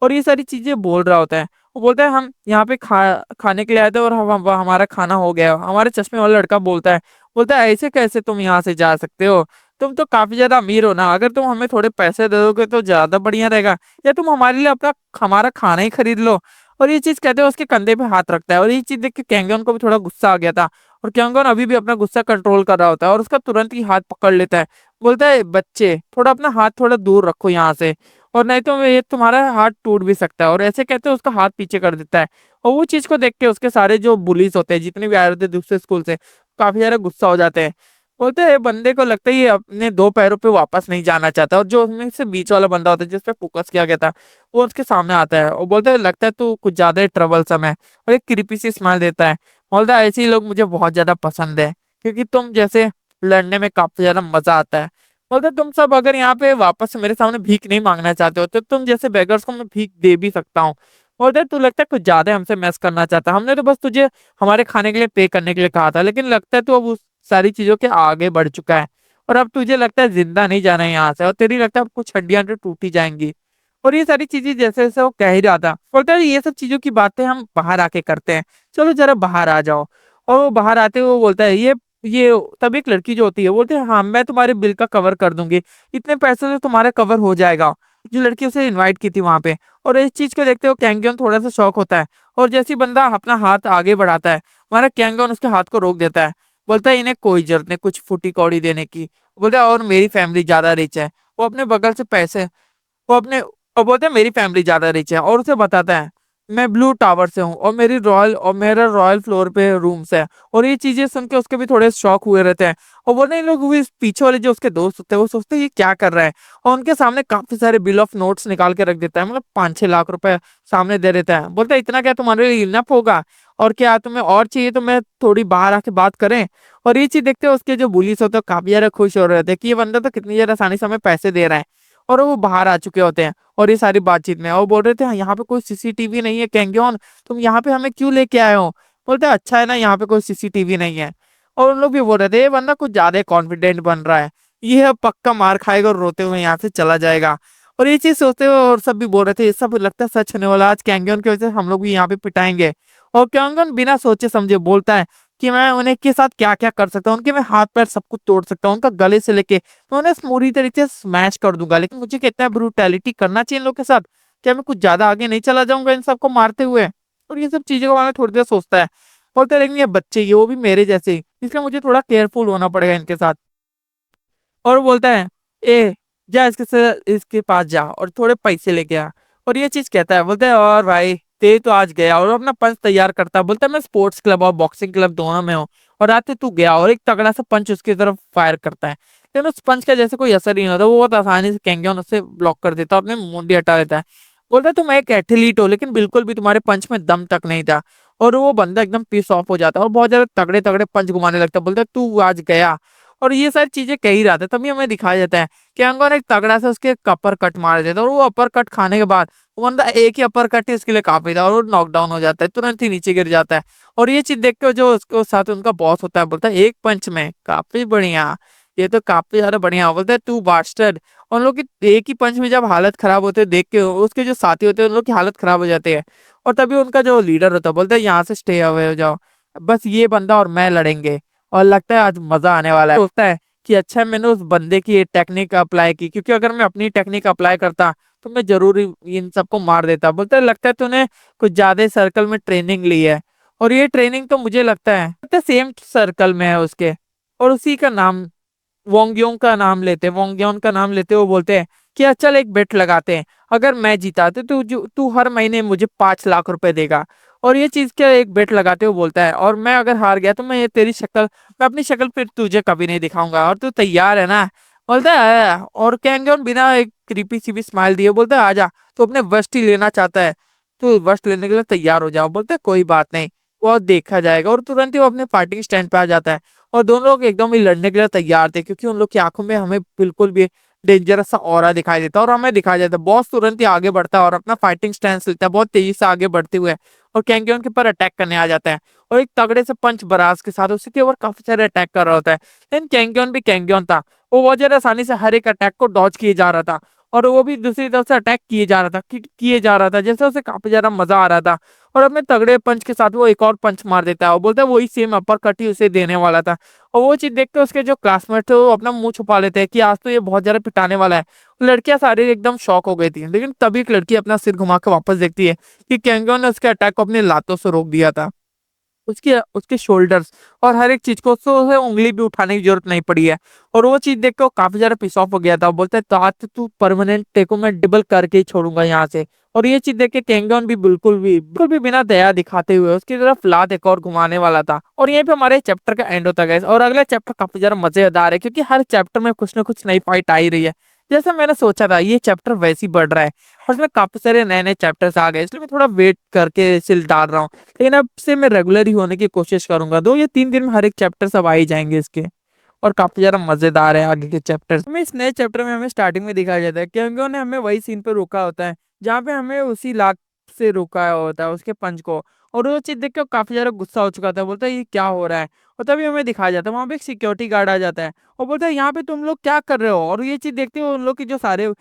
और ये सारी चीजें बोल रहा होता है। वो बोलता है हम यहाँ पे खाने के लिए आए थे और हमारा खाना हो गया। हमारे चश्मे वाला लड़का बोलता है। बोलता है ऐसे कैसे तुम यहाँ से जा सकते हो? तुम तो काफी ज्यादा अमीर हो ना, अगर तुम हमें थोड़े पैसे दे दोगे तो ज्यादा बढ़िया रहेगा। या तुम हमारे लिए हमारा खाना ही खरीद लो। और ये चीज कहते हैं उसके कंधे पे हाथ रखता है और ये चीज देख के कैंगन को भी थोड़ा गुस्सा आ गया था। और कैंगन अभी भी अपना गुस्सा कंट्रोल कर रहा होता है और उसका तुरंत ही हाथ पकड़ लेता है। बोलता है बच्चे थोड़ा अपना हाथ थोड़ा दूर रखो यहाँ से और नहीं तो ये तुम्हारा हाथ टूट भी सकता है। और ऐसे कहते हैं उसका हाथ पीछे कर देता है। और वो चीज को देख के उसके सारे जो बुलीज होते हैं जितने भी आए होते हैं दूसरे स्कूल से काफी ज्यादा गुस्सा हो जाते हैं। बोलते हैं बंदे को लगता है ये अपने दो पैरों पे वापस नहीं जाना चाहता। और जो उसमें से बीच वाला बंदा होता है जिसपे फोकस किया गया था वो उसके सामने आता है और बोलता है लगता है तू कुछ ज्यादा ही ट्रबल समय और एक क्रीपी सी स्माइल देता है। बोलता है ऐसे ही लोग मुझे बहुत ज्यादा पसंद है क्योंकि तुम जैसे लड़ने में काफी ज्यादा मजा आता है। बोलते तुम सब अगर यहाँ पे वापस से मेरे सामने भीख नहीं मांगना चाहते हो तो तुम जैसे बेगर्स को मैं भीख दे भी सकता हूँ। बोलते तू लगता है कुछ ज्यादा हमसे मैस करना चाहता है, हमने तो बस तुझे हमारे खाने के लिए पे करने के लिए कहा था, लेकिन लगता है तू अब उस सारी चीजों के आगे बढ़ चुका है और अब तुझे लगता है जिंदा नहीं जाना है यहाँ से, और तेरी लगता है अब कुछ हड्डियां तो टूटी जाएंगी। और ये सारी चीजें जैसे जैसे वो कह ही रहा था, बोलता है ये सब चीजों की बातें हम बाहर आके करते हैं, चलो जरा बाहर आ जाओ। और वो बाहर आते हुए वो बोलता है ये तब एक लड़की जो होती है बोलती है हाँ मैं तुम्हारे बिल का कवर कर दूंगी, इतने पैसों से तुम्हारा कवर हो जाएगा। जो लड़की उसे इनवाइट की थी वहां पे, और इस चीज को देखते हुए कैंगन थोड़ा सा शौक होता है, और जैसे ही बंदा अपना हाथ आगे बढ़ाता है हमारा कैंगन उसके हाथ को रोक देता है। बोलता है इन्हें कोई जरूरत नहीं कुछ फूटी कौड़ी देने की। बोलता है और मेरी फैमिली ज्यादा रिच है, वो अपने बगल से पैसे वो अपने और बोलते हैं मेरी फैमिली ज्यादा रिच है, और उसे बताता है मैं ब्लू टावर से हूँ और मेरा रॉयल फ्लोर पे रूम्स है। और ये चीजें सुन के उसके भी थोड़े शौक हुए रहते हैं, और बोलते हैं इन लोग भी पीछे वाले जो उसके दोस्त होते हैं वो सोचते हैं ये क्या कर रहा है, और उनके सामने काफी सारे बिल ऑफ नोट्स निकाल के रख देता है, मतलब 5-6 लाख रुपए सामने दे देता है। बोलता है इतना क्या तुम्हारे लिए इनफ होगा, और क्या तुम्हें और चाहिए तो मैं थोड़ी बाहर आके बात करें। और ये चीज देखते हैं उसके जो बुलीस होते हैं काफी ज्यादा खुश हो रहे थे कि ये बंदा तो कितनी ज्यादा आसानी से हमें पैसे दे रहा है, और वो बाहर आ चुके होते हैं। और ये सारी बातचीत में और बोल रहे थे "हाँ, यहाँ पे कोई सीसीटीवी नहीं है कैंगियन, तुम यहाँ पे हमें क्यों लेके आए हो"। बोलते हैं, अच्छा है ना यहाँ पे कोई सीसीटीवी नहीं है। और उन लोग भी बोल रहे थे ये बंदा कुछ ज्यादा कॉन्फिडेंट बन रहा है, ये अब पक्का मार खाएगा और रोते हुए यहाँ से चला जाएगा। और ये चीज सोचते हुए और सब भी बोल रहे थे ये सब लगता है सच होने वाला, आज कैंगियन की वजह से हम लोग भी यहाँ पे पिटाएंगे। और कैंगियन बिना सोचे समझे बोलता है कि मैं उन्हें के साथ क्या क्या कर सकता हूँ, उनके मैं हाथ पैर सब कुछ तोड़ सकता हूँ, उनका गले से लेके मैं उन्हें पूरी तरीके से स्मैश कर दूंगा, लेकिन मुझे कितना ब्रूटैलिटी करना चाहिए इन लोग के साथ, क्या मैं कुछ ज्यादा आगे नहीं चला जाऊंगा इन सबको मारते हुए। और ये सब चीजों के बारे में थोड़ी देर सोचता है, बोलते हैं लेकिन ये बच्चे ये वो भी मेरे जैसे ही, इसलिए मुझे थोड़ा केयरफुल होना पड़ेगा इनके साथ। और वो बोलता है ए जा इसके पास जा और थोड़े पैसे लेके आ। और ये चीज कहता है, बोलता है और भाई ते तो आज गया और अपना पंच तैयार करता है, बोलता है मैं स्पोर्ट्स क्लब और बॉक्सिंग क्लब दोनों में हूँ, और रात तू गया और एक तगड़ा सा पंच उसकी तरफ फायर करता है, लेकिन उस पंच का जैसे कोई असर नहीं होता, वो बहुत आसानी से कैंगन उससे ब्लॉक कर देता है और अपने मुंडी हटा देता है। बोलता है तुम एक एथलीट हो लेकिन बिल्कुल भी तुम्हारे पंच में दम तक नहीं था। और वो बंदा एकदम पीस ऑफ हो जाता है और बहुत ज्यादा तगड़े तगड़े पंच घुमाने लगता है, बोलता है तू आज गया। और ये सारी चीजें कह ही रहा था तभी हमें दिखाया जाता है कि अंगों ने एक तगड़ा से उसके अपर कट मार देता है, और वो अपर कट खाने के बाद वो बंदा एक ही अपर कट ही उसके लिए काफी था और वो नॉकडाउन हो जाता है, तुरंत ही नीचे गिर जाता है। और ये चीज देख के जो उसके साथ उनका बॉस होता है बोलता है एक पंच में काफी बढ़िया, ये तो काफी ज्यादा बढ़िया। बोलता है तू बास्टर्ड। उन लोग की एक ही पंच में जब हालत खराब होते है देख के उसके जो साथी होते हैं उन लोग की हालत खराब हो जाती है, और तभी उनका जो लीडर होता है बोलता है यहाँ से स्टे अवे हो जाओ, बस ये बंदा और मैं लड़ेंगे, और लगता है आज मजा आने वाला है। सोचता है कि अच्छा मैंने उस बंदे की टेक्निक अप्लाई की, क्योंकि अगर मैं अपनी टेक्निक अप्लाई करता तो मैं जरूर इन सबको मार देता। बोलता है लगता है तूने कुछ ज्यादा सर्कल में ट्रेनिंग ली है, और ये ट्रेनिंग तो मुझे लगता है सेम सर्कल में है उसके, और उसी का नाम वोंगयोंग का नाम लेते वो बोलते हैं कि अच्छा चल एक बेट लगाते हैं, अगर मैं जीता तो तू हर महीने मुझे 5 लाख रुपए देगा। और ये चीज क्या एक बेट लगाते हुए बोलता है और मैं अगर हार गया तो मैं ये तेरी शक्ल मैं अपनी शक्ल फिर तुझे कभी नहीं दिखाऊंगा, और तू तैयार है ना। बोलता है और कैंगन बिना एक क्रीपी सी भी स्माइल दिए बोलता है आजा, तू अपने वस्ट ही लेना चाहता है, तो वस्ट लेने के लिए तैयार हो जाओ। बोलते है कोई बात नहीं, वो देखा जाएगा। और तुरंत ही वो अपने फाइटिंग स्टैंड पे आ जाता है, और दोनों लोग एकदम ही लड़ने के लिए तैयार थे, क्योंकि उन लोग की आंखों में हमें बिल्कुल भी डेंजरस सा ऑरा दिखाई देता है और हमें दिखाई देता है। बॉस तुरंत ही आगे बढ़ता है और अपना फाइटिंग स्टैंड लेता है बहुत तेजी से आगे बढ़ते हुए, और कैंगियन के ऊपर अटैक करने आ जाता है, और एक तगड़े से पंच बराज के साथ उसके ऊपर काफी सारे अटैक कर रहा होता है। लेकिन कैंगियन भी कैंगियन था, वो बहुत ज्यादा आसानी से हर एक अटैक को डॉज किए जा रहा था, और वो भी दूसरी तरफ से अटैक किए जा रहा था जैसे उसे काफी ज्यादा मजा आ रहा था। और अपने तगड़े पंच के साथ वो एक और पंच मार देता है और बोलता है वही सेम अपर कट ही उसे देने वाला था। और वो चीज देख के उसके जो क्लासमेट थे वो अपना मुंह छुपा लेते हैं कि आज तो ये बहुत ज्यादा पिटाने वाला है। लड़कियां सारी एकदम शॉक हो गई थी, लेकिन तभी एक लड़की अपना सिर घुमा के वापस देखती है कि कैंगो ने उसके अटैक को अपनी लातों से रोक दिया था। उसके उसके शोल्डर्स और हर एक चीज को उसे उंगली भी उठाने की जरूरत नहीं पड़ी है। और वो चीज देख के वो काफी ज्यादा पिस ऑफ हो गया था, बोलता है तो आज तो तू परमानेंट टेको मैं डिबल करके ही छोड़ूंगा यहाँ से। और ये चीज देख के केंगन भी बिल्कुल भी बिना दया दिखाते हुए उसकी तरफ लात एक और घुमाने वाला था। और यहीं पे हमारे चैप्टर का एंड होता गया और अगला चैप्टर काफी ज्यादा मजेदार है, क्योंकि हर चैप्टर में कुछ ना कुछ नई फाइट आ ही रही है। जैसा मैंने सोचा था ये चैप्टर वैसे ही बढ़ रहा है, और इसमें काफी सारे नए नए चैप्टर्स आ गए, इसलिए मैं थोड़ा वेट करके सिल डाल रहा हूँ। लेकिन अब से मैं रेगुलर ही होने की कोशिश करूंगा, 2 या 3 दिन में हर एक चैप्टर सब आ ही जाएंगे इसके। और काफी ज्यादा मजेदार है आगे के चैप्टर में। इस नए चैप्टर में हमें स्टार्टिंग में दिखाया जाता है क्योंकि उन्होंने हमें वही सीन पे रोका होता है जहाँ पे हमें उसी लात से रोका होता है उसके पंच को। और वो चीज देख के वो काफी ज्यादा गुस्सा हो चुका था, बोलता है ये क्या हो रहा है। और तभी हमें दिखाया जाता है वहां पे एक सिक्योरिटी गार्ड आ जाता है और बोलता है यहाँ पे तुम लोग क्या कर रहे हो। और ये चीज देखते हुए उन लोग की जो सारे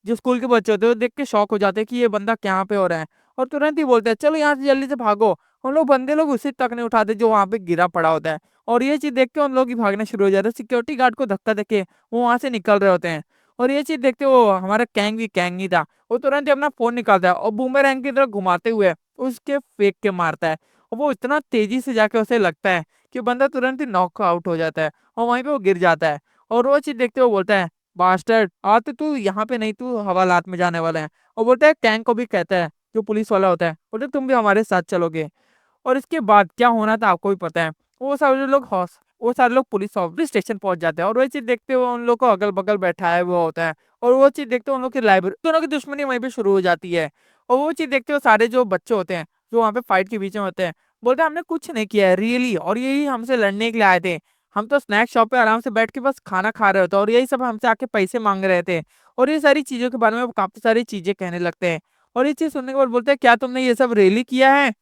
जो स्कूल के बच्चे होते हैं वो देख के शॉक हो जाते हैं कि ये बंदा क्या पे हो रहा है। और तुरंत ही बोलते हैं चलो यहाँ से जल्दी से भागो। उन लोग बंदे लोग उसी तक नहीं उठाते जो वहां पे गिरा पड़ा होता है। और ये चीज देख के उन लोग ही भागना शुरू हो जाते हैं, सिक्योरिटी गार्ड को धक्का देके वो वहां से निकल रहे होते हैं। और ये चीज देखते वो हमारा कैंग ही था, वो तुरंत ही अपना फोन निकालता है और बूमरैंग की तरफ घुमाते हुए उसके फेंक के मारता है। और वो इतना तेजी से जाके उसे लगता है कि बंदा तुरंत ही नॉक आउट हो जाता है और वहीं पे वो गिर जाता है। और वो चीज देखते हुए बोलता है बास्टर्ड आ तो तू यहाँ पे नहीं, तू हवालात में जाने वाला है। और बोलता है कैंग को भी कहता है जो पुलिस वाला होता है, बोलते तुम भी हमारे साथ चलोगे। और इसके बाद क्या होना था आपको भी पता है। वो सारे लोग पुलिस स्टेशन पहुंच जाते हैं और वही चीज देखते हुए उन लोग को अगल बगल बैठाया हुआ होता है। और वो चीज देखते हुए उन लोग की लाइब्रेरी दोनों की दुश्मनी वहीं पे शुरू हो जाती है। और वो चीज देखते हुए सारे जो बच्चे होते हैं जो वहाँ पे फाइट के बीच में होते हैं बोलते हैं हमने कुछ नहीं किया है रियली, और यही हमसे लड़ने के लिए आए थे। हम तो स्नैक शॉप पे आराम से बैठ के बस खाना खा रहे होते और यही सब हमसे आके पैसे मांग रहे थे। और ये सारी चीजों के बारे में वो काफी सारी चीजें कहने लगते हैं। और ये चीज सुनने के बाद बोलते हैं क्या तुमने ये सब रियली किया है,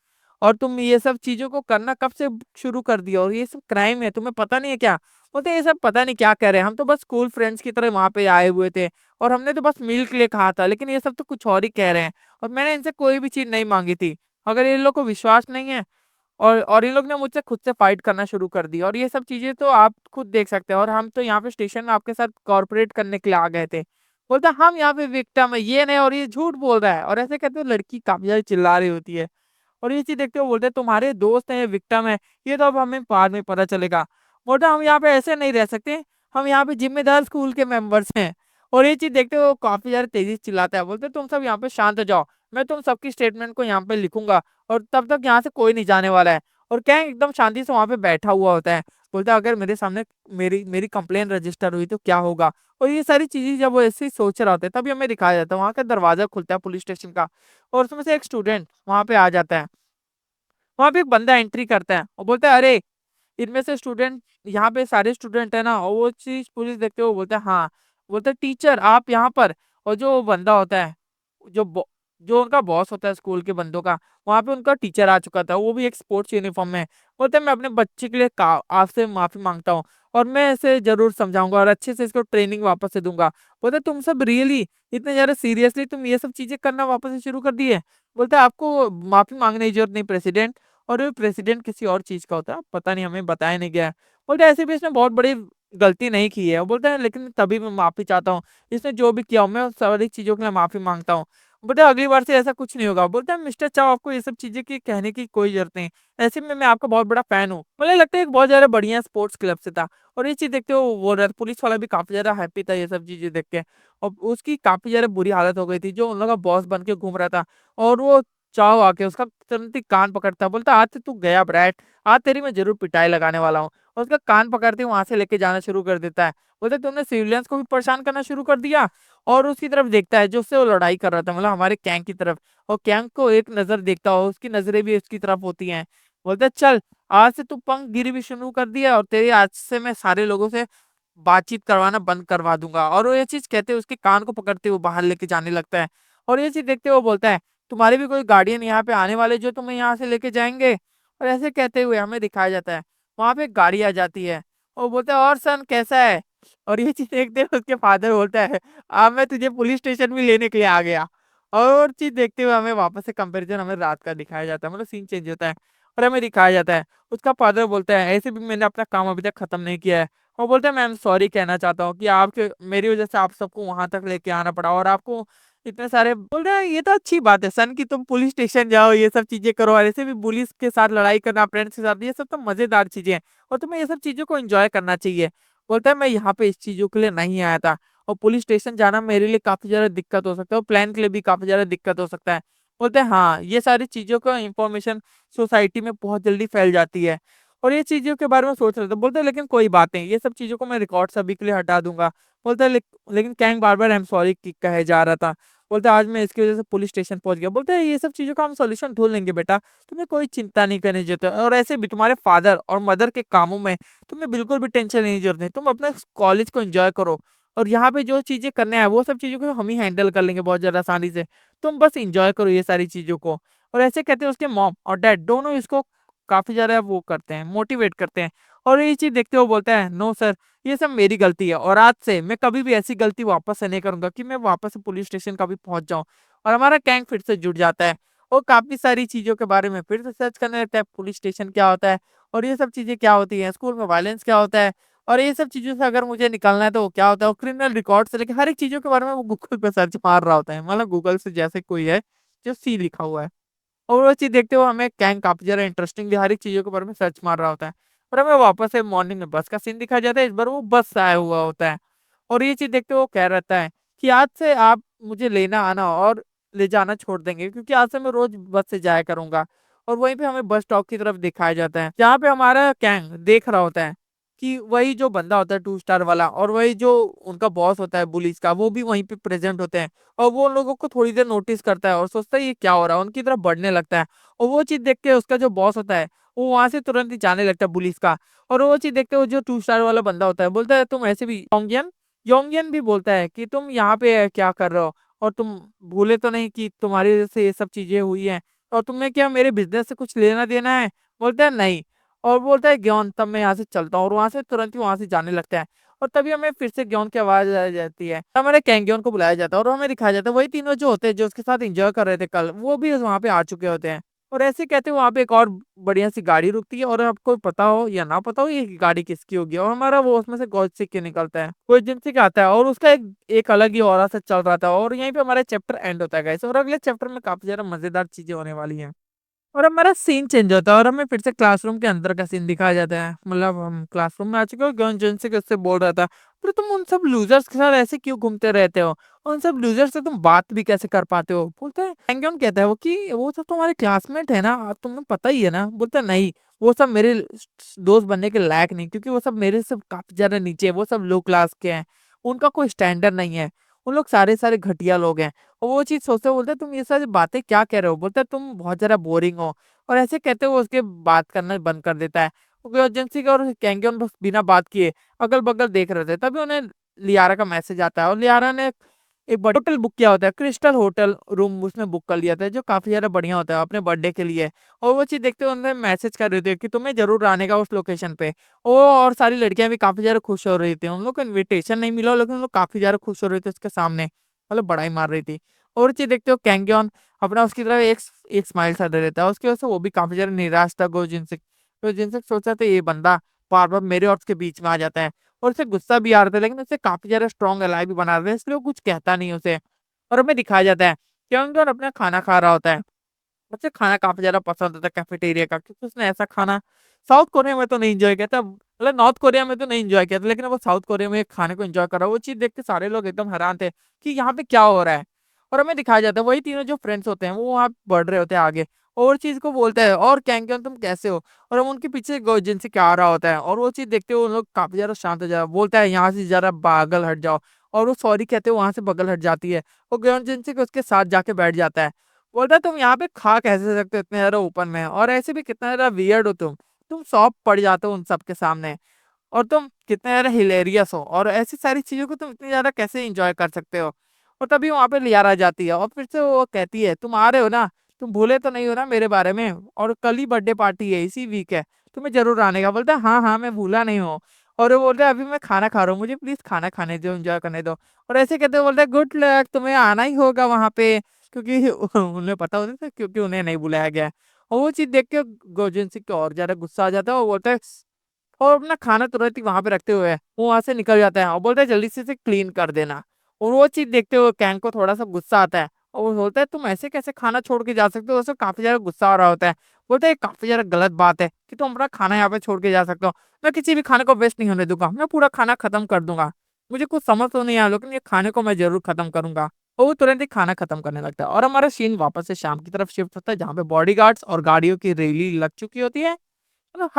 और तुम ये सब चीजों को करना कब से शुरू कर दिया, और ये सब क्राइम है तुम्हें पता नहीं है क्या। बोलते ये सब पता नहीं क्या कर रहे हैं, हम तो बस स्कूल फ्रेंड्स की तरह वहां पे आए हुए थे और हमने तो बस मील के लिए कहा था, लेकिन ये सब तो कुछ और ही कह रहे हैं। और मैंने इनसे कोई भी चीज नहीं मांगी थी। अगर इन लोग को विश्वास नहीं है और इन लोग ने मुझसे खुद से फाइट करना शुरू कर दी, और ये सब चीजें तो आप खुद देख सकते हैं। और हम तो यहाँ पे स्टेशन में आपके साथ कॉर्पोरेट करने के लिए आ गए थे। बोलता हम यहाँ पे विक्टिम है ये नहीं, और ये झूठ बोल रहा है। और ऐसे कहते हो लड़की काफी ज्यादा चिल्ला रही होती है। और ये चीज देखते हो बोलते हैं तुम्हारे दोस्त हैं विक्टिम है, ये तो अब हमें बाद में पता चलेगा। बोलता हम यहाँ पे ऐसे नहीं रह सकते, हम यहाँ पे जिम्मेदार स्कूल के मेंबर्स हैं। और ये चीज देखते हो काफी ज्यादा तेजी से चिल्लाता है, बोलते तुम सब यहाँ पे शांत हो जाओ, मैं तुम सबकी स्टेटमेंट को यहाँ पे लिखूंगा और तब तक यहाँ से कोई नहीं जाने वाला है। और क्या है, एकदम शांति से वहां पे बैठा हुआ होता है। बोलता है अगर मेरे सामने मेरी मेरी कंप्लेन रजिस्टर हुई तो क्या होगा। और ये सारी चीजें जब वो ऐसे ही सोच रहा होता है तभी हमें दिखाया जाता है वहां का दरवाजा खुलता है पुलिस स्टेशन का, और उसमें से एक स्टूडेंट वहां पे आ जाता है। वहां पे एक बंदा एंट्री करता है और बोलता है अरे इनमें से स्टूडेंट यहाँ पे सारे स्टूडेंट है ना। और वो चीज पुलिस देखते हुए बोलता है हाँ। बोलता है टीचर आप यहाँ पर। और जो बंदा होता है जो बो- जो उनका बॉस होता है स्कूल के बंदों का, वहां पे उनका टीचर आ चुका था, वो भी एक स्पोर्ट्स यूनिफॉर्म में। बोलते हैं मैं अपने बच्चे के लिए आपसे माफी मांगता हूँ और मैं इसे जरूर समझाऊंगा और अच्छे से इसको ट्रेनिंग वापस से दूंगा। बोलते हैं, तुम सब रियली इतने ज्यादा सीरियसली तुम ये सब चीजें करना वापस से शुरू कर दिए। बोलते हैं, आपको माफी मांगने की जरूरत नहीं प्रेसिडेंट। और वो प्रेसिडेंट किसी और चीज का होता है पता नहीं, हमें बताया नहीं गया है। बोलते हैं, ऐसे भी इसने बहुत बड़ी गलती नहीं की है। वो बोलते हैं लेकिन तभी मैं माफी चाहता हूँ, इसने जो भी किया हो, मैं उन सारी चीजों के लिए माफी मांगता हूँ। बोलते हैं, अगली बार से ऐसा कुछ नहीं होगा। बोलते हैं मिस्टर चाव आपको ये सब चीजें की कहने की कोई जरूरत नहीं, ऐसे में मैं आपका बहुत बड़ा फैन हूँ। मुझे लगता है एक बहुत ज्यादा बढ़िया स्पोर्ट्स क्लब से था। और ये चीज देखते हो वो पुलिस वाला भी काफी ज्यादा हैप्पी था ये सब चीजें देख के। और उसकी काफी ज्यादा बुरी हालत हो गई थी, जो उन लोगों का बॉस बन के घूम रहा था। और वो चाव आके उसका तुरंत ही कान पकड़ता, बोलता आज से तू गया ब्रैट, आज तेरी मैं जरूर पिटाई लगाने वाला हूँ। और उसका कान पकड़ते वहां से लेके जाना शुरू कर देता है। बोलते तुमने सिविलियंस को भी परेशान करना शुरू कर दिया। और उसकी तरफ देखता है जो उससे वो लड़ाई कर रहा था, मतलब हमारे कैंग की तरफ। और कैंग को एक नजर देखता हो, उसकी नजरें भी उसकी तरफ होती हैं। बोलते चल आज से तू पंख गिरी भी शुरू कर दिया, और तेरी आज से मैं सारे लोगों से बातचीत करवाना बंद करवा दूंगा। और वो ये चीज कहते हुए उसके कान को पकड़ते हुए बाहर लेके जाने लगता है। और ये चीज देखते हुए वो बोलता है तुम्हारे भी कोई गार्डियन यहाँ पे आने वाले जो तुम्हें यहाँ से लेके जाएंगे। और ऐसे कहते हुए हमें दिखाया जाता है वहां पे एक गाड़ी आ जाती है। और बोलता है और सन कैसा है। और ये चीज देखते हुए उसके फादर बोलता है अब मैं तुझे पुलिस स्टेशन भी लेने के लिए आ गया। और चीज देखते हुए हमें वापस से कंपैरिजन हमें रात का दिखाया जाता है, मतलब सीन चेंज होता है। और हमें दिखाया जाता है उसका फादर बोलता है ऐसे भी मैंने अपना काम अभी तक खत्म नहीं किया है। वो बोलते हैं मैं सॉरी कहना चाहता हूँ कि आपके मेरी वजह से आप सबको वहां तक लेके आना पड़ा, और आपको इतने सारे बोल रहे हैं ये तो अच्छी बात है सन कि तुम पुलिस स्टेशन जाओ ये सब चीजें करो, और ऐसे भी पुलिस के साथ लड़ाई करना फ्रेंड्स के साथ ये सब तो मजेदार चीजें हैं और तुम्हें ये सब चीजों को एंजॉय करना चाहिए। बोलता है मैं यहाँ पे इस चीजों के लिए नहीं आया था, और पुलिस स्टेशन जाना मेरे लिए काफी ज्यादा दिक्कत हो सकता है और प्लान के लिए भी काफी ज्यादा दिक्कत हो सकता है। बोलते हैं हाँ ये सारी चीजों का इंफॉर्मेशन सोसाइटी में बहुत जल्दी फैल जाती है। और ये चीजों के बारे में सोच रहे थे, बोलते हैं लेकिन कोई बात नहीं ये सब चीजों को मैं रिकॉर्ड सभी के लिए हटा दूंगा। बोलता है लेकिन Kang bar bar I am sorry कहे जा रहा था। बोलता है आज मैं इसकी वजह से पुलिस स्टेशन पहुंच गया। बोलते हैं ये सब चीजों का हम सॉल्यूशन ढूंढ लेंगे बेटा, तुम्हें कोई चिंता नहीं करनी जरूरत है। और ऐसे भी तुम्हारे फादर और मदर के कामों में तुम्हें बिल्कुल भी टेंशन लेने की जरूरत नहीं, तुम अपने कॉलेज को एंजॉय करो। और यहाँ पे जो चीजें करने हैं वो सब चीजों को हम ही हैंडल कर लेंगे बहुत ज्यादा आसानी से, तुम बस एंजॉय करो ये सारी चीजों को। और ऐसे कहते हैं उसके मॉम और डैड दोनों इसको काफी ज्यादा वो करते हैं, मोटिवेट करते हैं। और ये चीज देखते हुए बोलता है नो सर, ये सब मेरी गलती है और आज से मैं कभी भी ऐसी गलती वापस से नहीं करूंगा कि मैं वापस से पुलिस स्टेशन कभी पहुंच जाऊं। और हमारा गैंग फिर से जुट जाता है और काफी सारी चीजों के बारे में फिर से सर्च करने लगता है, पुलिस स्टेशन क्या होता है और ये सब चीजें क्या होती हैं, स्कूल में वायलेंस क्या होता है और ये सब चीजों से अगर मुझे निकलना है तो क्या होता है, और क्रिमिनल रिकॉर्ड से लेकर हर एक चीजों के बारे में वो गूगल पे सर्च मार रहा होता है, मतलब गूगल से जैसे कोई है जो सी लिखा हुआ है। और वो चीज़ देखते हुए हमें गैंग काफ़ी ज़्यादा इंटरेस्टिंग भी हर एक चीज़ों के बारे में सर्च मार रहा होता है। और हमें वापस से मॉर्निंग में बस का सीन दिखाया जाता है, इस बार वो बस से आया हुआ होता है। और ये चीज़ देखते हुए वो कह रहता है कि आज से आप मुझे लेना आना और ले जाना छोड़ देंगे, क्योंकि आज से मैं रोज़ बस से जाया करूँगा। और वहीं पे हमें बस स्टॉप की तरफ दिखाया जाता है, जहाँ पे हमारा गैंग देख रहा होता है कि वही जो बंदा होता है 2 स्टार वाला और वही जो उनका बॉस होता है पुलिस का, वो भी वहीं पे प्रेज़ेंट होते हैं। और वो उन लोगों को थोड़ी देर नोटिस करता है और सोचता है ये क्या हो रहा है, उनकी तरफ बढ़ने लगता है। और वो चीज़ देख के उसका जो बॉस होता है, वो वहाँ से तुरंत ही जाने लगता है पुलिस का। और वो चीज़ देखते हुए जो 2 स्टार वाला बंदा होता है, बोलता है तुम ऐसे भी योंगियन योंगियन भी बोलता है कि तुम यहाँ पे क्या कर रहे हो? और तुम भूले तो नहीं कि तुम्हारी वजह से ये सब चीज़ें हुई हैं? और तुम्हें क्या मेरे बिज़नेस से कुछ लेना-देना है? बोलता है नहीं। और बोलता है ग्योन तब मैं यहाँ से चलता हूँ, और वहाँ से तुरंत ही वहाँ से जाने लगता है। और तभी हमें फिर से ग्योन की आवाज़ आ जाती है। हमारे कैंगयोन को बुलाया जाता है और हमें दिखाया जाता है वही तीनों जो होते हैं, जो उसके साथ एन्जॉय कर रहे थे कल, वो भी वहाँ पे आ चुके होते हैं। और ऐसे कहते वहाँ पे एक और बढ़िया-सी गाड़ी रुकती है और आपको पता हो या ना पता हो ये गाड़ी किसकी होगी, और हमारा वो उसमें से गॉड सीख के निकलता है। वो एजेंसी का आता है और उसका एक एक अलग ही ऑरा सा चल रहा था, और यहीं पे हमारा चैप्टर एंड होता है गाइस, और अगले चैप्टर में काफ़ी ज़्यादा मज़ेदार चीज़ें होने वाली हैं। और हमारा सीन चेंज होता है और हमें फिर से क्लासरूम के अंदर का सीन दिखाया जाता है। मतलब हम क्लासरूम में आ चुके हो, ज्ञान जिनसे कि उससे बोल रहा था, "अरे तुम उन सब लूज़र्स के साथ ऐसे क्यों घूमते रहते हो? उन सब लूज़र्स से तुम बात भी कैसे कर पाते हो?" बोलता है एंग्योन कहता है वो कि, "वो सब तुम्हारे क्लासमेट है ना, तुम्हें पता ही है ना?" बोलता है, "नहीं, वो सब मेरे दोस्त बनने के लायक नहीं, क्योंकि वो सब मेरे से काफ़ी ज़्यादा नीचे है, वो सब लो क्लास के हैं। उनका कोई स्टैंडर्ड नहीं है। उन लोग सारे घटिया लोग हैं।" और वो चीज़ सोचते हुए बोलता है, "तुम ये सारी बातें क्या कह रहे हो?" बोलता है, "तुम बहुत ज़्यादा बोरिंग हो।" और ऐसे कहते हुए उसके बात करना बंद कर देता है। वो एजेंसी का और कैंगियन बस बिना बात किए अगल-बगल देख रहे थे। तभी उन्हें लियारा का मैसेज आता है और लियारा ने एक बड़ा होटल बुक किया होता है, क्रिस्टल होटल रूम उसने बुक कर लिया था, जो काफ़ी ज़्यादा बढ़िया होता है अपने बर्थडे के लिए। और वो चीज़ देखते हुए उन्हें मैसेज कर रहे थे कि तुम्हें ज़रूर आने का उस लोकेशन पे। वो और सारी लड़कियाँ भी काफ़ी ज़्यादा खुश हो रही थी। उन लोग को इन्विटेशन नहीं मिला, लेकिन उन लोग काफ़ी ज़्यादा खुश हो रहे थे उसके सामने, मतलब बड़ाई मार रही थी। और वो चीज़ देखते हुए कैंगियन अपना उसकी तरफ एक स्माइल सा दे देता है। उसकी वजह से वो भी काफ़ी ज़्यादा निराश था गोजिन से। गोजिन से सोचा था ये बंदा बार-बार मेरे और उसके बीच में आ जाता है, और उसे गुस्सा भी आ रहा था, लेकिन उसे काफ़ी ज़्यादा स्ट्रॉन्ग एलाय भी बना रहा था, इसलिए वो कुछ कहता नहीं उसे। और हमें दिखाया जाता है कि अंगन अपना खाना खा रहा होता है। उसे खाना काफ़ी ज़्यादा पसंद होता है कैफेटेरिया का, क्योंकि उसने ऐसा खाना साउथ कोरिया में तो नहीं एन्जॉय किया था, मतलब नॉर्थ कोरिया में तो नहीं एन्जॉय किया था, लेकिन वो साउथ कोरिया में खाने को एन्जॉय कर रहा है। वो चीज़ देख के सारे लोग एकदम हैरान थे कि यहाँ पे क्या हो रहा है? और हमें दिखाया जाता है वही तीनों जो फ्रेंड्स होते हैं वो वहाँ बढ़ रहे होते हैं आगे, और चीज़ को बोलते हैं और कैंगन तुम कैसे हो? और हम उनके पीछे गोजिन से क्या आ रहा होता है, और वो चीज़ देखते हुए उन लोग काफ़ी ज़्यादा शांत हो जाए, बोलता है यहाँ से ज़रा बगल हट जाओ, और वो सॉरी कहते हुए वहाँ से बगल हट जाती है। वो गोजिन से उसके साथ जाके बैठ जाता है। बोलता है तुम यहाँ पे खा कैसे सकते हो इतने ज़्यादा ओपन में, और ऐसे भी कितना ज़्यादा वियर्ड हो तुम सॉफ्ट पड़ जाते हो उन सब के सामने, और तुम कितने ज़्यादा हिलेरियस हो, और ऐसी सारी चीज़ों को तुम इतनी ज़्यादा कैसे एन्जॉय कर सकते हो। और तभी वहाँ पे लियारा जाती है और फिर से वो कहती है तुम आ रहे हो ना, तुम भूले तो नहीं हो ना मेरे बारे में, और कल ही बर्थडे पार्टी है, इसी वीक है, तुम्हें ज़रूर आने का। बोलता है हाँ, हाँ, मैं भूला नहीं हूँ। और वो बोलता है अभी मैं खाना खा रहा हूँ, मुझे प्लीज़ खाना खाने दो, एन्जॉय करने दो। और ऐसे कहते हुए बोलता है गुड लक, तुम्हें आना ही होगा वहाँ पे, क्योंकि उन्हें पता होता था क्योंकि उन्हें नहीं बुलाया गया है। और वो चीज़ देख के गोजन सिंह को और ज़्यादा गुस्सा आ जाता है और बोलता है, और अपना खाना तुरंत ही वहाँ पे रखते हुए वो वहाँ से निकल जाता है और बोलता है जल्दी से इसे क्लीन कर देना। और वो चीज़ देखते हुए कैंग को थोड़ा-सा गुस्सा आता है और वो बोलता है तुम ऐसे कैसे खाना छोड़ के जा सकते हो? उसे काफ़ी ज़्यादा गुस्सा आ रहा होता है। बोलता है ये काफ़ी ज़्यादा गलत बात है कि तुम अपना खाना यहाँ पे छोड़ के जा सकते हो। मैं किसी भी खाने को वेस्ट नहीं होने दूँगा, मैं पूरा खाना खत्म कर दूँगा। मुझे कुछ समझ तो नहीं आया, लेकिन ये खाने को मैं ज़रूर खत्म करूँगा। और वो तुरंत ही खाना खत्म करने लगता है और हमारा सीन वापस से शाम की तरफ शिफ्ट होता है, जहाँ पे बॉडीगार्ड्स और गाड़ियों की रैली लग चुकी होती है। मतलब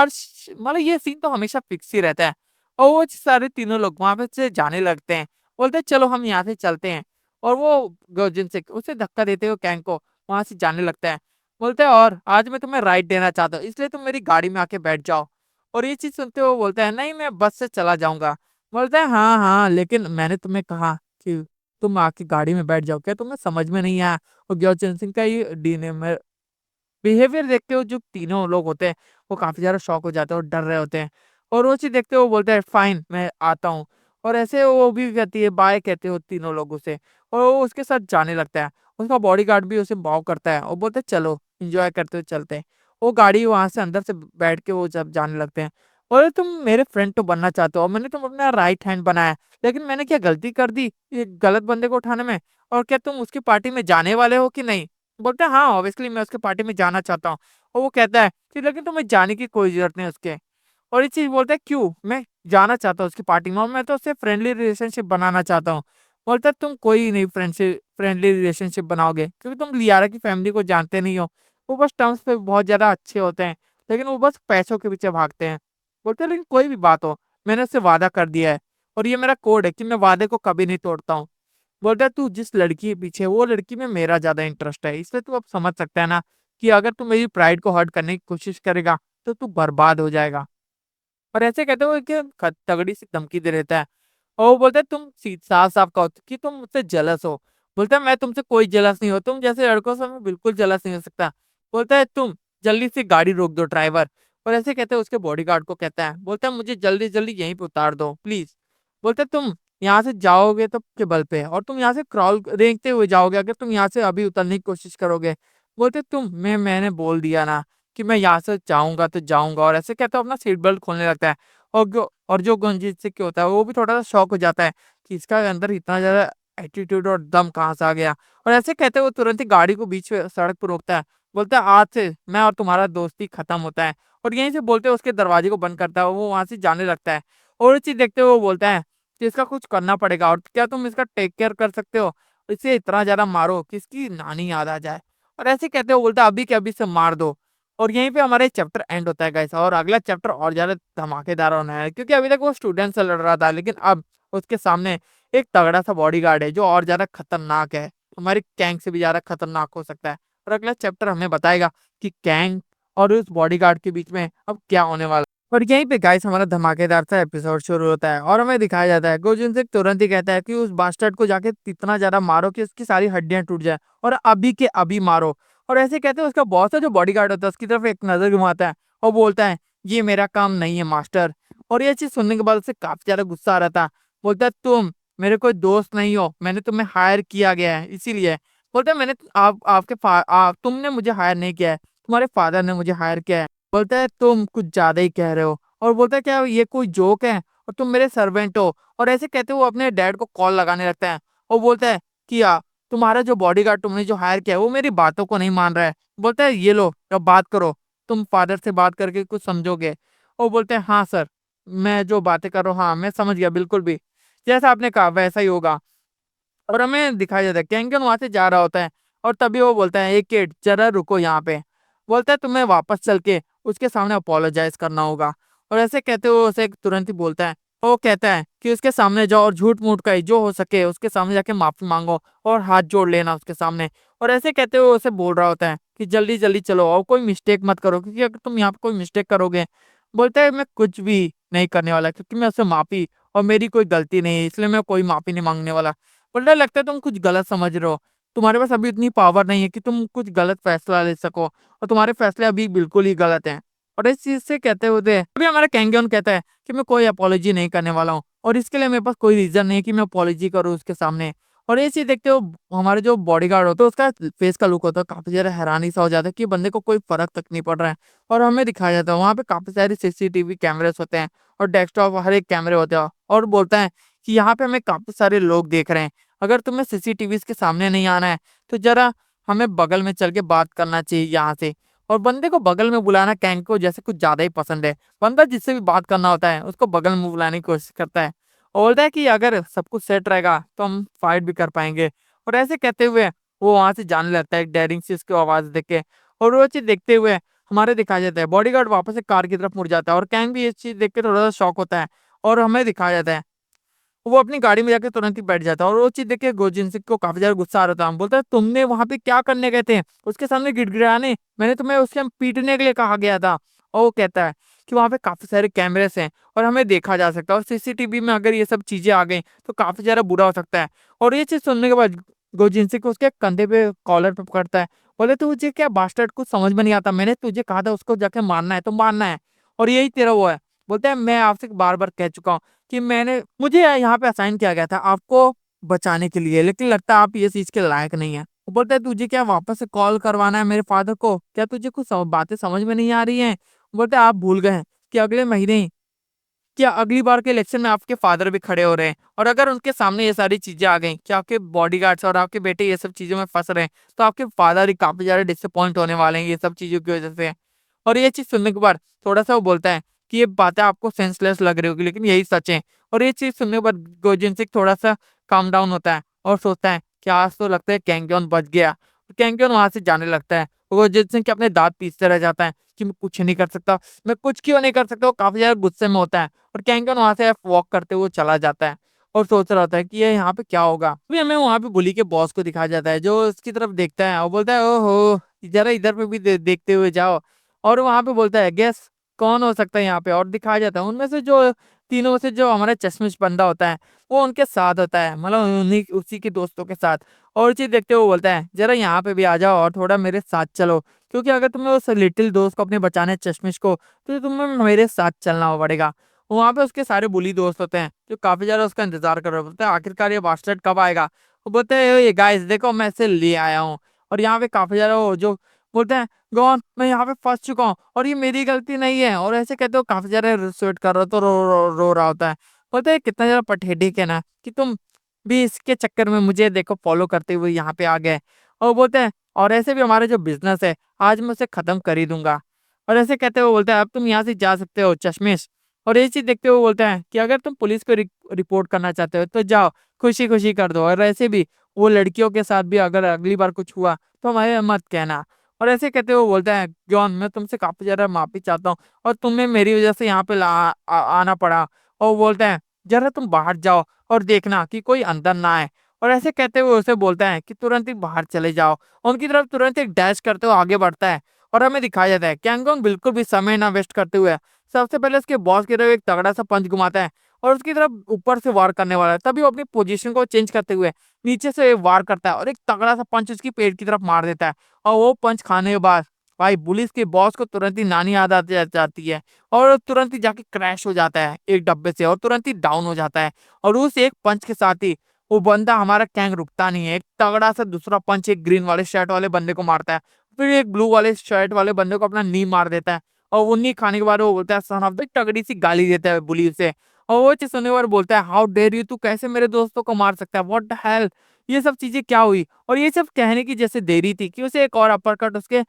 मतलब ये सीन तो हमेशा फिक्स ही रहता है। और वो सारे तीनों लोग वहाँ पे से जाने लगते हैं। बोलते हैं चलो हम यहाँ से चलते हैं। और वो जिनसे उसे धक्का देते हुए कैंग को वहां से जाने लगता है। बोलते हैं और आज मैं तुम्हें राइड देना चाहता हूँ, इसलिए तुम मेरी गाड़ी में आके बैठ जाओ। और ये चीज सुनते हुए वो बोलता है नहीं, मैं बस से चला जाऊंगा। बोलता है हाँ हाँ, लेकिन मैंने तुम्हें कहा कि तुम आके गाड़ी में बैठ जाओ, क्या तुम्हें समझ में नहीं आया? और ग्योचन सिंह का ये बिहेवियर देखते हो जो तीनों लोग होते हैं वो काफी ज्यादा शॉक हो जाते हैं और डर रहे होते हैं। और वो चीज देखते हो वो बोलते हैं फाइन, मैं आता हूँ। और ऐसे वो भी कहती है बाय, कहते हो तीनों लोग उसे। और वो उसके साथ जाने लगता है। उसका बॉडीगार्ड भी उसे बाव करता है और बोलते हैं चलो एंजॉय करते हुए चलते हैं। वो गाड़ी वहां से अंदर से बैठ के वो जब जाने लगते हैं। और तुम मेरे फ्रेंड तो बनना चाहते हो, मैंने तुम अपना राइट हैंड बनाया, लेकिन मैंने क्या गलती कर दी ये गलत बंदे को उठाने में? और क्या तुम उसकी पार्टी में जाने वाले हो कि नहीं? बोलता है हाँ, ऑब्वियसली मैं उसके पार्टी में जाना चाहता हूँ। और वो कहता है कि लेकिन तुम्हें जाने की कोई जरूरत नहीं उसके। और ये चीज बोलता है क्यों, मैं जाना चाहता हूँ उसकी पार्टी में और मैं तो उससे फ्रेंडली रिलेशनशिप बनाना चाहता हूँ। बोलता है तुम कोई नहीं फ्रेंडशिप फ्रेंडली रिलेशनशिप बनाओगे, क्योंकि तुम लियारा की फैमिली को जानते नहीं हो। वो बस टर्म्स पे बहुत ज्यादा अच्छे होते हैं, लेकिन वो बस पैसों के पीछे भागते हैं। बोलते हैं लेकिन कोई भी बात हो, मैंने उससे वादा कर दिया है और ये मेरा कोड है कि मैं वादे को कभी नहीं तोड़ता हूँ। बोलता है तू जिस लड़की के पीछे है, वो लड़की में मेरा ज्यादा इंटरेस्ट है, इसलिए तू अब समझ सकता है ना कि अगर तू मेरी प्राइड को हर्ट करने की कोशिश करेगा तो तू बर्बाद हो जाएगा। और ऐसे कहते हुए कि तगड़ी सी धमकी दे देता है। और वो बोलता है तुम साफ साफ कहो कि तुम मुझसे जलस हो। बोलता है मैं तुमसे कोई जलस नहीं हो, तुम जैसे लड़कों से मैं बिल्कुल जलस नहीं हो सकता। बोलता है तुम जल्दी से गाड़ी रोक दो ड्राइवर। और ऐसे कहते हैं उसके बॉडीगार्ड को कहता है, बोलता है मुझे जल्दी जल्दी यहीं पे उतार दो प्लीज। बोलता है तुम यहाँ से जाओगे तो के बल पे, और तुम यहाँ से क्रॉल रेंगते हुए जाओगे अगर तुम यहाँ से अभी उतरने की कोशिश करोगे। बोलते मैंने बोल दिया ना कि मैं यहाँ से जाऊंगा तो जाऊंगा। और ऐसे कहते हो अपना सीट बेल्ट खोलने लगता है। और जो गंजीत से क्या होता है वो भी थोड़ा सा शॉक हो जाता है कि इसका अंदर इतना ज्यादा एटीट्यूड और दम कहाँ से आ गया। और ऐसे कहते वो तुरंत ही गाड़ी को बीच में सड़क पर रोकता है। बोलता है आज से मैं और तुम्हारा दोस्ती खत्म होता है। और यहीं से बोलते उसके दरवाजे को बंद करता है, वो वहां से जाने लगता है। और ये चीज देखते हुए वो बोलता है कि इसका कुछ करना पड़ेगा, और क्या तुम इसका टेक केयर कर सकते हो? इसे इतना ज्यादा मारो कि इसकी नानी याद आ जाए। और ऐसे कहते हो बोलता है अभी के अभी से मार दो। और यहीं पे हमारा चैप्टर एंड होता है गाइस, और अगला चैप्टर और ज्यादा धमाकेदार होना है, क्योंकि अभी तक वो स्टूडेंट से लड़ रहा था, लेकिन अब उसके सामने एक तगड़ा सा बॉडीगार्ड है जो और ज्यादा खतरनाक है, हमारी कैंग से भी ज्यादा खतरनाक हो सकता है। और अगला चैप्टर हमें बताएगा कि कैंग और उस बॉडीगार्ड के बीच में अब क्या होने वाला है। और यहीं पे गाइस हमारा धमाकेदार सा एपिसोड शुरू होता है और हमें दिखाया जाता है गोजिन से तुरंत ही कहता है कि उस बास्टर्ड को जाके इतना ज्यादा मारो कि उसकी सारी हड्डियां टूट जाए, और अभी के अभी मारो। और ऐसे कहते हैं उसका बॉस है जो बॉडीगार्ड होता है उसकी तरफ एक नजर घुमाता है और बोलता है ये मेरा काम नहीं है मास्टर। और ये चीज सुनने के बाद उसे काफी ज्यादा गुस्सा आ रहा था। बोलता है तुम मेरे कोई दोस्त नहीं हो, मैंने तुम्हें हायर किया गया है इसीलिए। बोलता है मैंने तुमने मुझे हायर नहीं किया है, तुम्हारे फादर ने मुझे हायर किया है। बोलता है तुम कुछ ज्यादा ही कह रहे हो। और बोलता है क्या ये कोई जोक है, और तुम मेरे सर्वेंट हो। और ऐसे कहते हुए वो अपने डैड को कॉल लगाने लगता है और बोलता है कि तुम्हारा जो बॉडीगार्ड तुमने जो हायर किया है वो मेरी बातों को नहीं मान रहा है। बोलता है ये लो अब बात करो, तुम फादर से बात करके कुछ समझोगे। और बोलते हैं हाँ सर, मैं जो बातें कर रहा हूँ हाँ मैं समझ गया, बिल्कुल भी जैसा आपने कहा वैसा ही होगा। और हमें दिखाया जाता है कैंगन वहां से जा रहा होता है। और तभी वो बोलता है एक किड जरा रुको यहाँ पे। बोलता है तुम्हें वापस चल के उसके सामने अपोलोजाइज करना होगा। और ऐसे कहते हुए उसे तुरंत ही बोलता है, वो कहता है कि उसके सामने जाओ और झूठ मूठ का जो हो सके उसके सामने जाके माफी मांगो और हाथ जोड़ लेना उसके सामने। और ऐसे कहते हुए उसे बोल रहा होता है कि जल्दी जल्दी चलो और कोई मिस्टेक मत करो, क्योंकि अगर तुम यहाँ पे कोई मिस्टेक करोगे। बोलता है मैं कुछ भी नहीं करने वाला, क्योंकि मैं उससे माफी और मेरी कोई गलती नहीं है, इसलिए मैं कोई माफी नहीं मांगने वाला। बोलता है लगता है तुम कुछ गलत समझ रहे हो, तुम्हारे पास अभी इतनी पावर नहीं है कि तुम कुछ गलत फैसला ले सको, और तुम्हारे फैसले अभी बिल्कुल ही गलत हैं। और इस चीज से कहते हुए अभी हमारा कैंगन कहता है कि मैं कोई अपोलॉजी नहीं करने वाला हूँ, और इसके लिए मेरे पास कोई रीजन नहीं है कि मैं अपोलॉजी करूँ उसके सामने। और ये चीज देखते हो हमारे जो बॉडीगार्ड होता है उसका फेस का लुक होता है काफी ज्यादा हैरानी सा हो जाता है कि बंदे को कोई फर्क तक नहीं पड़ रहा है। और हमें दिखाया जाता है वहां पे काफी सारे सीसीटीवी कैमरेस होते हैं और डेस्कटॉप हर एक कैमरे होते हैं। और बोलता है कि यहाँ पे हमें काफी सारे लोग देख रहे हैं, अगर तुम्हें सीसीटीवी के सामने नहीं आना है तो जरा हमें बगल में चल के बात करना चाहिए यहाँ से। और बंदे को बगल में बुलाना कैंग को जैसे कुछ ज्यादा ही पसंद है। बंदा जिससे भी बात करना होता है उसको बगल में बुलाने की कोशिश करता है और बोलता है कि अगर सब कुछ सेट रहेगा तो हम फाइट भी कर पाएंगे। और ऐसे कहते हुए वो वहां से जाने लगता है डेयरिंग से उसकी आवाज देख के। और वो चीज देखते हुए हमारे दिखाया जाता है बॉडीगार्ड वापस से कार की तरफ मुड़ जाता है, और कैंग भी इस चीज देख के थोड़ा सा शॉक होता है। और हमें दिखाया जाता है वो अपनी गाड़ी में जाके तुरंत ही बैठ जाता है और वो चीज देख के गोजिन सिंह को काफी ज्यादा गुस्सा आ रहा था। बोलता है तुमने वहां पे क्या करने गए थे उसके सामने गिड़गिड़ाने, मैंने तुम्हें उसके पीटने के लिए कहा गया था। और वो कहता है कि वहां पे काफी सारे कैमरेस हैं और हमें देखा जा सकता है, और सीसीटीवी में अगर ये सब चीजें आ गई तो काफी ज्यादा बुरा हो सकता है। और ये चीज सुनने के बाद गोजिन सिंह को उसके कंधे पे कॉलर पे पकड़ता है। बोले तुझे क्या बास्टर्ड, कुछ समझ में नहीं आता, मैंने तुझे कहा था उसको जाके मारना है तो मारना है, और यही तेरा वो है। बोलता है मैं आपसे बार बार कह चुका हूँ कि मुझे यहाँ पे असाइन किया गया था आपको बचाने के लिए, लेकिन लगता है आप ये चीज के लायक नहीं है। वो बोलता है तुझे क्या वापस से कॉल करवाना है मेरे फादर को, क्या तुझे कुछ बातें समझ में नहीं आ रही हैं। बोलता है आप भूल गए हैं कि अगले महीने ही, क्या अगली बार के इलेक्शन में आपके फादर भी खड़े हो रहे हैं, और अगर उनके सामने ये सारी चीजें आ गई कि आपके बॉडीगार्ड्स और आपके बेटे ये सब चीजों में फंस रहे हैं, तो आपके फादर ही काफी ज्यादा डिसअपॉइंट होने वाले हैं ये सब चीजों की वजह से। और ये चीज सुनने के बाद थोड़ा सा वो बोलता है कि ये बातें आपको सेंसलेस लग रही होगी लेकिन यही सच है। और ये चीज सुनने के बाद गोजिन सिंह थोड़ा सा काम डाउन होता है और सोचता है कि आज तो लगता है कैंगन बच गया। कैंगन वहां से जाने लगता है, गोजिन सिंह के अपने दांत पीसते रह जाता है कि मैं कुछ नहीं कर सकता, मैं कुछ क्यों नहीं कर सकता। वो काफी ज्यादा गुस्से में होता है और कैंगन वहां से वॉक करते हुए चला जाता है और सोच रहा होता है कि ये यहाँ पे क्या होगा। अभी हमें वहां पे बुली के बॉस को दिखाया जाता है जो उसकी तरफ देखता है और बोलता है ओहो जरा इधर पे भी देखते हुए जाओ। और वहां पे बोलता है गेस कौन हो सकता है यहाँ पे, और दिखाया जाता है उनमें से जो तीनों में से जो हमारा चश्मिश बंदा होता है वो उनके साथ होता है, मतलब उन्हीं उसी के दोस्तों के साथ। और चीज देखते हुए बोलता है जरा यहाँ पे भी आ जाओ और थोड़ा मेरे साथ चलो, क्योंकि अगर तुम्हें उस लिटिल दोस्त को अपने बचाने चश्मिश को, तो तुम्हें मेरे साथ चलना पड़ेगा। वहां पे उसके सारे बुली दोस्त होते हैं जो काफी ज्यादा उसका इंतजार कर रहे होते हैं आखिरकार ये बास्टर्ड कब आएगा। वो बोलते हैं ये गाइस देखो मैं इसे ले आया हूँ। और यहाँ पे काफी ज्यादा वो जो बोलते हैं गौन मैं यहाँ पे फंस चुका हूँ और ये मेरी गलती नहीं है, और ऐसे कहते हो काफी ज्यादा स्वेट कर रहा हो तो रो रहा होता है। बोलते हैं कितना ज्यादा पठेडिक है ना कि तुम भी इसके चक्कर में मुझे देखो फॉलो करते हुए यहाँ पे आ गए। और बोलते हैं और ऐसे भी हमारा जो बिजनेस है आज मैं उसे खत्म कर ही दूंगा। और ऐसे कहते हुए बोलता है अब तुम यहाँ से जा सकते हो चश्मिश। और ये चीज देखते हुए बोलता है कि अगर तुम पुलिस को रिपोर्ट करना चाहते हो तो जाओ खुशी खुशी कर दो, और ऐसे भी वो लड़कियों के साथ भी अगर अगली बार कुछ हुआ तो हमें मत कहना। और ऐसे कहते हुए बोलता है जॉन मैं तुमसे काफी ज्यादा माफी चाहता हूँ और तुम्हें मेरी वजह से यहाँ पे आना पड़ा। और वो बोलता है जरा तुम बाहर जाओ और देखना कि कोई अंदर ना आए। और ऐसे कहते हुए उसे बोलता है कि तुरंत ही बाहर चले जाओ। उनकी तरफ तुरंत एक डैश करते हुए आगे बढ़ता है और हमें दिखाया जाता है कैंगोंग बिल्कुल भी समय ना वेस्ट करते हुए सबसे पहले उसके बॉस की तरफ एक तगड़ा सा पंच घुमाता है और उसकी तरफ ऊपर से वार करने वाला है, तभी वो अपनी पोजीशन को चेंज करते हुए नीचे से वार करता है और एक तगड़ा सा पंच उसकी पेट की तरफ मार देता है। और वो पंच खाने के बाद भाई पुलिस के बॉस को तुरंत ही नानी याद आ जाती है और तुरंत ही जाके क्रैश हो जाता है एक डब्बे से और तुरंत ही डाउन हो जाता है। और उस एक पंच के साथ ही वो बंदा हमारा कैंग रुकता नहीं है, एक तगड़ा सा दूसरा पंच एक ग्रीन वाले शर्ट वाले बंदे को मारता है, फिर एक ब्लू वाले शर्ट वाले बंदे को अपना नी मार देता है। और वो नी खाने के बाद वो बोलता है सन ऑफ द, तगड़ी सी गाली देता है बुली से। और वो चीज सुनने के बाद बोलता है हाउ डेयर यू, तू कैसे मेरे दोस्तों को मार सकता है, व्हाट द हेल, ये सब चीजें क्या हुई। और ये सब कहने की जैसे देरी थी कि उसे एक और अपर उसके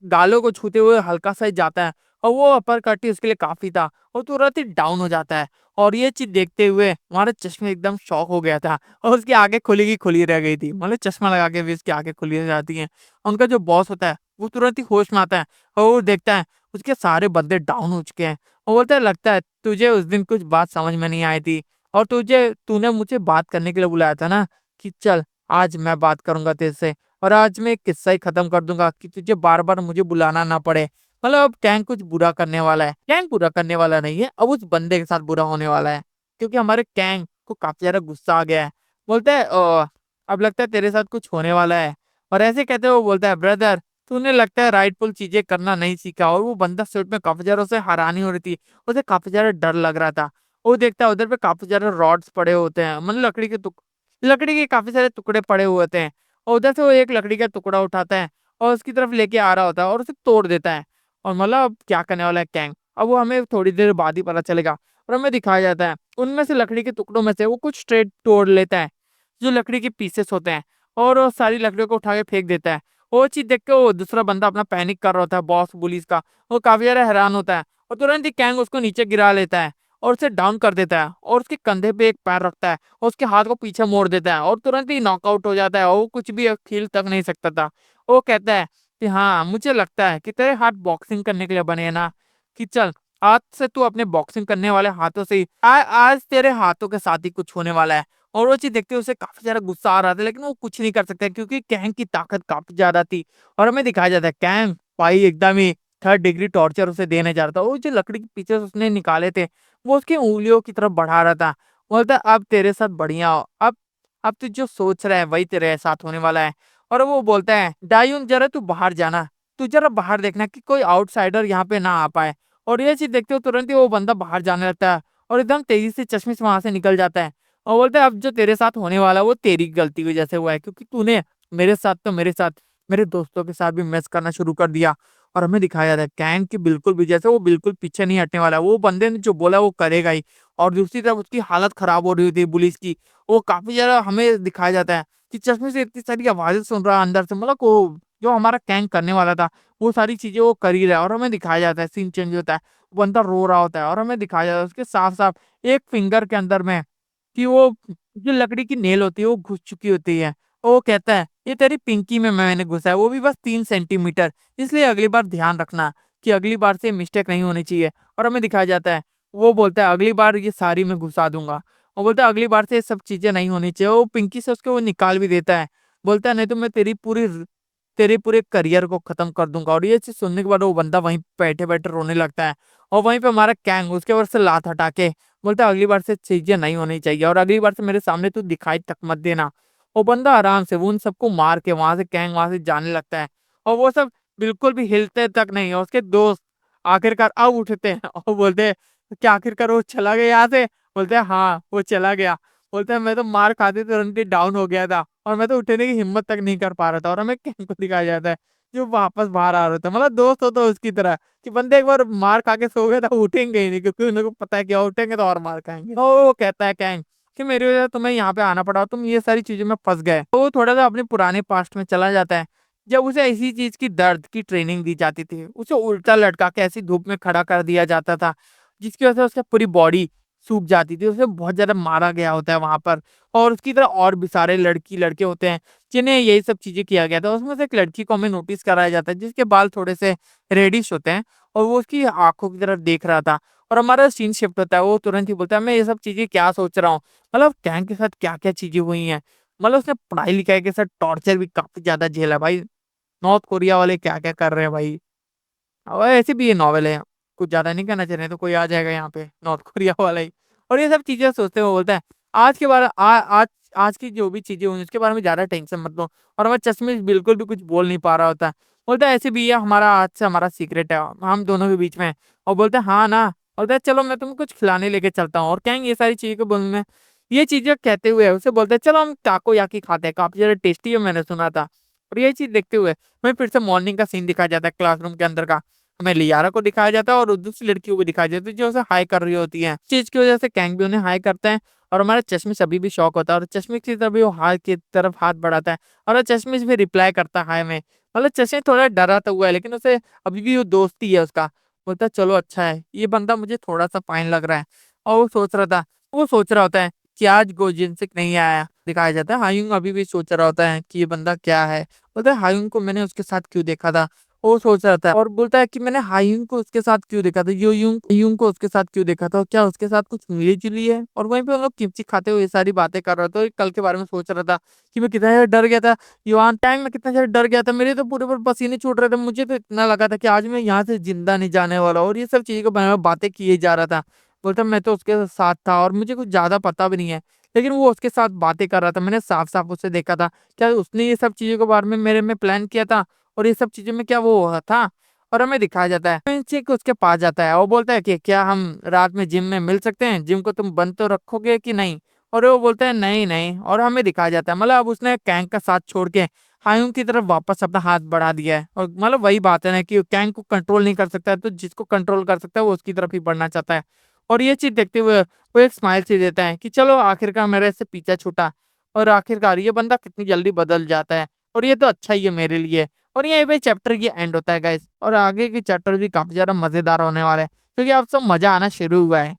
गालों को छूते हुए हल्का सा ही जाता है और वो अपर कट ही उसके लिए काफी था, वो तुरंत ही डाउन हो जाता है। और ये चीज देखते हुए हमारे चश्मे एकदम शॉक हो गया था और उसकी आंखें खुली की खुली रह गई थी, मतलब चश्मा लगा के भी उसकी आंखें खुली रह जाती हैं। उनका जो बॉस होता है वो तुरंत ही होश में आता है और वो देखता है उसके सारे बंदे डाउन हो चुके हैं। और बोलता है लगता है तुझे उस दिन कुछ बात समझ में नहीं आई थी और तूने मुझे बात करने के लिए बुलाया था ना, कि चल आज मैं बात करूंगा तेरे से और आज मैं एक किस्सा ही खत्म कर दूंगा कि तुझे बार बार मुझे बुलाना ना पड़े। मतलब अब गैंग कुछ बुरा करने वाला है, गैंग बुरा करने वाला नहीं है, अब उस बंदे के साथ बुरा होने वाला है क्योंकि हमारे गैंग को काफी ज्यादा गुस्सा आ गया है। बोलता है अब लगता है तेरे साथ कुछ होने वाला है। और ऐसे कहते हुए वो बोलता है ब्रदर तूने लगता है राइटफुल चीजें करना नहीं सीखा। और वो बंदा सच में काफी ज्यादा उसे हैरानी हो रही थी, उसे काफी ज्यादा डर लग रहा था। वो देखता है उधर पे काफी ज्यादा रॉड्स पड़े होते हैं, मतलब लकड़ी के काफी सारे टुकड़े पड़े हुए होते हैं। और उधर से वो एक लकड़ी का टुकड़ा उठाता है और उसकी तरफ लेके आ रहा होता है और उसे तोड़ देता है। और मतलब अब क्या करने वाला है कैंग, अब वो हमें थोड़ी देर बाद ही पता चलेगा। और हमें दिखाया जाता है उनमें से लकड़ी के टुकड़ों में से वो कुछ स्ट्रेट तोड़ लेता है जो लकड़ी के पीसेस होते हैं और वो सारी लकड़ियों को उठा के फेंक देता है। वो चीज देख के वो दूसरा बंदा अपना पैनिक कर रहा होता है बॉस पुलिस का, वो काफी ज्यादा हैरान होता है और तुरंत ही कैंग उसको नीचे गिरा लेता है और उसे डाउन कर देता है और उसके कंधे पे एक पैर रखता है और उसके हाथ को पीछे मोड़ देता है और तुरंत ही नॉकआउट हो जाता है और वो कुछ भी खेल तक नहीं सकता था। वो कहता है कि हाँ मुझे लगता है कि तेरे हाथ बॉक्सिंग करने के लिए बने हैं ना, कि चल आज से तू अपने बॉक्सिंग करने वाले हाथों से ही आज तेरे हाथों के साथ ही कुछ होने वाला है। और वो चीज देखते हुए उसे काफी ज्यादा गुस्सा आ रहा था, लेकिन वो कुछ नहीं कर सकता क्योंकि कैंग की ताकत काफी ज्यादा थी। और हमें दिखाया जाता है कैंग भाई एकदम ही 3rd डिग्री टॉर्चर उसे देने जा रहा था। वो जो लकड़ी के पीछे से उसने निकाले थे वो उसकी उंगलियों की तरफ बढ़ा रहा था। बोलता अब तेरे साथ बढ़िया हो, अब तू जो सोच रहा है वही तेरे साथ होने वाला है। और वो बोलता है डायून जरा तू बाहर जाना, तू जरा बाहर देखना कि कोई आउटसाइडर यहाँ पे ना आ पाए। और ये चीज देखते हो तुरंत ही वो बंदा बाहर जाने लगता है और एकदम तेजी से चश्मे से वहां से निकल जाता है। और बोलता है अब जो तेरे साथ होने वाला है वो तेरी गलती की वजह से हुआ है, क्योंकि तूने मेरे साथ मेरे दोस्तों के साथ भी मैच करना शुरू कर दिया। और हमें दिखाया जाता है कैन की बिल्कुल भी जैसे वो बिल्कुल पीछे नहीं हटने वाला है, वो बंदे ने जो बोला वो करेगा ही। और दूसरी तरफ उसकी हालत खराब हो रही थी पुलिस की, वो काफी ज्यादा हमें दिखाया जाता है कि चश्मे से इतनी सारी आवाजें सुन रहा है अंदर से, मतलब वो जो हमारा कैंक करने वाला था वो सारी चीजें वो कर ही रहा है। और हमें दिखाया जाता है सीन चेंज होता है, वो बंदा रो रहा होता है और हमें दिखाया जाता है उसके साफ साफ एक फिंगर के अंदर में कि वो जो लकड़ी की नेल होती है वो घुस चुकी होती है। वो कहता है ये तेरी पिंकी में मैंने घुसा है, वो भी बस 3 सेंटीमीटर, इसलिए अगली बार ध्यान रखना कि अगली बार से मिस्टेक नहीं होनी चाहिए। और हमें दिखाया जाता है वो बोलता है अगली बार ये सारी मैं घुसा दूंगा। और बोलता है अगली बार से ये सब चीजें नहीं होनी चाहिए। वो पिंकी से उसके वो निकाल भी देता है, बोलता है नहीं तो मैं तेरे पूरे करियर को खत्म कर दूंगा। और ये चीज सुनने के बाद वो बंदा वहीं बैठे बैठे रोने लगता है। और वहीं पे हमारा कैंग उसके ऊपर से लात हटा के बोलता है अगली बार से चीजें नहीं होनी चाहिए और अगली बार से मेरे सामने तू दिखाई तक मत देना। वो बंदा आराम से वो उन सबको मार के वहां से कैंग वहां से जाने लगता है। और वो सब बिल्कुल भी हिलते तक नहीं, और उसके दोस्त आखिरकार अब उठते हैं और बोलते हैं क्या आखिरकार वो चला गया यहाँ से? बोलते हैं हाँ वो चला गया। बोलते हैं मैं तो मार खाते तुरंत ही डाउन हो गया था और मैं तो उठने की हिम्मत तक नहीं कर पा रहा था। और हमें कैंग को दिखाया जाता है जो वापस बाहर आ रहा था, मतलब दोस्त हो तो उसकी तरह कि बंदे एक बार मार खा के सो गए तो उठेंगे ही नहीं, क्योंकि उनको पता है कि और उठेंगे तो और मार खाएंगे। तो वो कहता है कैंग कि मेरी वजह से तुम्हें यहाँ पे आना पड़ा, तुम ये सारी चीजों में फंस गए। तो वो थोड़ा सा अपने पुराने पास्ट में चला जाता है जब उसे ऐसी चीज की दर्द की ट्रेनिंग दी जाती थी, उसे उल्टा लटका के ऐसी धूप में खड़ा कर दिया जाता था जिसकी वजह से उसकी पूरी बॉडी सूख जाती थी, उसे बहुत ज्यादा मारा गया होता है वहां पर। और उसकी तरह और भी सारे लड़की लड़के होते हैं जिन्हें यही सब चीजें किया गया था। उसमें से एक लड़की को हमें नोटिस कराया जाता है जिसके बाल थोड़े से रेडिश होते हैं और वो उसकी आंखों की तरफ देख रहा था। और हमारा सीन शिफ्ट होता है, वो तुरंत ही बोलता है मैं ये सब चीजें क्या सोच रहा हूँ, मतलब कैंग के साथ क्या क्या चीजें हुई हैं। मतलब उसने पढ़ाई लिखाई के साथ टॉर्चर भी काफी ज्यादा झेला भाई। नॉर्थ कोरिया वाले क्या क्या कर रहे हैं भाई। और ऐसे भी ये नॉवल है, कुछ ज्यादा नहीं करना चाहिए तो कोई आ जाएगा यहाँ पे नॉर्थ कोरिया वाला ही। और ये सब चीजें सोचते हुए बोलता है आज के बारे आज की जो भी चीजें हुई उसके बारे में ज्यादा टेंशन मत लो। और हमारे चश्मे बिल्कुल भी कुछ बोल नहीं पा रहा होता है। बोलता है ऐसे भी ये हमारा आज से हमारा सीक्रेट है, हम दोनों के बीच में है। और बोलते हैं हाँ ना। बोलता है चलो मैं तुम्हें कुछ खिलाने लेके चलता हूँ। और कहेंगे ये सारी चीजें को बोलने ये चीजें कहते हुए उसे बोलते हैं चलो हम टाको याकी खाते हैं, काफी ज्यादा टेस्टी है मैंने सुना था। और ये चीज देखते हुए हमें फिर से मॉर्निंग का सीन दिखाया जाता है क्लासरूम के अंदर का। हमें लियारा को दिखाया जाता है और दूसरी लड़कियों को दिखाया जाता है जो उसे हाई कर रही होती है। चीज की वजह से कैंग भी उन्हें हाई करता है और हमारा चश्मिश अभी भी शौक होता है और चश्मिश की तरफ भी वो हाथ की तरफ हाथ बढ़ाता है और वो चश्मिश भी रिप्लाई करता है हाय में। मतलब चश्मिश थोड़ा डरा तो हुआ है लेकिन उसे अभी भी वो दोस्ती है उसका। बोलता है चलो अच्छा है, ये बंदा मुझे थोड़ा सा फाइन लग रहा है। और वो सोच रहा होता है कि आज गोजिनसिक नहीं आया। दिखाया जाता है हायुंग अभी भी सोच रहा होता है कि ये बंदा क्या है। बोलता है हायुंग को मैंने उसके साथ क्यों देखा था। वो सोच रहा था और बोलता है कि मैंने हायुंग को उसके साथ क्यों देखा था, यो यूंग यूंग को उसके साथ क्यों देखा था, और क्या उसके साथ कुछ मिली जुली है। और वहीं पे हम लोग किमची खाते हुए ये सारी बातें कर रहे थे और कल के बारे में सोच रहा था कि मैं कितना ज्यादा डर गया था। युवान टाइम में कितना ज्यादा डर गया था, मेरे तो पूरे पूरे पसीने छूट रहे थे, मुझे तो इतना लगा था कि आज मैं यहाँ से जिंदा नहीं जाने वाला। और ये सब चीजों के बारे में बातें किए जा रहा था। बोलता मैं तो उसके साथ था और मुझे कुछ ज्यादा पता भी नहीं है, लेकिन वो उसके साथ बातें कर रहा था, मैंने साफ साफ उसे देखा था। क्या उसने ये सब चीजों के बारे में मेरे में प्लान किया था और ये सब चीजों में क्या वो हुआ था। और हमें दिखाया जाता है चिक उसके पास जाता है, वो बोलता है कि क्या हम रात में जिम में मिल सकते हैं, जिम को तुम बंद तो रखोगे कि नहीं। और वो बोलता है नहीं नहीं। और हमें दिखाया जाता है मतलब अब उसने कैंग का साथ छोड़ के हायुंग की तरफ वापस अपना हाथ बढ़ा दिया है। और मतलब वही बात है ना कि कैंग को कंट्रोल नहीं कर सकता है तो जिसको कंट्रोल कर सकता है वो उसकी तरफ ही बढ़ना चाहता है। और ये चीज देखते हुए वो एक स्माइल सी देता है कि चलो आखिरकार मेरे से पीछा छूटा। और आखिरकार ये बंदा कितनी जल्दी बदल जाता है और ये तो अच्छा ही है मेरे लिए। और यहीं पे चैप्टर ये एंड होता है गाइस, और आगे के चैप्टर भी काफी ज्यादा मजेदार होने वाले हैं क्योंकि अब सब मजा आना शुरू हुआ है।